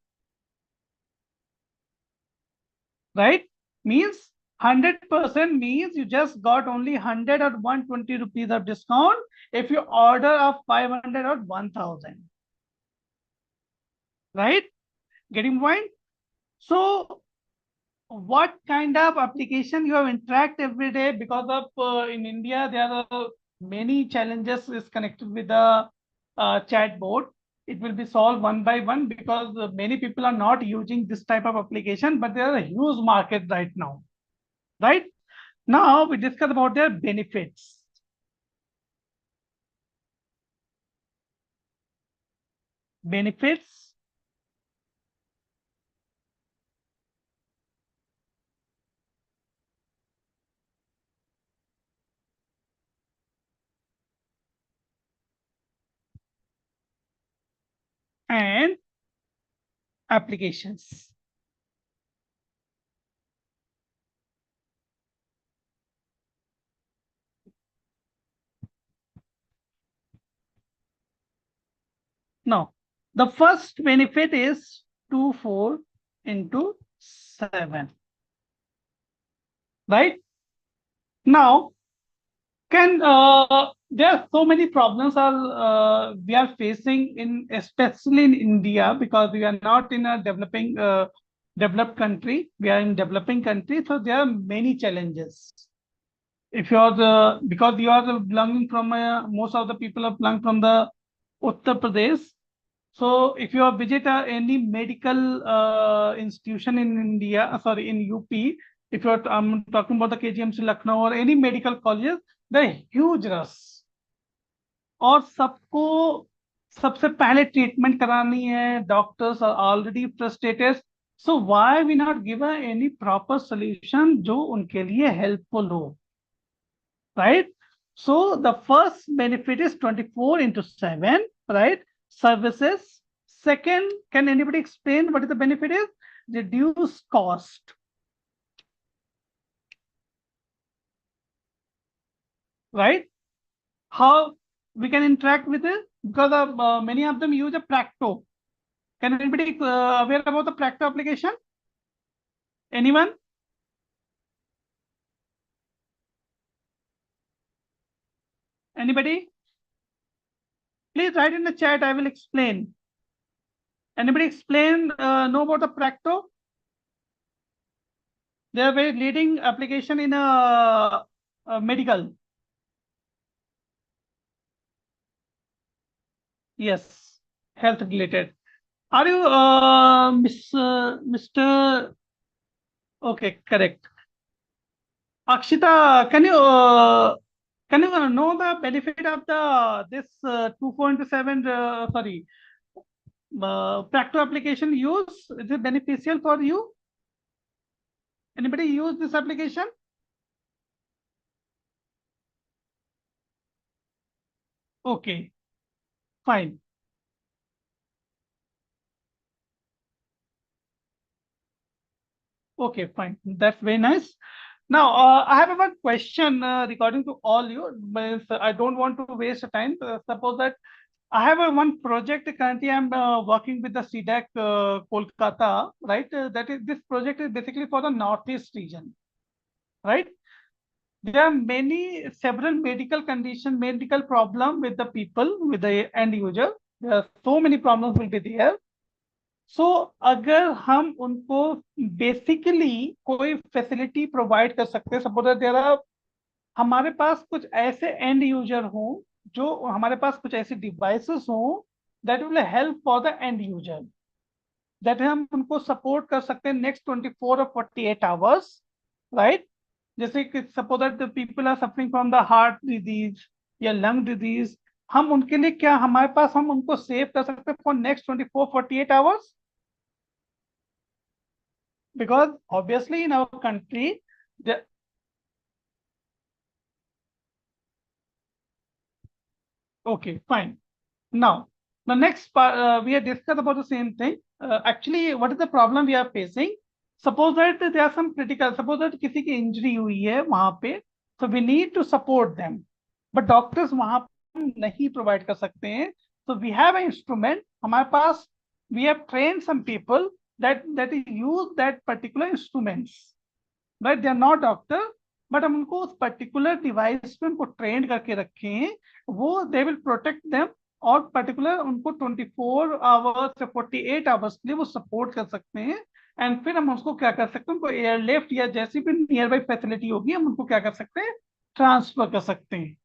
Right? Means 100% means you just got only 100 or 120 rupees of discount if you order of 500 or 1000. Right? Getting point? So what kind of application you have interact every day? Because of in India there are many challenges is connected with the chatbot. It will be solved one by one because many people are not using this type of application, but there is a huge market right now. Right? Now we discuss about their benefits. Benefits. And applications. Now, the first benefit is 24 into 7. Right? Now, there are so many problems we are facing especially in India, because we are not in a developed country. We are in developing country, so there are many challenges. If you are because you are belonging from most of the people are belong from the Uttar Pradesh. So if you visit any medical institution in India, sorry, in UP, if I'm talking about the KGMC Lucknow or any medical colleges, the huge rush. और सबको सबसे पहले treatment करानी है, doctors are already frustrated. So why we not give any proper solution जो उनके लिए helpful हो? Right? So the first benefit is 24 into 7, right? Services. Second, can anybody explain what is the benefit is? Reduce cost. Right? How we can interact with it? Because many of them use a Practo. Can anybody aware about the Practo application? Anyone? Anybody? Please write in the chat. I will explain. Anybody explain? Know about the Practo? They are very leading application in medical. Yes, health related. Are you Mr. Okay, correct. Akshita, can you know the benefit of this 2.7 sorry Practo application use? Is it beneficial for you? Anybody use this application? Okay, fine. Okay, fine. That's very nice. Now, I have one question regarding to all you, but I don't want to waste time. Suppose that I have one project currently. I'm working with the CDAC Kolkata, right? This project is basically for the Northeast region, right? There are several medical condition, medical problem with the people, with the end user. There are so many problems will be there. So अगर हम उनको basically कोई facility provide कर सकते हैं, suppose there are हमारे पास कुछ ऐसे एंड यूजर हों, जो हमारे पास कुछ ऐसी डिवाइसेस हों that will help for the end user, that हम उनको सपोर्ट कर सकते हैं नेक्स्ट 24 और 48 आवर्स, राइट? जैसे कि suppose that the people are suffering from the heart disease या लंग डिजीज, हम उनके लिए क्या हमारे पास हम उनको सेव कर सकते हैं for next 24-48 hours, because obviously in our country the okay, fine. Now the next part, we have discussed about the same thing. Actually what is the problem we are facing? Suppose that there are some critical, suppose that किसी की injury हुई है वहां पे, so we need to support them, but doctors वहां नहीं provide कर सकते हैं. So we have an instrument, हमारे पास we have trained some people that use that particular instruments, right? They are not doctor, but हम उनको उस पर्टिकुलर डिवाइस पे उनको ट्रेन करके रखे हैं, वो दे विल प्रोटेक्ट देम, और पर्टिकुलर उनको 24 आवर्स या 48 आवर्स के लिए वो सपोर्ट कर सकते हैं. एंड फिर हम उसको क्या कर सकते हैं, उनको एयरलिफ्ट या जैसी भी नियर बाई फैसिलिटी होगी हम उनको क्या कर सकते हैं, ट्रांसफर कर सकते हैं.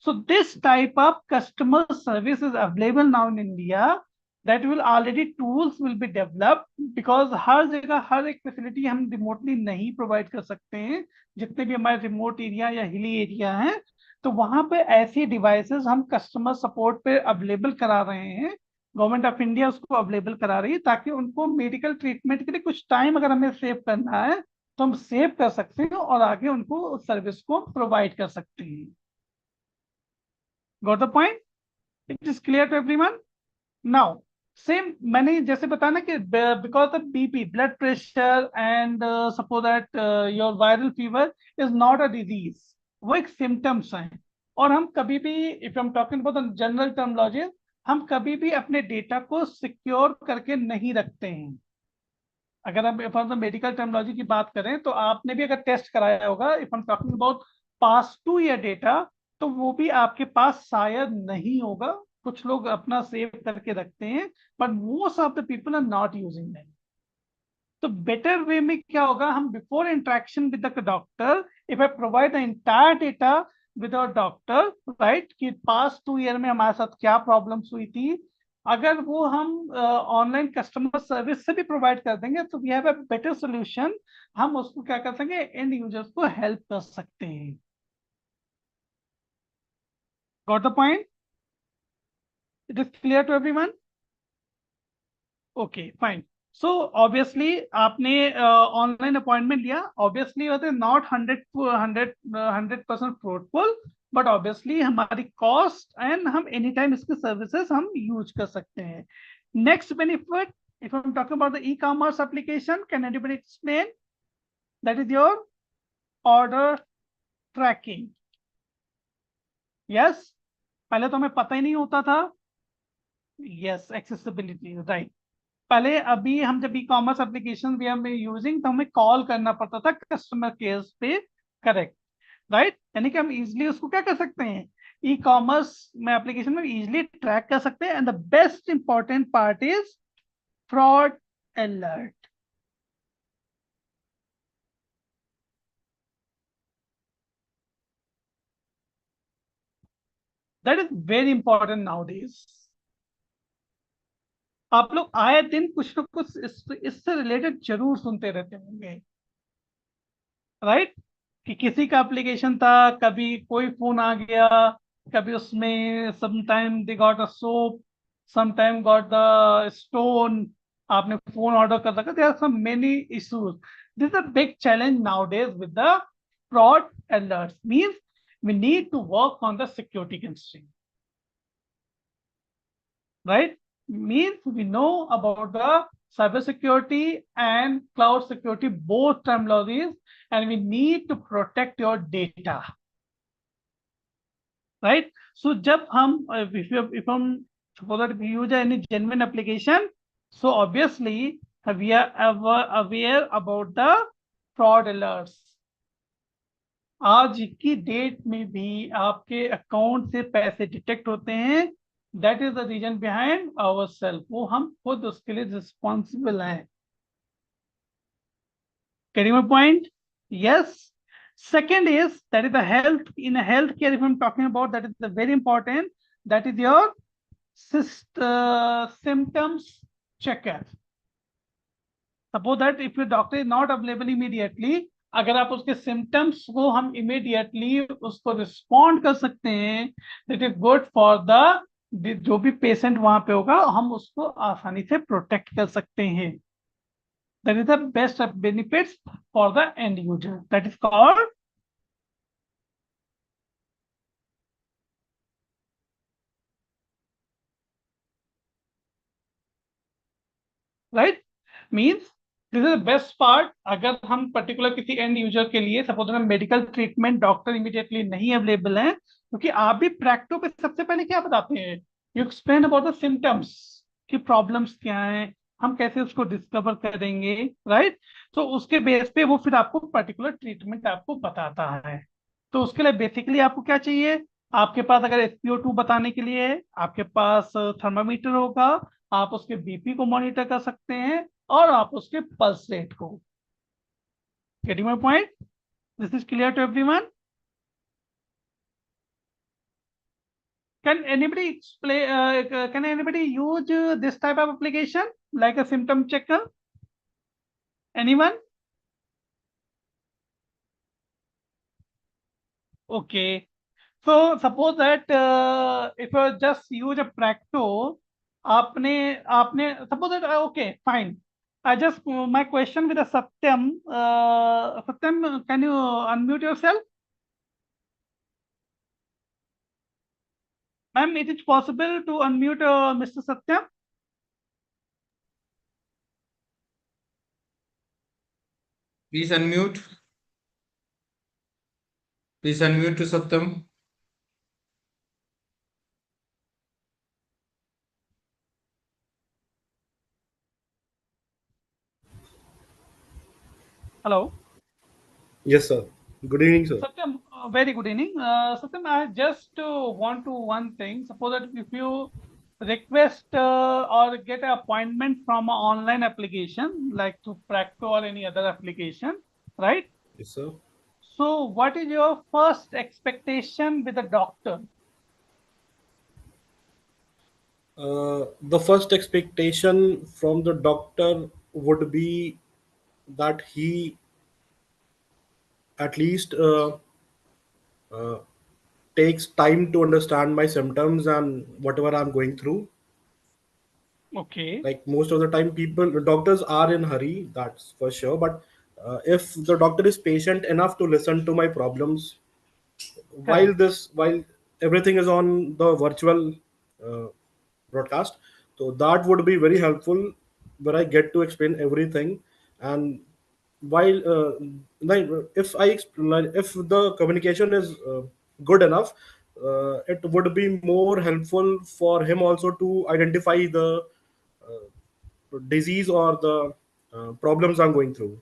So this type of customer service is available now in India. That will already tools will be developed, because हर जगह हर एक फैसिलिटी हम रिमोटली नहीं प्रोवाइड कर सकते हैं. जितने भी हमारे रिमोट एरिया या हिली एरिया हैं, तो वहां पे ऐसी डिवाइसेस हम कस्टमर सपोर्ट पे अवेलेबल करा रहे हैं. गवर्नमेंट ऑफ इंडिया उसको अवेलेबल करा रही है, ताकि उनको मेडिकल ट्रीटमेंट के लिए कुछ टाइम अगर हमें सेव करना है तो हम सेव कर सकते हैं और आगे उनको सर्विस को प्रोवाइड कर सकते हैं. Got the point? It is clear to everyone? Now, same मैंने जैसे बताया ना कि because of BP, blood pressure, and suppose that your viral fever is not a disease, वो एक symptoms हैं. और हम कभी भी, if I'm talking about the general terminology, हम कभी भी अपने डेटा को सिक्योर करके नहीं रखते हैं. अगर हम मेडिकल टर्मिनोलॉजी की बात करें तो आपने भी अगर टेस्ट कराया होगा, if I am talking about past 2 year data, तो वो भी आपके पास शायद नहीं होगा. कुछ लोग अपना सेव करके रखते हैं, but most of the people are not using that. तो बेटर वे में क्या होगा, हम before interaction with the doctor, if I provide the entire data with our doctor, right, कि पास्ट 2 ईयर में हमारे साथ क्या प्रॉब्लम्स हुई थी, अगर वो हम ऑनलाइन कस्टमर सर्विस से भी प्रोवाइड कर देंगे तो we have a better solution. हम उसको क्या कर सकेंगे, एंड यूजर्स को हेल्प कर सकते हैं. Got the point? It is clear to everyone? Okay, fine. So obviously आपने ऑनलाइन अपॉइंटमेंट लिया, ऑब्वियसली होते नॉट 100% फ्रूटफुल, बट ऑब्वियसली हमारी कॉस्ट एंड हम एनी टाइम इसकी सर्विसेज हम यूज कर सकते हैं. Next benefit, if I'm talking about the e-commerce application, can anybody explain? That is your order tracking. Yes, पहले तो हमें पता ही नहीं होता था. Yes, accessibility, right. पहले अभी हम जब ई-कॉमर्स एप्लीकेशन भी हम यूजिंग, तो हमें कॉल करना पड़ता था कस्टमर केयर पे, करेक्ट, राइट? यानी कि हम इजिली उसको क्या कर सकते हैं, ई कॉमर्स में एप्लीकेशन में इजिली ट्रैक कर सकते हैं. And the best important part is fraud alert. That is very important now days. आप लोग आए दिन कुछ न कुछ इससे रिलेटेड जरूर सुनते रहते होंगे, राइट? कि किसी का एप्लीकेशन था, कभी कोई फोन आ गया, कभी उसमें sometime they got a soap, sometime got the stone, आपने फोन ऑर्डर कर रखा. There are some many issues. This is a big challenge nowadays with the fraud alerts. Means we need to work on the security constraint, right? Means we know about the cybersecurity and cloud security, both terminologies, and we need to protect your data, right? So जब हम if हम Suppose that we use any genuine application, so obviously we are aware about the fraud alerts. आज की date में भी आपके account से पैसे डिटेक्ट होते हैं, that is the reason behind our self, वो हम खुद उसके लिए रिस्पॉन्सिबल हैं. Getting my point? Yes. Second is that is the health. In a healthcare, if I'm talking about, that is the very important. That is your symptoms checker. Suppose that if your doctor is not available immediately, अगर आप उसके symptoms को हम immediately उसको respond कर सकते हैं, that is good for the जो भी पेशेंट वहां पे होगा, हम उसको आसानी से प्रोटेक्ट कर सकते हैं. That is the best of benefits for the end user. That is called right. Means this is the best part. अगर हम पर्टिकुलर किसी एंड यूजर के लिए सपोज में मेडिकल ट्रीटमेंट डॉक्टर इमीडिएटली नहीं अवेलेबल है, क्योंकि आप भी प्रैक्टो पे सबसे पहले क्या बताते हैं, you explain about the symptoms की प्रॉब्लम्स क्या हैं, हम कैसे उसको डिस्कवर करेंगे, राइट. तो उसके बेस पे वो फिर आपको पर्टिकुलर ट्रीटमेंट आपको बताता है. तो उसके लिए बेसिकली आपको क्या चाहिए, आपके पास अगर SpO2 बताने के लिए है, आपके पास थर्मामीटर होगा, आप उसके बीपी को मॉनिटर कर सकते हैं और आप उसके पल्स रेट को. Getting my point? This is clear to everyone? Can anybody explain? Can anybody use this type of application like a symptom checker? Anyone? Okay. So suppose that if you just use a Practo, आपने suppose that okay, fine. I just my question with a Satyam. Satyam, can you unmute yourself? Ma'am, it is possible to unmute Mr. Satyam? Please unmute. Please unmute to Satyam. Hello. Yes, sir. Good evening, sir. Satyam, very good evening. Satyam, I just want to one thing. Suppose that if you request or get an appointment from an online application like to Practo or any other application, right? Yes, sir. So what is your first expectation with the doctor? The first expectation from the doctor would be that he at least uh, takes time to understand my symptoms and whatever I'm going through. Okay. Like most of the time, doctors are in hurry, that's for sure. But if the doctor is patient enough to listen to my problems, while everything is on the virtual uh, broadcast, so that would be very helpful, where I get to explain everything. And while like if the communication is good enough, it would be more helpful for him also to identify the disease or the problems I'm going through.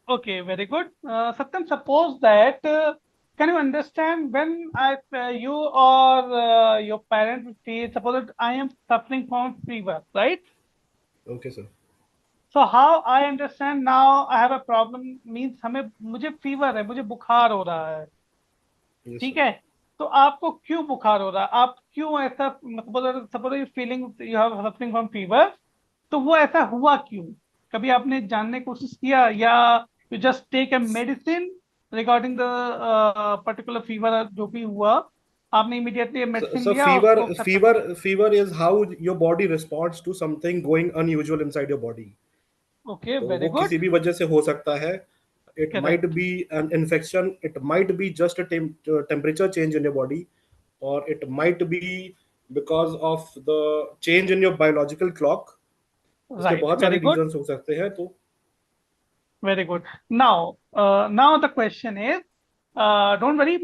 Okay, very good. Satyam, suppose that can you understand when you or your parent say, suppose that I am suffering from fever, right? Okay, sir. So how I understand now I have a problem means मुझे fever है, मुझे बुखार हो रहा है, Yes, ठीक sir. है. तो आपको क्यों बुखार हो रहा है, आप क्यों ऐसा, suppose you feeling you have suffering from fever, तो वो ऐसा हुआ क्यों, कभी आपने जानने की कोशिश किया, या you just take a medicine regarding the particular fever जो भी हुआ, आपने इमीडिएटली मेडिसिन So लिया उसको खत्म. fever is how your body responds to something going unusual inside your body. Okay, तो वेरी वो गुड, किसी भी वजह से हो सकता है. It might correct, be an infection, it might be just a temperature change in your body, or it might be because of the change in your biological clock. इसके राइट, बहुत वेरी सारे गुड, reasons हो सकते हैं. तो very good. Now, now the question is, don't worry,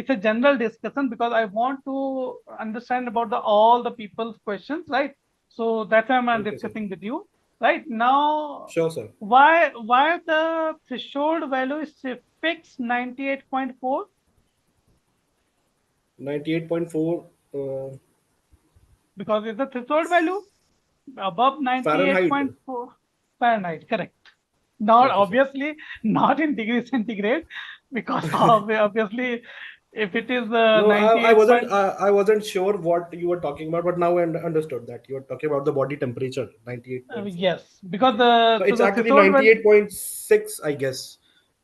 it's a general discussion because I want to understand about all the people's questions, right? So that's why I'm Okay, sir. discussing with you. Right now, Sure, sir. why the threshold value is fixed 98.4? 98.4 Because it's the threshold value above Fahrenheit. 98.4 Fahrenheit, correct. Not Okay, sir. obviously not in degree centigrade, because obviously if it is No, 98. I wasn't sure what you were talking about, but now I understood that you were talking about the body temperature, 98.4. Yes, because Okay. So so it's the actually threshold value, 98.6, I guess.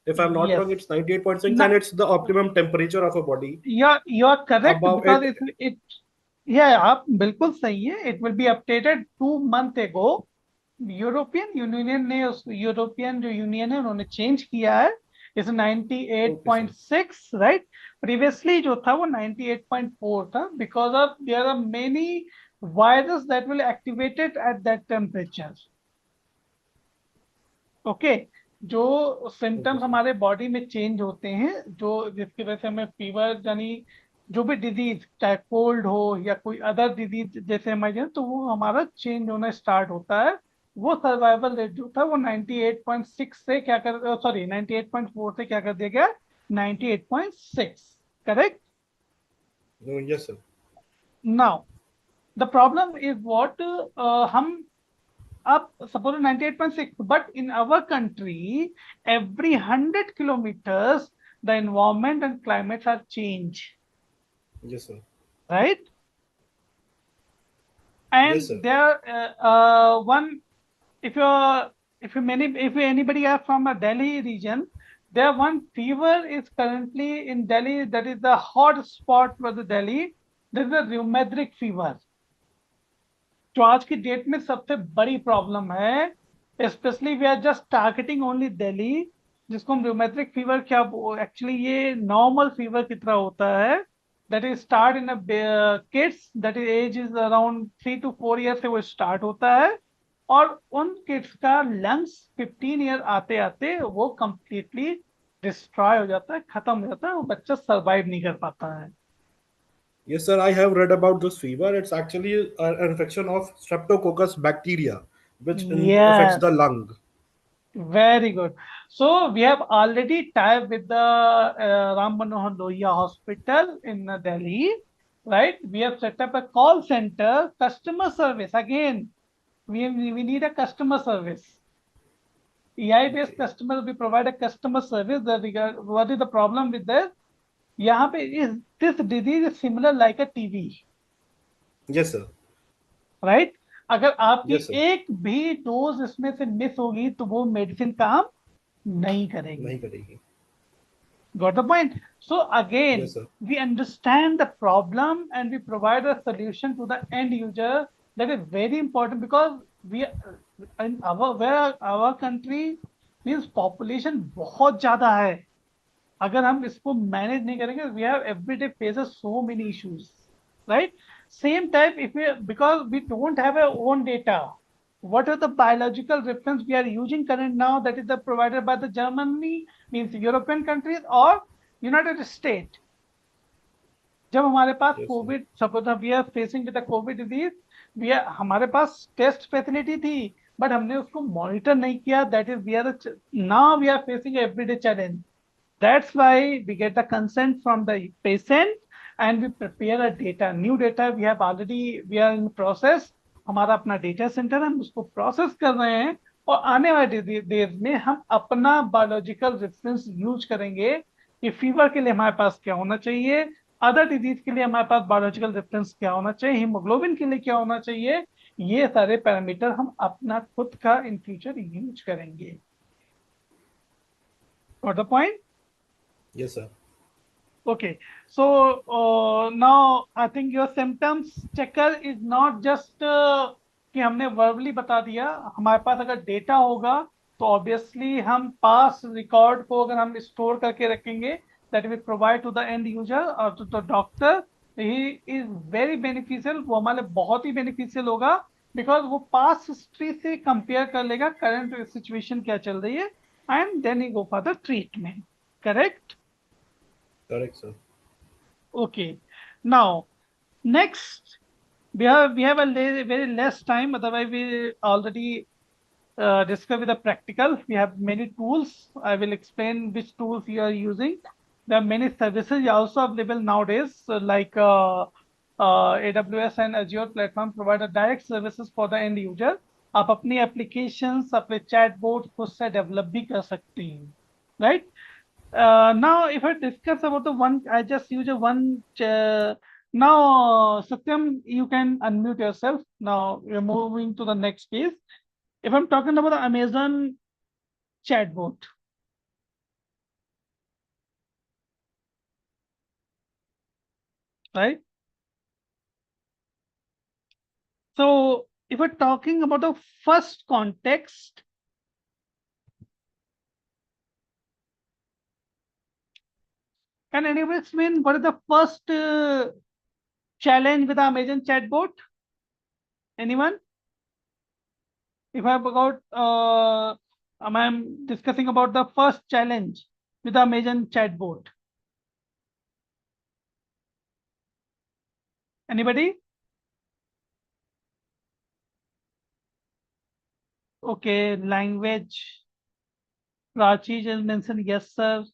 If I'm not yes. wrong, it's 98.6, No, and it's the optimum temperature of a body. you're correct, Above because it, it yeah, आप बिल्कुल सही है. It will be updated 2 months ago. European union ने European जो union है उन्होंने change किया है. इस okay, sir. 98.6, राइट. प्रीवियसली जो था वो 98.4 था, because of there are many virus that will activated at that temperature. Okay, जो सिम्टम्स sir. हमारे बॉडी में चेंज होते हैं, जो जिसकी वजह से हमें फीवर, यानी जो भी डिजीज, चाहे कोल्ड हो या कोई अदर डिजीज जैसे हमारे, तो वो हमारा चेंज होना स्टार्ट होता है. वो सर्वाइवल रेट जो था वो 98.6 से क्या कर, सॉरी 98.4 से क्या कर दिया गया, 98.6, correct. No, yes, sir. Now the problem is what, हम up suppose 98.6, but in our country every 100 kilometers the environment and climates are changed, Yes, sir. right? Yes, sir. And there one, if anybody are from a Delhi region, there one fever is currently in Delhi, that is the hot spot for the Delhi. There is a rheumatic fever, जो आज की date में सबसे बड़ी problem है. Specially we are just targeting only Delhi, जिसको हम rheumatic fever, क्या एक्चुअली ये नॉर्मल फीवर की तरह होता है. That is start in kids, that is age is around 3 to 4 years से वो स्टार्ट होता है. और उन किड्स का लंग्स 15 year आते आते वो कंप्लीटली डिस्ट्रॉय हो जाता है, खत्म हो जाता है, वो बच्चा सर्वाइव नहीं कर पाता है. Yes, sir. I have read about this fever. It's actually an infection of Streptococcus bacteria, which affects Yes. the lung. Very good. So we have already tied with the Ram Manohar Lohia Hospital in Delhi, right? We have set up a call center, customer service. Again, we need a customer service. AI-based customer, we provide a customer service. What is the problem with this? यहाँ पे is this disease is similar like a TB, Yes, sir. right? अगर आपकी Yes, sir. एक भी dose इसमें से miss होगी तो वो मेडिसिन काम नहीं करेगी. नहीं करेगी. Got the point? So again, Yes, sir. we understand the problem and we provide a solution to the end user. That is very important, because we in our country means population बहुत ज्यादा है. अगर हम इसको manage नहीं करेंगे, we have everyday faces so many issues, right? Same type, if we, because we don't have our own data, what are the biological reference we are using current now, that is the provided by the Germany, means European countries or United States. जब हमारे पास Yes, sir. COVID, suppose we are facing with the COVID disease, हमारे पास test facility थी, but हमने उसको monitor नहीं किया. That is we are now we are facing everyday challenge. That's why we get the consent from the patient and we prepare a data, new data. We are in process. हमारा अपना data centre, हम उसको process कर रहे हैं, और आने वाले डेज में हम अपना बायोलॉजिकल रेफरेंस यूज करेंगे कि फीवर के लिए हमारे पास क्या होना चाहिए, अदर डिजीज के लिए हमारे पास बायोलॉजिकल रेफरेंस क्या होना चाहिए, हीमोग्लोबिन के लिए क्या होना चाहिए. ये सारे पैरामीटर हम अपना खुद का इन फ्यूचर यूज करेंगे. Got the point? Yes, sir. Okay, so now I think your symptoms checker is not just कि हमने verbally बता दिया. हमारे पास अगर डेटा होगा तो ऑब्वियसली हम पास रिकॉर्ड को अगर हम स्टोर करके रखेंगे, that we provide to the end user और to the doctor, he is very beneficial. वो हमारे बहुत ही beneficial होगा, because वो पास हिस्ट्री से कंपेयर कर लेगा करंट सिचुएशन क्या चल रही है, and then he go for the treatment. Correct? Correct, sir. Okay. Now, next, we have a very less time. Otherwise, we already discussed with the practical. We have many tools. I will explain which tools you are using. There are many services also available nowadays, like AWS and Azure platform provide a direct services for the end user. आप अपनी applications, अपने chatbot खुद से develop भी कर सकते हैं, right? Now, if I discuss about the one, I just use a one. Now, Satyam, you can unmute yourself. Now, we're moving to the next piece. If I'm talking about the Amazon chatbot, right? So, if we're talking about the first context, can anybody explain what is the first challenge with the Amazon chatbot? Anyone? If I'm discussing about the first challenge with the Amazon chatbot. Anybody? Okay, language. Prachi just mentioned yes, sir.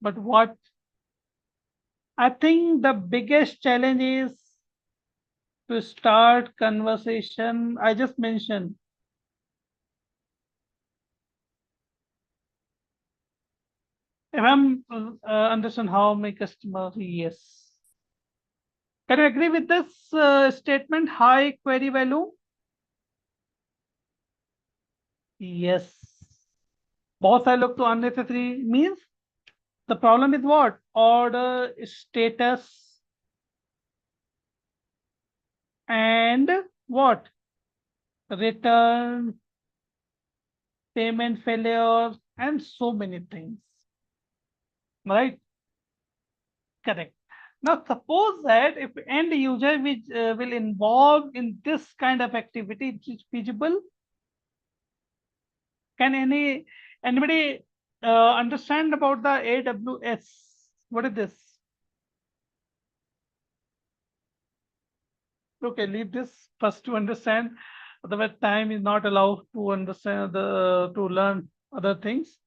But what? I think the biggest challenge is to start conversation. I just mentioned. If I'm understand how my customer, yes. Can you agree with this statement? High query value? Yes. बहुत सारे लोग तो unnecessary means the problem is what? Order status and what? Return, payment failure, and so many things. Right? Correct. Now, suppose that if end user which will involve in this kind of activity, it is feasible. Can anybody understand about the AWS? What is this? Okay, leave this first to understand. Otherwise, time is not allowed to understand to learn other things.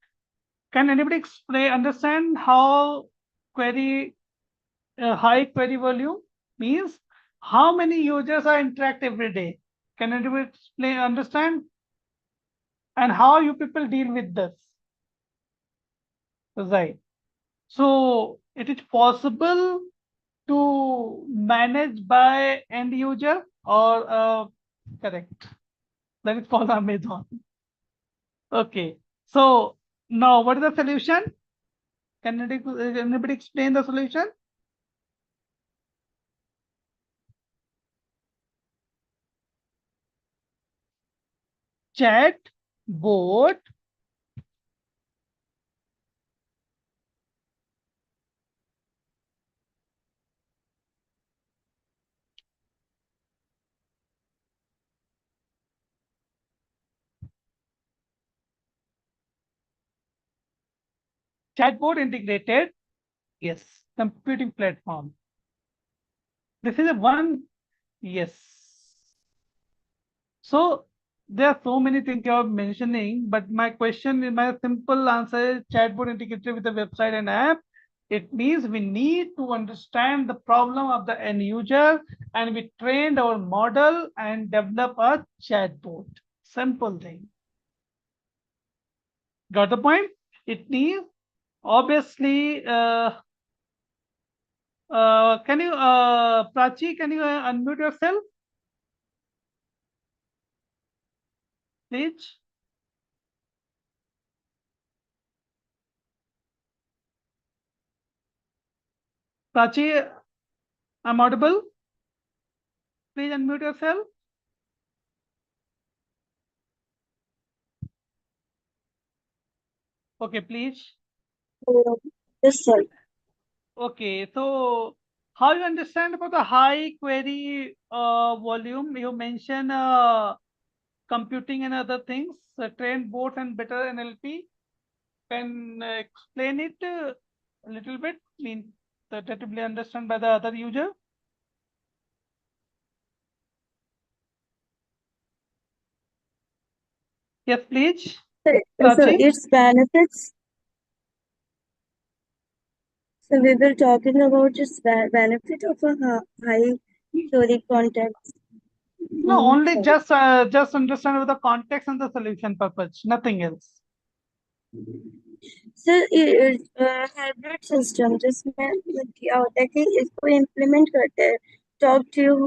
Can anybody explain understand how query high query volume means? How many users are interact every day? Can anybody explain understand? And how you people deal with this? Right. So it is possible to manage by end user or correct. That is called Amazon. Okay. So now what is the solution? Can anybody explain the solution? Chat bot chatbot integrated, yes, computing platform. This is a one, yes. So there are so many things you are mentioning, but my question is my simple answer is chatbot integrated with the website and app. It means we need to understand the problem of the end user and we trained our model and develop a chatbot. Simple thing. Got the point? It needs obviously can you Prachi, can you unmute yourself? Please. Prachi, I'm audible. Please unmute yourself. Okay, please. Yes, sir. Okay, so how you understand about the high query volume? You mentioned computing and other things, trained both and better NLP. Can explain it a little bit? tentatively understand by the other user? Yes, please. So Prachi? its benefits. So we were talking about its benefit of a high story context. No, only Sorry. just understand with the context and the solution purpose, nothing else. Sir hybrid system जिसमें क्या होता है कि इसको implement करते हैं talk to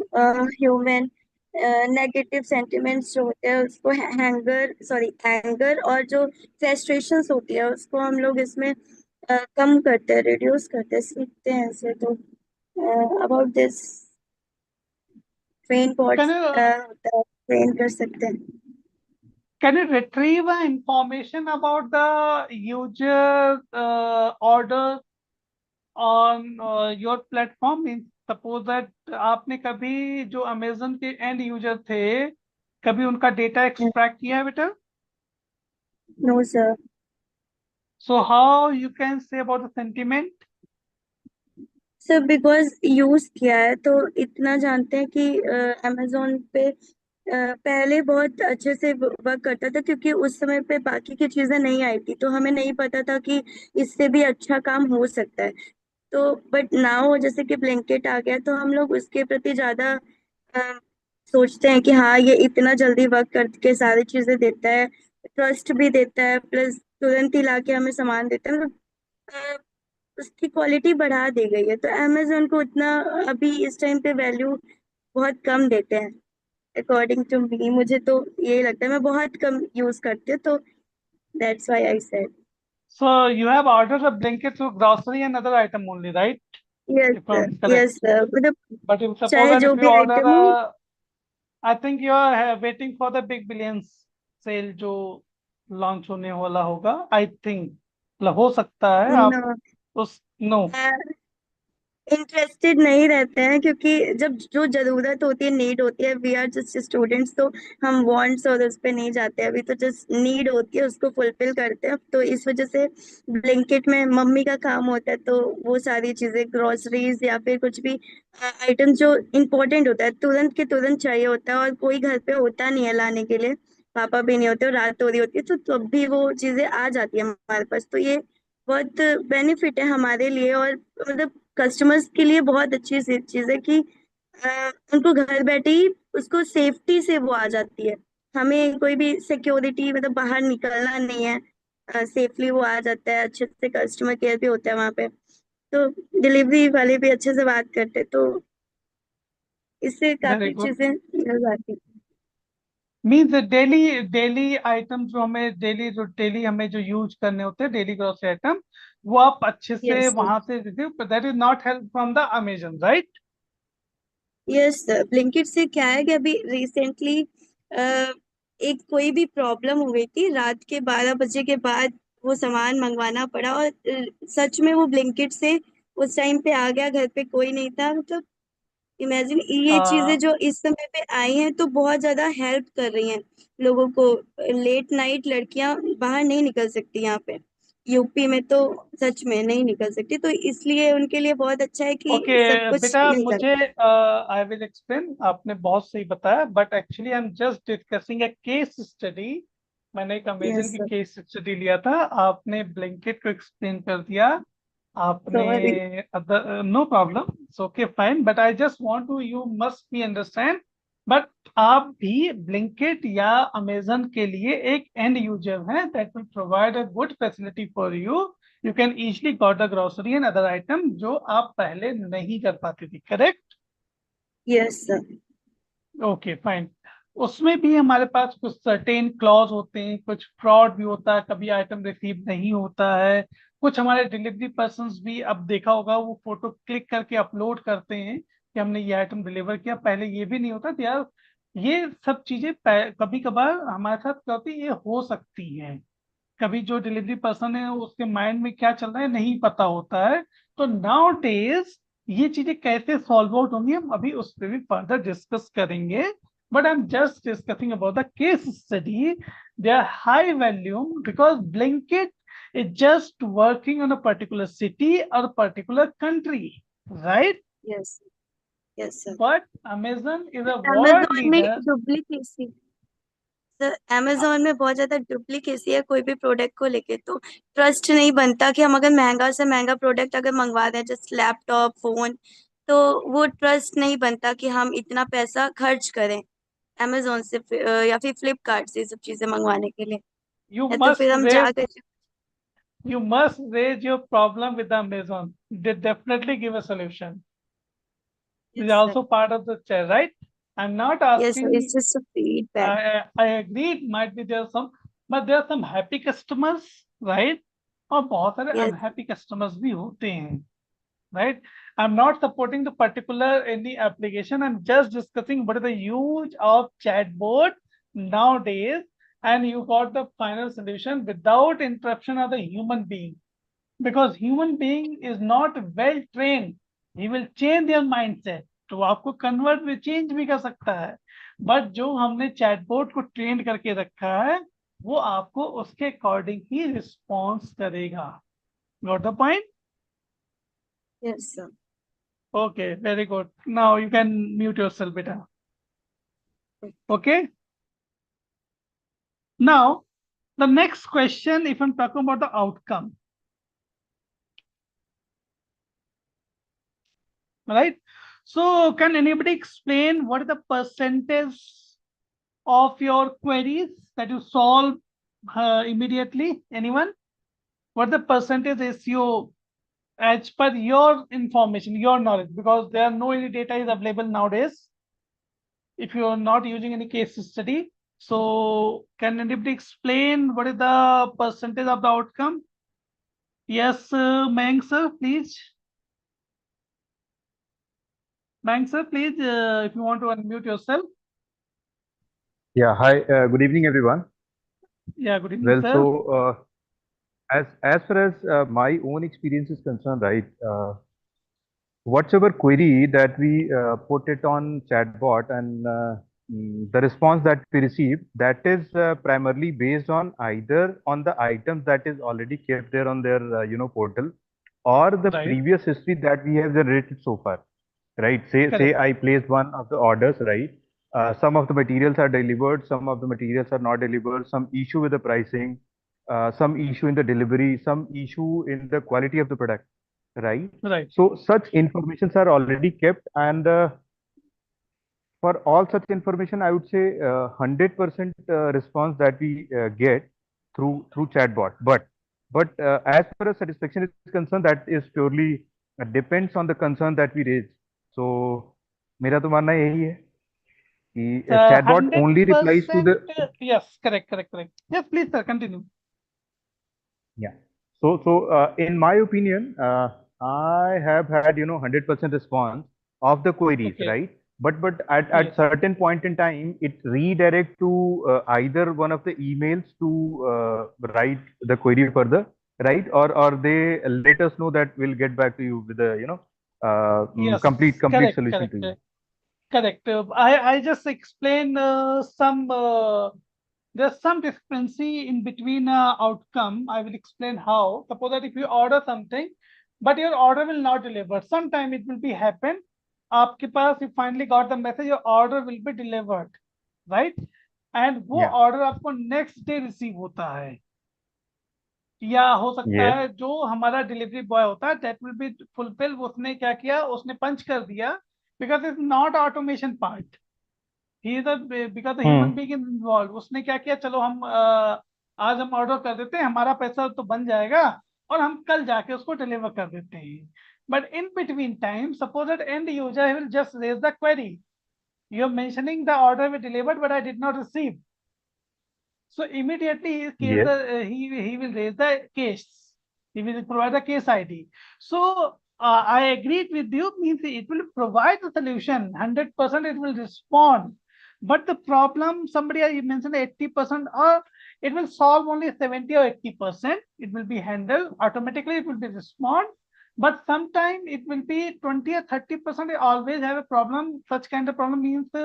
human negative sentiments जो होते हैं उसको एंगर और जो फ्रस्ट्रेशंस होती है उसको हम लोग इसमें कम करते हैं रिड्यूस करते हैं सीखते हैं ऐसे तो about this train Can pods you होता है ट्रेन कर सकते हैं can you retrieve information about the user order on your platform? Means suppose that आपने कभी जो Amazon के end user थे कभी उनका डेटा एक्सट्रैक्ट किया है बेटा? No sir So how you can say about the sentiment? Sir because use किया है तो इतना जानते हैं कि अमेजोन पे पहले बहुत अच्छे से वर्क करता था क्योंकि उस समय पे बाकी की चीजें नहीं आई थी तो हमें नहीं पता था कि इससे भी अच्छा काम हो सकता है तो बट नाउ जैसे कि ब्लैंकेट आ गया तो हम लोग उसके प्रति ज्यादा अ, सोचते हैं कि हाँ ये इतना जल्दी वर्क करके सारी चीजें देता है ट्रस्ट भी देता है प्लस तुरंत ही लाके हमें सामान देता है मतलब उसकी क्वालिटी बढ़ा दी गई है तो अमेजोन को उतना अभी इस टाइम पे वैल्यू बहुत कम देते हैं अकॉर्डिंग टू मी मुझे तो यही लगता है मैं बहुत कम यूज करती हूँ तो that's why I said So you have ordered a blanket to grocery and other item only, right? Yes If sir I'm correct. Yes sir मतलब But if suppose चाहे that जो if you भी order item हो I think you are waiting for the big billions sale जो launch होने वाला होगा. I think मतलब हो सकता है आप नो उस no. इंटरेस्टेड नहीं रहते हैं क्योंकि जब जो जरूरत होती है नीड होती है वी आर जस्ट स्टूडेंट्स तो हम वांट्स और उस पे नहीं जाते अभी तो जस्ट नीड होती है उसको फुलफिल करते हैं तो इस वजह से ब्लिंकिट में मम्मी का काम होता है तो वो सारी चीजें ग्रोसरीज या फिर कुछ भी आइटम जो इम्पोर्टेंट होता है तुरंत के तुरंत चाहिए होता है और कोई घर पे होता नहीं है लाने के लिए पापा भी नहीं होते और रात हो रही होती है तो तब भी वो चीजें आ जाती है हमारे पास तो ये बहुत बेनिफिट है हमारे लिए और मतलब कस्टमर्स के लिए बहुत अच्छी चीज है कि उनको घर बैठे ही उसको सेफ्टी से वो आ जाती है हमें कोई भी सिक्योरिटी मतलब बाहर निकलना नहीं है सेफली वो आ जाता है अच्छे से कस्टमर केयर भी होता है वहाँ पे तो डिलीवरी वाले भी अच्छे से बात करते हैं तो इससे Very काफी good. चीजें मिल जाती हैं Means डेली आइटम जो हमें डेली हमें जो यूज करने होते हैं डेली ग्रोसरी आइटम वो आप अच्छे से यस वहां say that is not help from the Amazon right. Yes Blinkit से क्या है कि अभी रिसेंटली एक कोई भी प्रॉब्लम हो गई थी रात के 12 बजे के बाद वो सामान मंगवाना पड़ा और सच में वो ब्लिंकिट से उस टाइम पे आ गया घर पे कोई नहीं था मतलब इमेजिन ये चीजें जो इस समय पे आई हैं तो बहुत ज्यादा हेल्प कर रही हैं लोगों को लेट नाइट लड़कियां बाहर नहीं निकल सकती यहाँ पे यूपी में तो सच में नहीं निकल सकती तो इसलिए उनके लिए बहुत अच्छा है कि ओके सब कुछ बेटा मिल मुझे जाता है आई विल एक्सप्लेन आपने बहुत सही बताया but actually I am just discussing a case study. मैंने एक अमेजन यस की सर केस स्टडी लिया था आपने ब्लिंकिट को एक्सप्लेन कर दिया. आपने sorry no problem okay fine but I just want to you must be understand but आप भी ब्लिंकिट या अमेजन के लिए एक एंड यूजर हैं that will provide a good facility for you. You can easily got the grocery and other item जो आप पहले नहीं कर पाती थी correct. Yes sir okay fine. उसमें भी हमारे पास कुछ सर्टेन क्लॉज होते हैं कुछ फ्रॉड भी होता है कभी आइटम रिसीव नहीं होता है कुछ हमारे डिलीवरी पर्सन्स भी अब देखा होगा वो फोटो क्लिक करके अपलोड करते हैं कि हमने ये आइटम डिलीवर किया पहले ये भी नहीं होता था यार. ये सब चीजें कभी कभार हमारे साथ क्या होती है ये हो सकती है. कभी जो डिलीवरी पर्सन है उसके माइंड में क्या चल रहा है नहीं पता होता है. तो नाउ डेज ये चीजें कैसे सॉल्व आउट होंगी हम अभी उस पर भी फर्दर डिस्कस करेंगे. But I am just discussing about the case study. They are high volume because Blinkit It's just working on a particular city or a particular country, right? Yes. Yes, sir. But Amazon is a world Amazon में leader. Duplicacy sir, Amazon में बहुत ज्यादा duplicacy है कोई भी product को लेके, तो ट्रस्ट नहीं बनता कि हम अगर महंगा से महंगा प्रोडक्ट अगर मंगवा दें, जस्ट लैपटॉप फोन, तो वो ट्रस्ट नहीं बनता कि हम इतना पैसा खर्च करें अमेजोन से या फिर फ्लिपकार्ट से ये सब चीजें मंगवाने के लिए, You या तो must फिर हम raise जाकर you must raise your problem with Amazon. They definitely give a solution. This is Yes, sir. also part of the chair, right? I'm not Yes, sir. asking. It's just a feedback. I agree. It might be there some, but there are some happy customers, right? और बहुत सारे Yes. unhappy customers भी होते हैं, right? I'm not supporting the particular any application. I'm just discussing what is the use of chatbot nowadays, and you got the final solution without interruption of the human being. Because human being is not well trained, he will change their mindset. तो आपको convert में change भी कर सकता है, but जो हमने chatbot को ट्रेन करके रखा है वो आपको उसके अकॉर्डिंग ही रिस्पॉन्स करेगा. Got the point? Yes, sir. Okay, very good. Now you can mute yourself, beta. Okay. Now the next question, if I'm talking about the outcome, right? So can anybody explain what is the percentage of your queries that you solve immediately? Anyone? What the percentage is you, as per your information, your knowledge, because there are no any data is available nowadays if you are not using any case study. So can anybody explain what is the percentage of the outcome? Yes, Mayank sir, please. Mayank sir, please, if you want to unmute yourself. Yeah, hi, good evening, everyone. Yeah, good evening, Well, sir. so as far as my own experience is concerned, right, whatever query that we put it on chatbot and the response that we receive, that is primarily based on either on the items that is already kept there on their portal, or the Right. previous history that we have generated so far, right? Say Correct. I placed one of the orders, right? Some of the materials are delivered, some of the materials are not delivered, some issue with the pricing, some issue in the delivery, some issue in the quality of the product, right? Right. So such informations are already kept, and for all such information, I would say 100% response that we get through chatbot. But as far as satisfaction is concerned, that is purely depends on the concern that we raise. So मेरा तो मानना यही है कि chatbot only replies to 100%. the Yes, correct. Yes, please, sir, continue. Yeah. So in my opinion, I have had 100% response of the queries, Okay. right? But at Yes. certain point in time, it redirect to either one of the emails to write the query further, right? Or they let us know that we'll get back to you with the Yes, complete correct, solution correct, to you. correct. I just explain some there's some discrepancy in between outcome. I will explain how. Suppose that if you order something, but your order will not deliver. Sometime it will be happen. आपके पास you finally got the message, your order will be delivered, right? And वो Yeah. order आपको next day receive होता है, या हो सकता Yes. है जो हमारा डिलीवरी बॉय होता है दैट विल बी फुलफिल, उसने क्या किया, उसने पंच कर दिया, because it's not automation part, he is because human being is involve. उसने क्या किया, चलो हम आज हम ऑर्डर कर देते हैं, हमारा पैसा तो बन जाएगा और हम कल जाके उसको डिलीवर कर देते हैं. But in between time suppose that end user will just raise the query, you are mentioning the order we delivered but I did not receive. So immediately Yes. he will raise the case. He will provide the case ID. So I agreed with you, means it will provide the solution. 100% it will respond. But the problem, somebody you mentioned 80%, or it will solve only 70 or 80%. It will be handled automatically. It will be respond. But sometime it will be 20 or 30%. Always have a problem. Such kind of problem means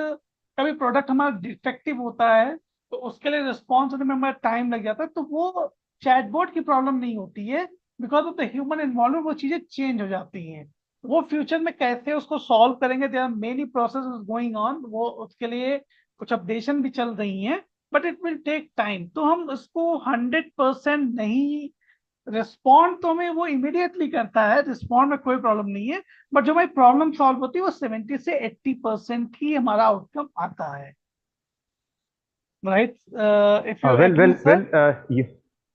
कभी product हमारा defective होता है तो उसके लिए response होने में हमारा टाइम लग जाता है, तो वो चैटबॉट की प्रॉब्लम नहीं होती है, because of the human involvement वो चीजें चेंज हो जाती हैं। वो फ्यूचर में कैसे उसको सॉल्व करेंगे, there are many process going on, वो उसके लिए कुछ अपडेशन भी चल रही हैं, but it will take time. तो हम उसको 100% नहीं, रिस्पॉन्ड तो हमें वो इमीडिएटली करता है, रिस्पॉन्ड में कोई प्रॉब्लम नहीं है, बट जो हमारी प्रॉब्लम सॉल्व होती है वो 70 से 80% ही हमारा आउटकम आता है, right? If you Well, agree well, sir. well.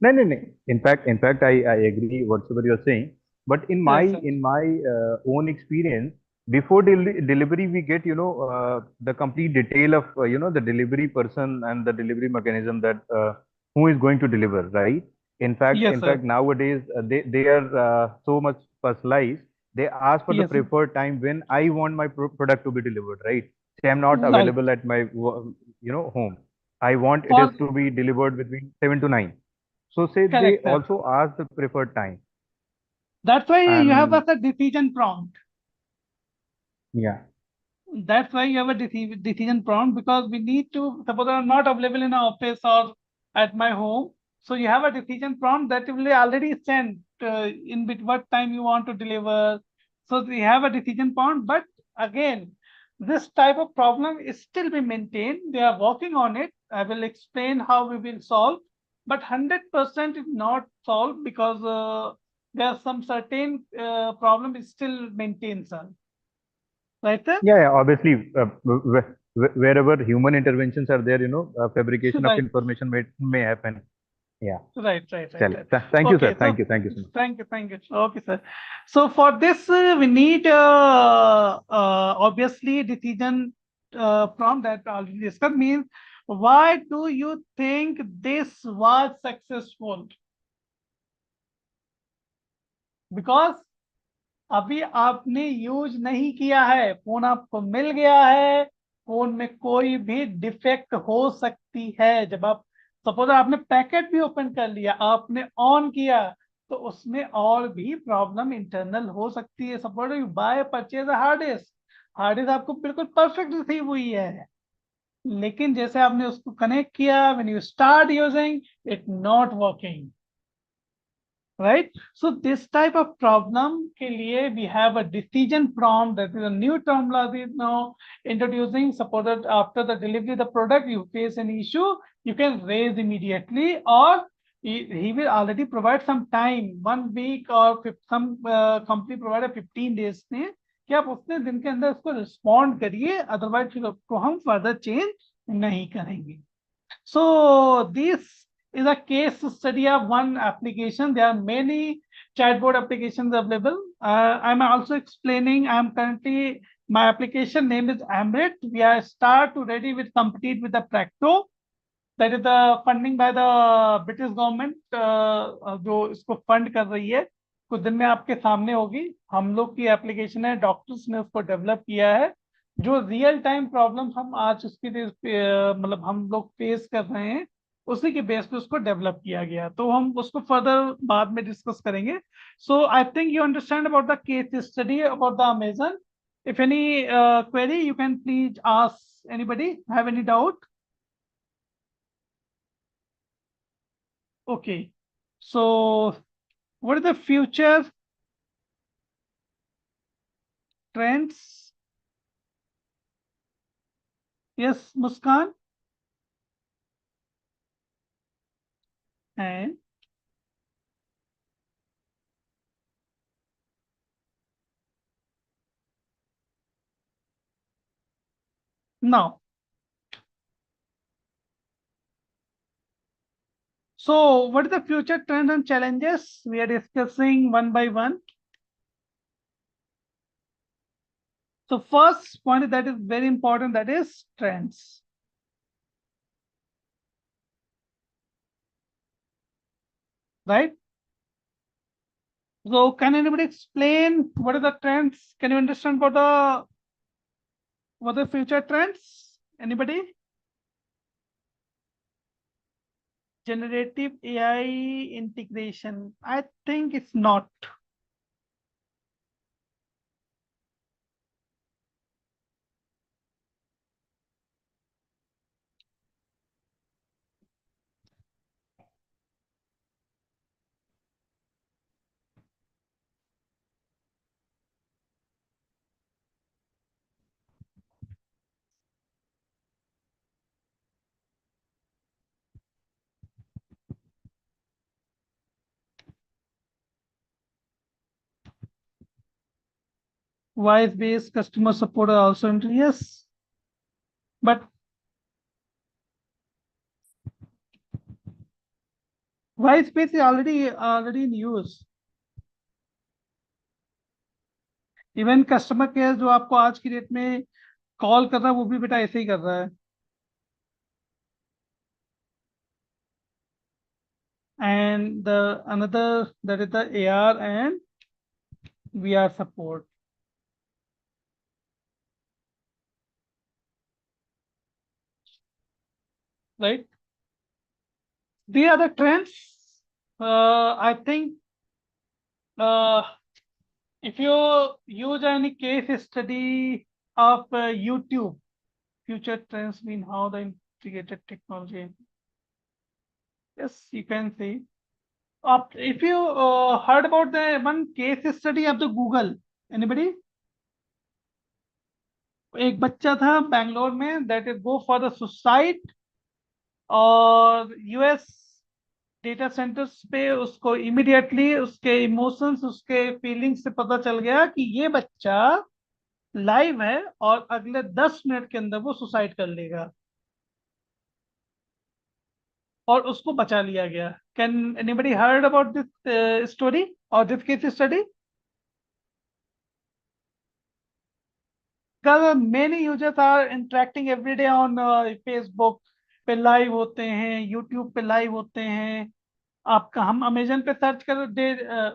No, no, no. In fact, I agree whatever you're saying. But in my yes sir, own experience, before delivery, we get the complete detail of the delivery person and the delivery mechanism that who is going to deliver, right? In fact, yes in sir, fact, nowadays they are so much personalized. They ask for the yes, preferred time when I want my product to be delivered, right? Say I'm not right. available at my home. I want it is for to be delivered between 7 to 9. So say they correct sir, also ask the preferred time. That's why you have And a decision prompt. yeah, That's why you have a decision prompt, because we need to, suppose I'm not available in our office or at my home. So you have a decision prompt that will already send in bit what time you want to deliver. So we have a decision prompt, but again, this type of problem is still be maintained. They are working on it. I will explain how we will solve, but 100% is not solved, because there are some certain problem is still maintained, sir. Right, sir? yeah, yeah, obviously, wherever human interventions are there, fabrication of Right. information may happen. Yeah. Right, right, right, Chale. right. Thank you, sir. Okay, Thank so you. Thank you so much. thank you. Okay, sir. So for this, we need obviously decision prompt that already discussed. Means, why do you think this was successful? Because अभी आपने use नहीं किया है, phone आपको मिल गया है, phone में कोई भी डिफेक्ट हो सकती है। जब आप, सपोज आपने पैकेट भी ओपन कर लिया, आपने ऑन किया, तो उसमें और भी प्रॉब्लम इंटरनल हो सकती है। Suppose you by purchase hard disk, hard disk आपको बिल्कुल परफेक्ट रिसीव हुई है, लेकिन जैसे आपने उसको कनेक्ट किया, when you start using it not working, right? So this type of problem के लिए we have a decision prompt, that is a new terminology now introducing. Suppose that after the delivery of the product you face an issue, you can raise immediately, or he will already provide some time, 1 week, or some company provide 15 days में कि आप उतने दिन के अंदर उसको respond करिए, otherwise फिर उसको हम फर्दर चेंज नहीं करेंगे। So this is a case study of one application. There are many chatbot applications available. I'm also explaining. I'm currently, my application name is Amrit. We are start to ready with compete with the Practo. That is the funding by the British government, जो इसको fund कर रही है, कुछ दिन में आपके सामने होगी। हम लोग की एप्लीकेशन है, डॉक्टर्स ने उसको डेवलप किया है। जो रियल टाइम प्रॉब्लम हम आज उसके मतलब हम लोग फेस कर रहे हैं, उसी के बेस पे उसको डेवलप किया गया। तो हम उसको फर्दर बाद में डिस्कस करेंगे। So I think you understand about the case study about the Amazon. If any query you can please ask anybody, have any doubt? Okay, so what are the future trends? Yes, Muskan? And now, so what are the future trends and challenges? We are discussing one by one. So first point that is very important, that is trends. Right? So can anybody explain what are the trends? Can you understand what are the future trends? Anybody? Generative AI integration. I think it's not. voice based customer support are also in, yes, but voice based is already in use. Even customer care जो आपको आज की date में call कर रहा है वो भी बेटा ऐसे ही कर रहा है. And the another, that is the AR and VR support. Right? These are the trends. I think if you use any case study of YouTube, future trends mean how the integrated technology. Yes, you can see. If you heard about the one case study of the Google, anybody? एक बच्चा था बैंगलोर में that is go for the suicide, और US data centres पे उसको immediately उसके emotions, उसके feelings से पता चल गया कि ये बच्चा लाइव है और अगले 10 मिनट के अंदर वो सुसाइड कर लेगा, और उसको बचा लिया गया. Can anybody heard about this story और this case study? Because many users are interacting every day on Facebook पे लाइव होते हैं, YouTube पे लाइव होते हैं. आपका हम अमेजन पे सर्च कर दे.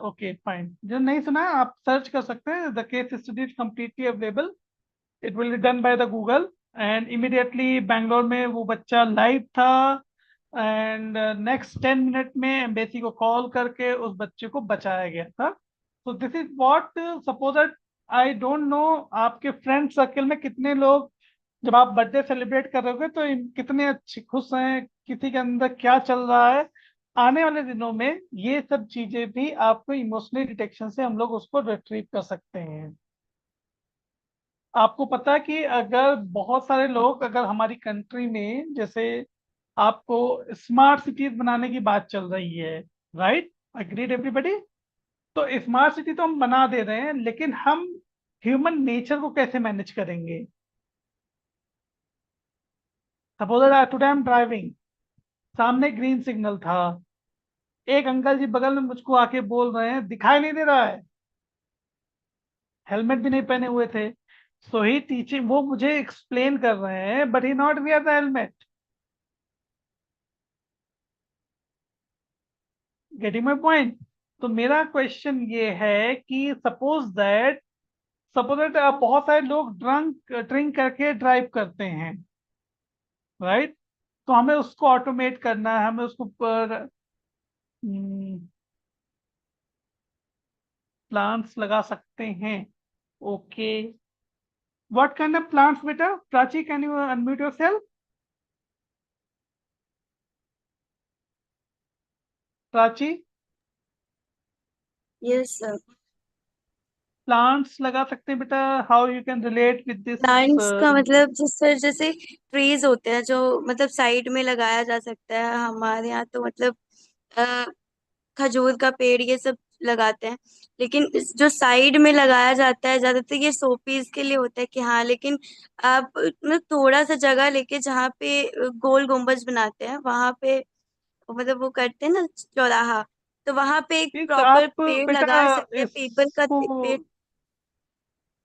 ओके फाइन, जो नहीं सुना है आप सर्च कर सकते हैं. The case study is completely available. It will be done by the Google. And immediately Bangalore में वो बच्चा लाइव था, एंड नेक्स्ट 10 मिनट में एम्बेसी को कॉल करके उस बच्चे को बचाया गया था. तो this is what suppose that, I don't know आपके फ्रेंड सर्कल में कितने लोग जब आप बर्थडे सेलिब्रेट कर रहे होगे तो कितने अच्छे खुश हैं, किसी के अंदर क्या चल रहा है. आने वाले दिनों में ये सब चीजें भी आपको इमोशनल डिटेक्शन से हम लोग उसको रिट्रीव कर सकते हैं. आपको पता है कि अगर बहुत सारे लोग, अगर हमारी कंट्री में जैसे आपको स्मार्ट सिटीज बनाने की बात चल रही है, राइट, अग्रीड एवरीबडी? तो स्मार्ट सिटी तो हम बना दे रहे हैं, लेकिन हम ह्यूमन नेचर को कैसे मैनेज करेंगे? Suppose today I am driving, सामने ग्रीन सिग्नल था, एक अंकल जी बगल में मुझको आके बोल रहे हैं दिखाई नहीं दे रहा है, हेलमेट भी नहीं पहने हुए थे. सो ही टीचिंग, वो मुझे एक्सप्लेन कर रहे हैं but he not wear the helmet. Getting my point? तो मेरा क्वेश्चन ये है कि सपोज दैट बहुत सारे लोग ड्रिंक करके ड्राइव करते हैं, राइट? तो हमें उसको ऑटोमेट करना है, हमें उसको प्लांट्स लगा सकते हैं. Okay, what kind of plants बेटा? Prachi, can you unmute yourself? Prachi, yes sir. Plants लगा सकते हैं बेटा. How you can relate with this? Plants का मतलब जैसे ट्रीज होते हैं जो मतलब साइड में लगाया जा सकता है. हमारे यहाँ तो मतलब अ, खजूर का पेड़ ये सब लगाते हैं, लेकिन जो साइड में लगाया जाता है ज्यादातर ये शोपीस के लिए होता है कि हाँ. लेकिन आप मतलब थोड़ा सा जगह लेके जहाँ पे गोल गुम्बज बनाते हैं वहां पे मतलब वो करते हैं ना चौराहा, तो वहां पे एक प्रॉपर आप पेड़ बेटा लगा सकते हैं, पीपल का इसको पेड़.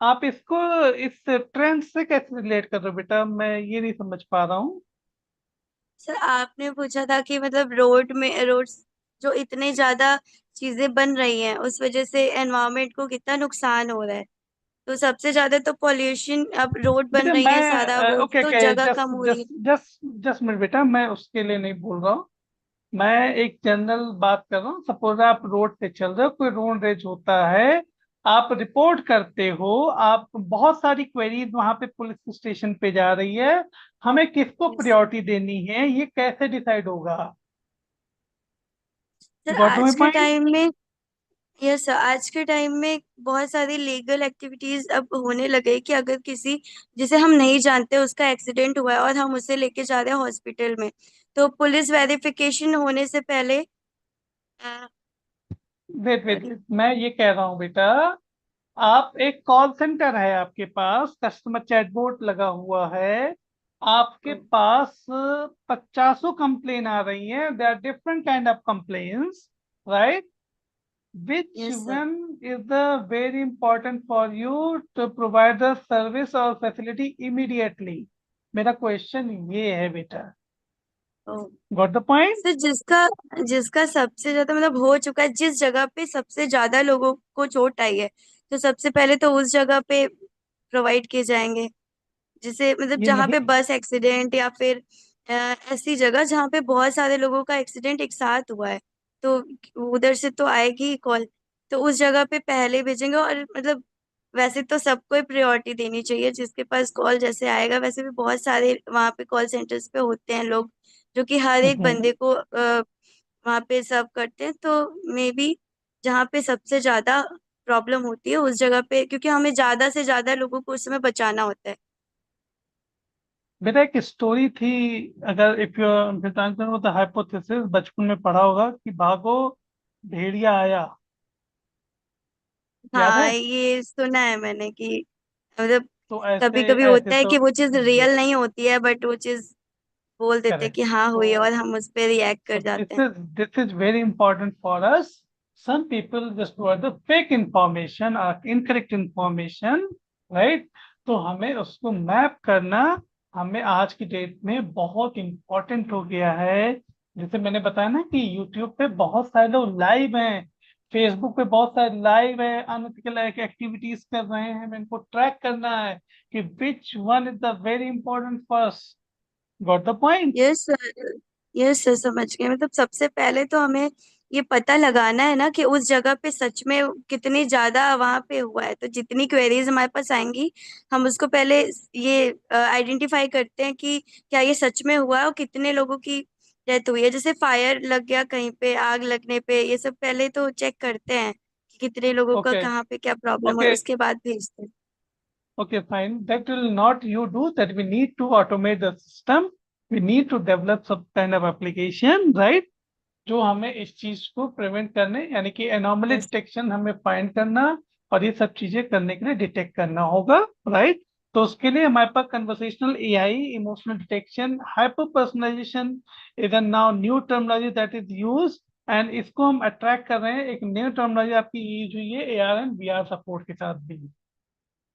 आप इसको इस ट्रेंड से कैसे रिलेट कर रहे हो बेटा? मैं ये नहीं समझ पा रहा हूँ. सर आपने पूछा था कि मतलब रोड जो इतने ज्यादा चीजें बन रही हैं उस वजह से एनवायरनमेंट को कितना नुकसान हो रहा है. तो सबसे ज्यादा तो पॉल्यूशन, अब रोड बन बेटा रही है सारा मैं वो ओके तो ओके, जगह जस्ट कम हो रही जस्ट है. जस्ट जस्ट मिनट बेटा, मैं उसके लिए नहीं बोल रहा हूँ. मैं एक जनरल बात कर रहा हूँ. सपोज आप रोड पे चल रहे हो, कोई रोड रेज होता है, आप रिपोर्ट करते हो, आप बहुत सारी क्वेरीज वहां पे पुलिस स्टेशन पे जा रही है, हमें किसको Yes. प्रायोरिटी देनी है ये कैसे डिसाइड होगा? सर गॉट माई आज के पॉइंट? टाइम में, यस सर, आज के टाइम में बहुत सारी लीगल एक्टिविटीज अब होने लगे कि अगर किसी जिसे हम नहीं जानते उसका एक्सीडेंट हुआ है और हम उसे लेके जा रहे हैं हॉस्पिटल में, तो पुलिस वेरिफिकेशन होने से पहले वेट वेट sorry, वेट, मैं ये कह रहा हूँ बेटा, आप एक कॉल सेंटर है, आपके पास कस्टमर चैटबॉट लगा हुआ है, आपके पास 50 कंप्लेन आ रही हैं, they are different kind of complaints, right? Which Yes, sir. one is the very important for you to provide the service or facility immediately? मेरा क्वेश्चन ये है बेटा, Oh. Got the point? Sir जिसका जिसका सबसे ज्यादा मतलब हो चुका है, जिस जगह पे सबसे ज्यादा लोगों को चोट आई है, तो सबसे पहले तो उस जगह पे प्रोवाइड किए जाएंगे, जिसे मतलब ये जहाँ नहीं, पे बस एक्सीडेंट या फिर ऐसी जगह जहाँ पे बहुत सारे लोगों का एक्सीडेंट एक साथ हुआ है, तो उधर से तो आएगी ही कॉल, तो उस जगह पे पहले भेजेंगे। और मतलब वैसे तो सबको ही प्रायोरिटी देनी चाहिए, जिसके पास कॉल जैसे आएगा, वैसे भी बहुत सारे वहाँ पे कॉल सेंटर्स पे होते हैं लोग जो कि हर एक बंदे को वहाँ पे सर्व करते हैं, तो मे बी जहाँ पे सबसे ज्यादा प्रॉब्लम होती है उस जगह पे, क्योंकि हमें ज्यादा से ज्यादा लोगों को उस समय बचाना होता है। बेटा एक स्टोरी थी, अगर इफ यू करो तो हाइपोथेसिस बचपन में पढ़ा होगा कि भागो भेड़िया आया, याद हाँ, है? ये सुना है मैंने कि मतलब तो ऐसे कभी कभी ऐसे होता है तो कि वो चीज रियल नहीं होती है, बट वो चीज बोल देते हैं करेक्ट। कि हाँ तो हुई है, और हम उस पे रिएक्ट So कर जाते this हैं। is this is very important for us. Some people just provide the fake information or incorrect information, right? तो हमें उसको मैप करना हमें आज की डेट में बहुत इम्पोर्टेंट हो गया है। जैसे मैंने बताया ना कि YouTube पे बहुत सारे लोग लाइव हैं, फेसबुक पे बहुत सारे लाइव है, अनएथिकल एक्टिविटीज कर रहे हैं, हमें इनको ट्रैक करना है कि which one is the very important first. Got the point? Yes sir, yes sir, समझ गए। मतलब सबसे पहले तो हमें ये पता लगाना है ना कि उस जगह पे सच में कितनी ज्यादा वहां पे हुआ है, तो जितनी क्वेरीज हमारे पास आएंगी हम उसको पहले ये आइडेंटिफाई करते हैं कि क्या ये सच में हुआ है और कितने लोगों की डेथ हुई है। जैसे फायर लग गया कहीं पे, आग लगने पे, ये सब पहले तो चेक करते हैं कि कितने लोगों का ओके कहाँ पे क्या प्रॉब्लम है, ओके उसके बाद भेजते हैं। Okay, fine. That will not you do that. We need to automate the system. We need to develop some kind of application, right? जो हमें इस चीज को प्रिवेंट करने यानी कि एनॉमली यस। डिटेक्शन हमें फाइंड करना और ये सब चीजें करने के लिए डिटेक्ट करना होगा, राइट? तो उसके लिए हमारे पास conversational AI, emotional detection, hyper personalization is a now new terminology that is use, and इसको हम अट्रैक्ट कर रहे हैं। एक न्यू टर्मिनोलॉजी आपकी यूज हुई है एआर एंड वीआर सपोर्ट के साथ भी,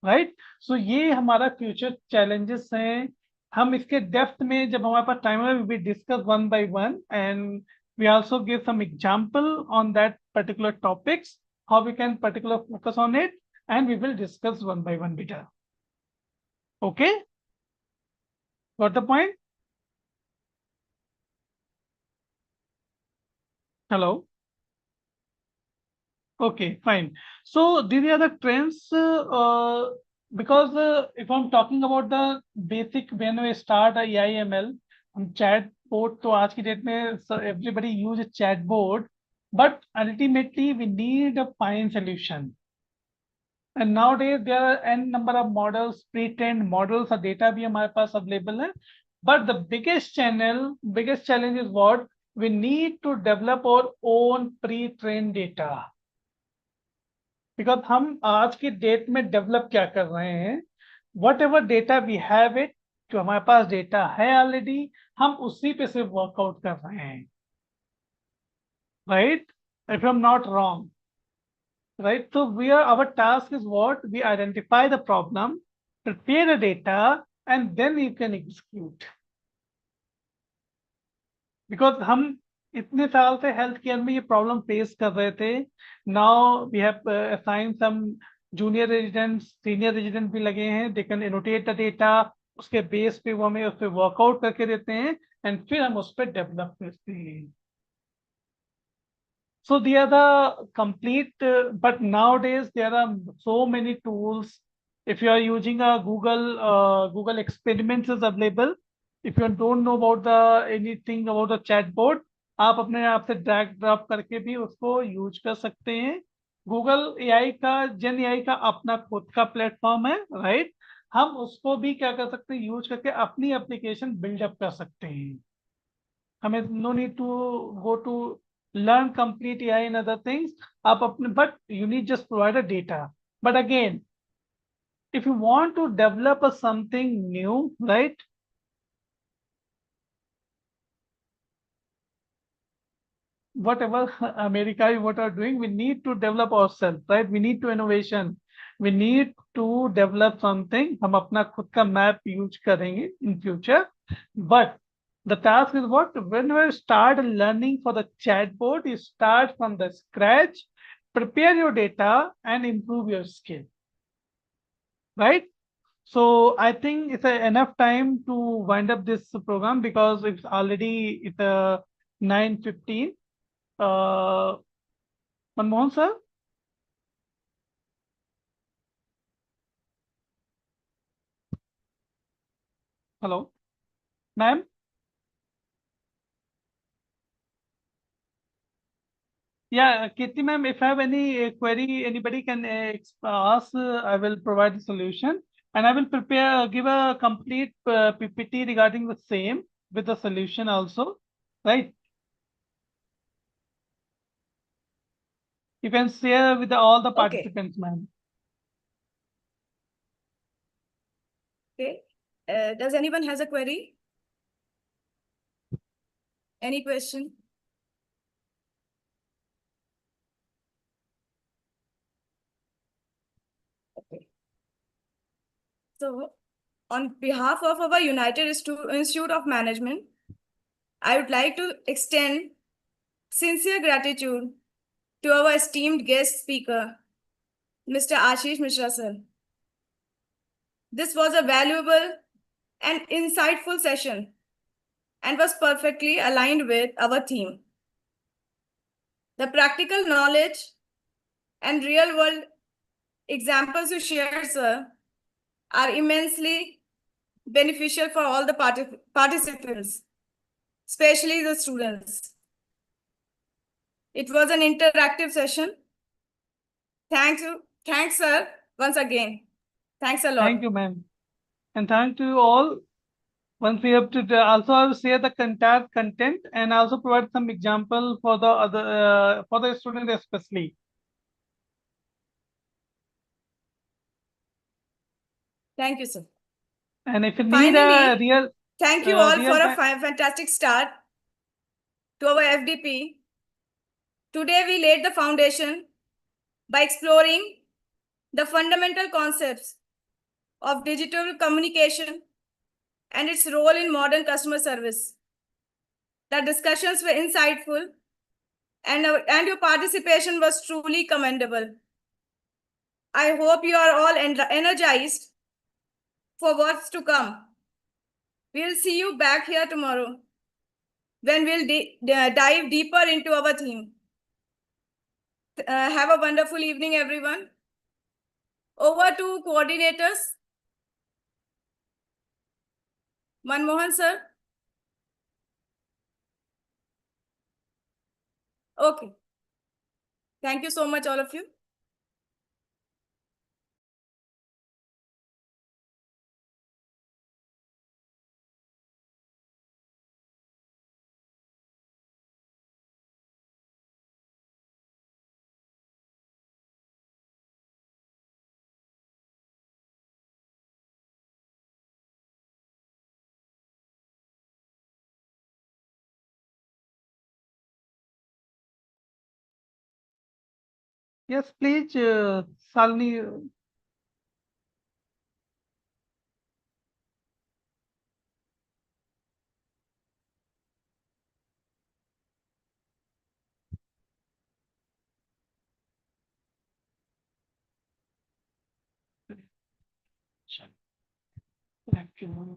राइट? सो ये हमारा फ्यूचर चैलेंजेस हैं। हम इसके डेप्थ में जब हमारे पास टाइम है we discuss one by one, and we also give some example on that particular topics, how we can particular focus on it, and we will discuss one by one beta. Okay, got the point? Hello? Okay, fine. So these are the trends, because if I'm talking about the basic when we start a AIML, हम chat board तो आज की date में everybody use a chat board, but ultimately we need a fine solution. And nowadays there are n number of models, pre-trained models और data भी हमारे पास available है. But the biggest challenge is what? We need to develop our own pre-trained data. Because हम आज की date में develop क्या कर रहे हैं, whatever data we have it, जो हमारे पास डेटा है ऑलरेडी, हम उसी पे से वर्कआउट कर रहे हैं, right? If I am not wrong, right? तो we are our task is what? We identify the problem, prepare the data, and then you can execute. Because हम इतने साल से हेल्थ केयर में ये प्रॉब्लम फेस कर रहे थे। Now we have assign some junior resident, senior resident भी लगे हैं, they can annotate the data, उसके बेस पे वो हमें उस पर वर्कआउट करके देते हैं, एंड फिर हम उस पर डेवलप करते हैं। So they are the complete, but nowadays there are so many tools. If you are using a Google Experiments is available. If you don't know about the anything about the chatbot, आप अपने आप से drag drop करके भी उसको use कर सकते हैं। गूगल एआई का, जेन एआई का अपना खुद का प्लेटफॉर्म है, राइट? हम उसको भी क्या कर सकते हैं, यूज करके अपनी एप्लीकेशन बिल्डअप कर सकते हैं। हमें no need to go to learn complete AI and other things. आप अपने, but you need just provide a data. But again, if you want to develop something new, right? Whatever America, what are doing, we need to develop ourselves, right? We need to innovation. We need to develop something. हम अपना खुद का map use करेंगे in future. But the task is what? When we start learning for the chatbot, you start from the scratch, prepare your data and improve your skill, right? So I think it's enough time to wind up this program because it's already 9:15. Manmohan sir? Hello, ma'am? Yeah, Kirti ma'am, if I have any query, anybody can ask, I will provide the solution. And I will prepare, give a complete PPT regarding the same with the solution also, right? You can share with all the participants, ma'am. Okay. Does anyone has a query? Any question? Okay. So, on behalf of our United Institute of Management, I would like to extend sincere gratitude to our esteemed guest speaker, Mr. Ashish Mishra sir. This was a valuable and insightful session and was perfectly aligned with our theme. The practical knowledge and real-world examples you shared, sir, are immensely beneficial for all the participants, especially the students. It was an interactive session. Thank you. Thanks, sir, once again. Thanks a lot. Thank you, ma'am. And thank you all. Once we have to also I will share the entire content and also provide some example for the other for the student especially. Thank you, sir. And if you need Finally, a real, thank you all real for a fantastic start to our FDP. Today, we laid the foundation by exploring the fundamental concepts of digital communication and its role in modern customer service. The discussions were insightful and your participation was truly commendable. I hope you are all energized for what's to come. We'll see you back here tomorrow when we'll dive deeper into our theme. Have a wonderful evening, everyone. Over to coordinators. Manmohan sir. Okay. Thank you so much, all of you. Yes, please, Salini. Thank you.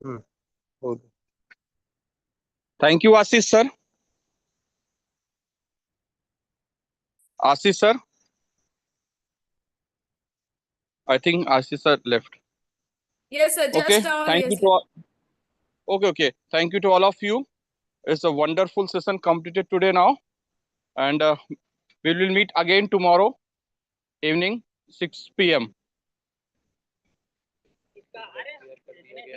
Okay. Thank you, Ashish sir. Ashish sir. I think Ashish sir left. Yes, sir. Okay. Just now he Thank you is to all. Okay. Thank you to all of you. It's a wonderful session completed today now. And we will meet again tomorrow evening 6 p.m.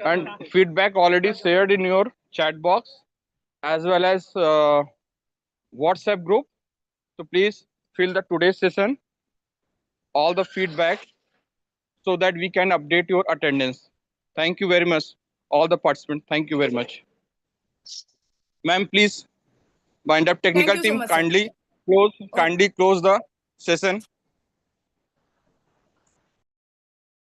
And feedback already shared in your chat box as well as WhatsApp group. So please fill the today's session, all the feedback, so that we can update your attendance. Thank you very much, all the participants. Thank you very much. Ma'am, please bind up Thank technical you so team. much, sir. Kindly close the session.